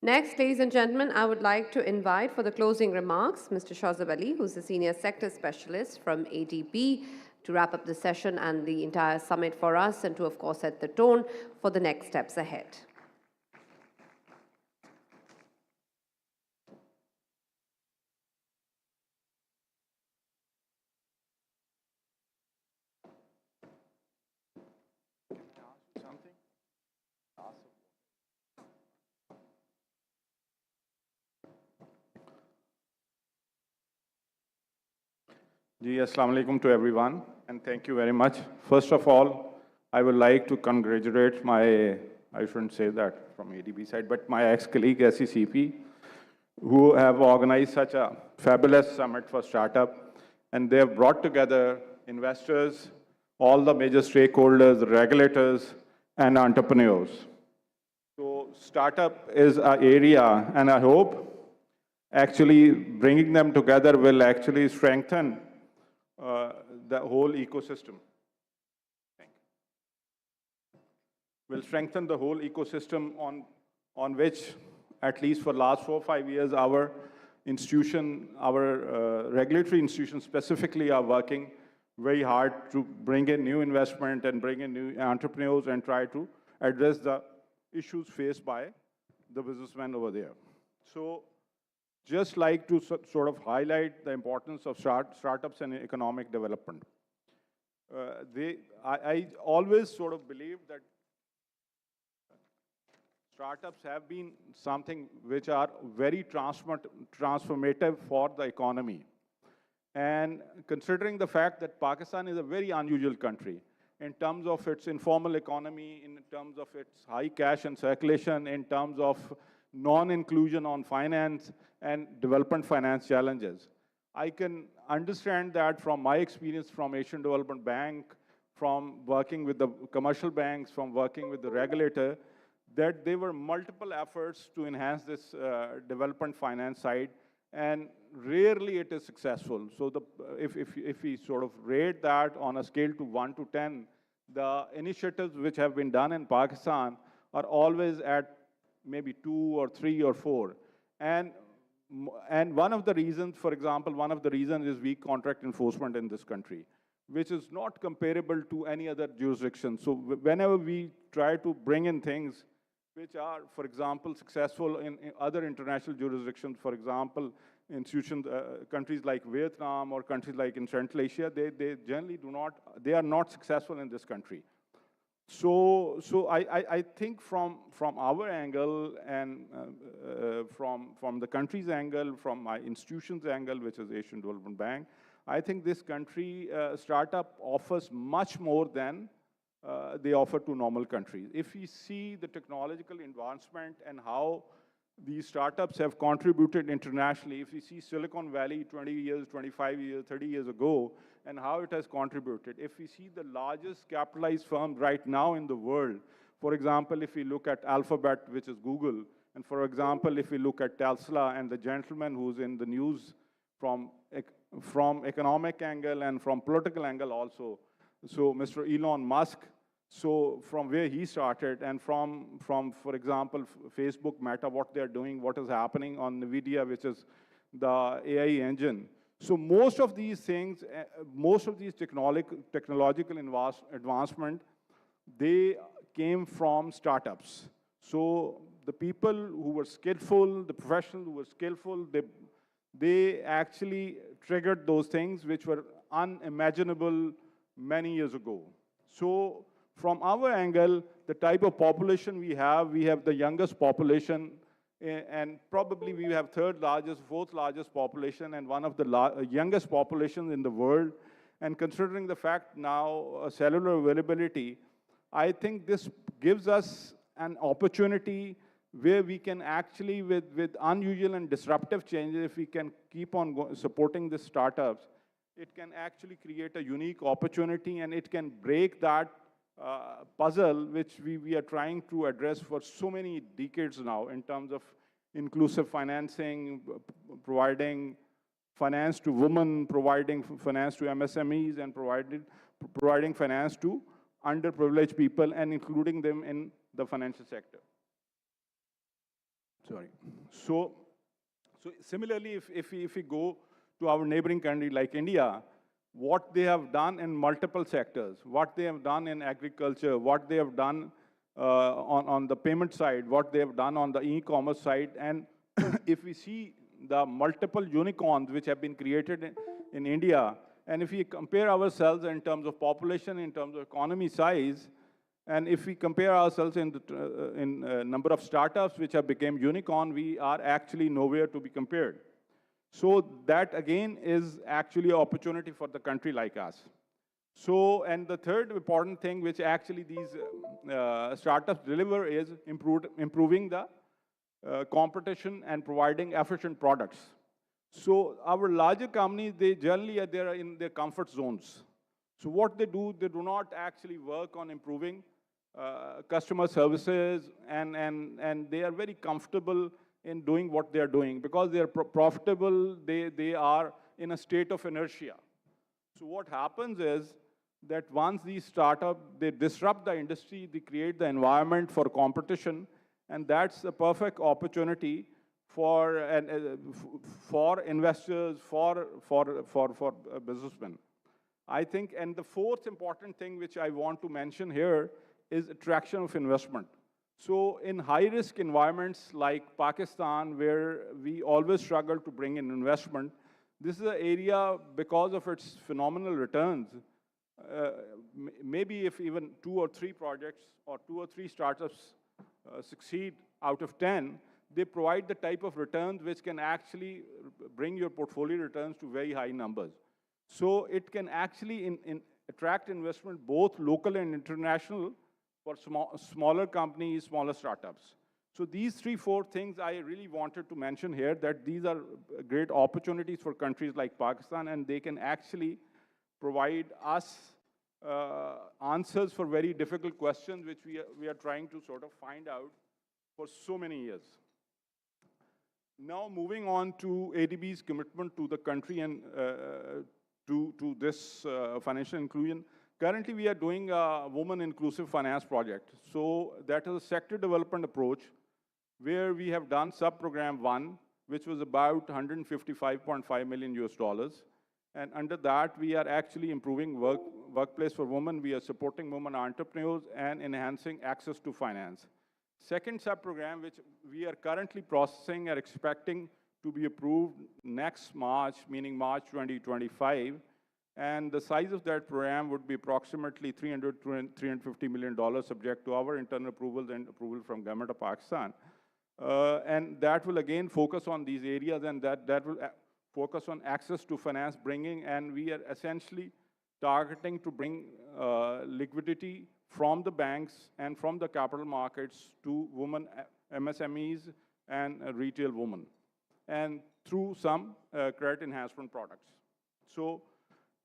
Next, ladies and gentlemen, I would like to invite for the closing remarks, Mr. Shazab Ali, who's the Senior Sector Specialist from ADB, to wrap up the session and the entire summit for us, and to, of course, set the tone for the next steps ahead. Ji, Assalamu alaikum to everyone, and thank you very much. First of all, I would like to congratulate my, I shouldn't say that from ADB side, but my ex-colleague SECP, who have organized such a fabulous summit for startup, and they have brought together investors, all the major stakeholders, regulators, and entrepreneurs. So startup is an area, and I hope actually bringing them together will actually strengthen the whole ecosystem. Will strengthen the whole ecosystem on which, at least for last 4 or 5 years, our institution, our regulatory institutions specifically are working very hard to bring in new investment and bring in new entrepreneurs and try to address the issues faced by the businessmen over there. So just like to sort of highlight the importance of startups and economic development. I always sort of believe that startups have been something which are very transformative for the economy. And considering the fact that Pakistan is a very unusual country in terms of its informal economy, in terms of its high cash and circulation, in terms of non-inclusion on finance and development finance challenges. I can understand that from my experience from Asian Development Bank, from working with the commercial banks, from working with the regulator, that there were multiple efforts to enhance this development finance side, and rarely it is successful. So if we sort of rate that on a scale to 1 to 10, the initiatives which have been done in Pakistan are always at maybe 2 or 3 or 4. And one of the reasons, for example, one of the reasons is weak contract enforcement in this country, which is not comparable to any other jurisdiction. So whenever we try to bring in things which are, for example, successful in other international jurisdictions, for example, institutions, countries like Vietnam or countries like in Central Asia, they generally they are not successful in this country. So I think from our angle and from the country's angle, from my institution's angle, which is Asian Development Bank, I think this country startup offers much more than they offer to normal countries. If we see the technological advancement and how these startups have contributed internationally, if we see Silicon Valley 20 years, 25 years, 30 years ago, and how it has contributed, if we see the largest capitalized firm right now in the world, for example, if we look at Alphabet, which is Google, and for example, if we look at Tesla and the gentleman who's in the news from economic angle and from political angle also, so Mr. Elon Musk, so from where he started, and from for example, Facebook, Meta, what they're doing, what is happening on NVIDIA, which is the AI engine. So most of these things, most of these technological advancement, they came from startups. So the people who were skillful, the professionals who were skillful, they actually triggered those things which were unimaginable many years ago. So from our angle, the type of population we have the youngest population, and probably we have third largest, fourth largest population, and one of the youngest populations in the world. And considering the fact now cellular availability, I think this gives us an opportunity where we can actually, with unusual and disruptive changes, if we can keep on supporting the startups, it can actually create a unique opportunity, and it can break that puzzle which we are trying to address for so many decades now in terms of inclusive financing, providing finance to women, providing finance to MSMEs, and providing finance to underprivileged people and including them in the financial sector. Sorry. So similarly, if we go to our neighboring country like India, what they have done in multiple sectors, what they have done in agriculture, what they have done on the payment side, what they have done on the e-commerce side, and if we see the multiple unicorns which have been created in India, and if we compare ourselves in terms of population, in terms of economy size, and if we compare ourselves in number of startups which have become unicorn, we are actually nowhere to be compared. So that again is actually an opportunity for the country like us. So, and the third important thing which actually these startups deliver is improving the competition and providing efficient products. So our larger companies, they generally are in their comfort zones. So what they do not actually work on improving customer services, and they are very comfortable in doing what they are doing because they are profitable, they are in a state of inertia. So what happens is that once these startups, they disrupt the industry, they create the environment for competition, and that's a perfect opportunity for investors, for businessmen. I think, and the fourth important thing which I want to mention here is attraction of investment. So in high-risk environments like Pakistan, where we always struggle to bring in investment, this is an area, because of its phenomenal returns, maybe if even 2 or 3 projects or 2 or 3 startups succeed out of 10, they provide the type of returns which can actually bring your portfolio returns to very high numbers. So it can actually attract investment both local and international for smaller companies, smaller startups. So these 3-4 things I really wanted to mention here, that these are great opportunities for countries like Pakistan, and they can actually provide us answers for very difficult questions which we are trying to sort of find out for so many years. Now moving on to ADB's commitment to the country and to this financial inclusion. Currently, we are doing a woman inclusive finance project. So that is a sector development approach where we have done sub-program 1, which was about $155.5 million. And under that, we are actually improving workplace for women. We are supporting women entrepreneurs and enhancing access to finance. Second sub-program, which we are currently processing and expecting to be approved next March, meaning March 2025. And the size of that program would be approximately $300 to $350 million, subject to our internal approvals and approval from Government of Pakistan. And that will again focus on these areas, and that will focus on access to finance bringing, and we are essentially targeting to bring liquidity from the banks and from the capital markets to women, MSMEs, and retail women, and through some credit enhancement products. So,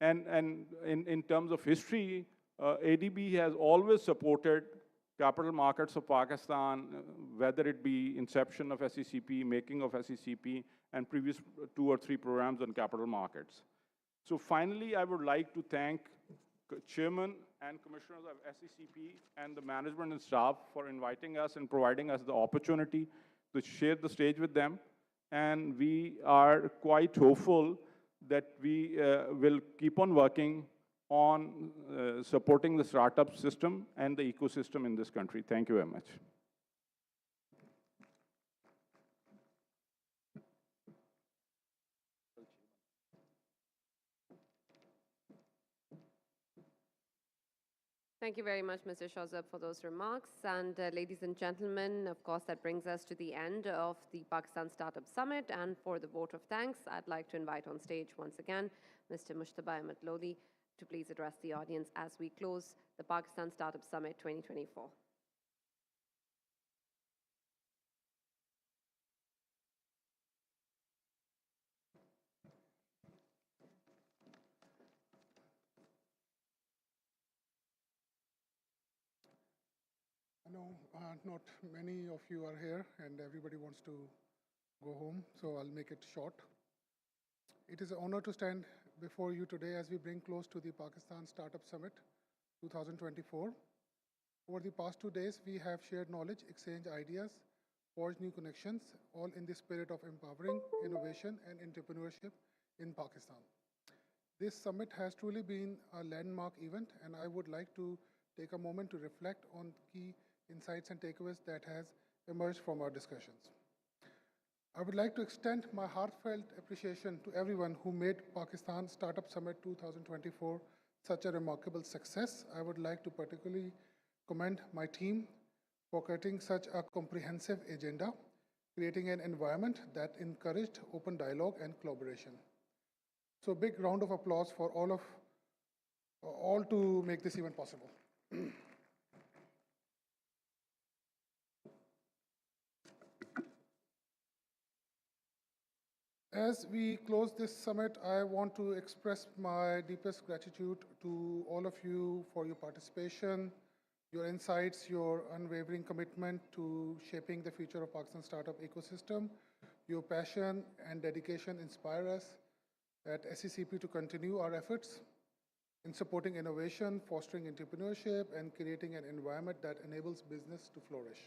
and in terms of history, ADB has always supported capital markets of Pakistan, whether it be inception of SECP, making of SECP, and previous 2 or 3 programs on capital markets. So finally, I would like to thank Chairman and Commissioners of SECP and the management and staff for inviting us and providing us the opportunity to share the stage with them. And we are quite hopeful that we will keep on working on supporting the startup system and the ecosystem in this country. Thank you very much. Thank you very much, Mr. Shahzab, for those remarks. And ladies and gentlemen, of course, that brings us to the end of the Pakistan Startup Summit. And for the vote of thanks, I'd like to invite on stage once again Mr. Mushtaba Ahmed Lodi to please address the audience as we close the Pakistan Startup Summit 2024. I know not many of you are here and everybody wants to go home, so I'll make it short. It is an honor to stand before you today as we bring close to the Pakistan Startup Summit 2024. Over the past 2 days, we have shared knowledge, exchanged ideas, forged new connections, all in the spirit of empowering innovation and entrepreneurship in Pakistan. This summit has truly been a landmark event, and I would like to take a moment to reflect on key insights and takeaways that has emerged from our discussions. I would like to extend my heartfelt appreciation to everyone who made Pakistan Startup Summit 2024 such a remarkable success. I would like to particularly commend my team for creating such a comprehensive agenda. creating an environment that encouraged open dialogue and collaboration. So big round of applause for all to make this event possible. As we close this summit, I want to express my deepest gratitude to all of you for your participation, your insights, your unwavering commitment to shaping the future of Pakistan startup ecosystem. Your passion and dedication inspire us at SECP to continue our efforts in supporting innovation, fostering entrepreneurship, and creating an environment that enables business to flourish.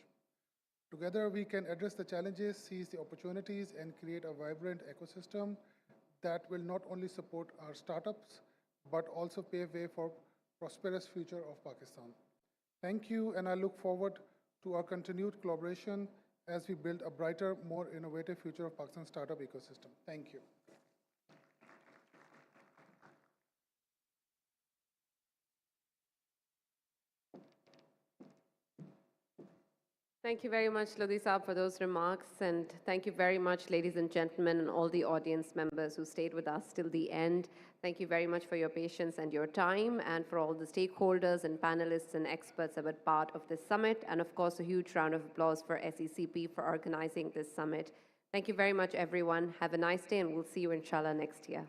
Together, we can address the challenges, seize the opportunities, and create a vibrant ecosystem that will not only support our startups, but also pave way for prosperous future of Pakistan. Thank you, and I look forward to our continued collaboration as we build a brighter, more innovative future of Pakistan startup ecosystem. Thank you. Thank you very much, Lodi Saab, for those remarks. And thank you very much, ladies and gentlemen, and all the audience members who stayed with us till the end. Thank you very much for your patience and your time, and for all the stakeholders and panelists and experts that were part of this summit. And of course, a huge round of applause for SECP for organizing this summit. Thank you very much, everyone. Have a nice day, and we'll see you, inshallah, next year.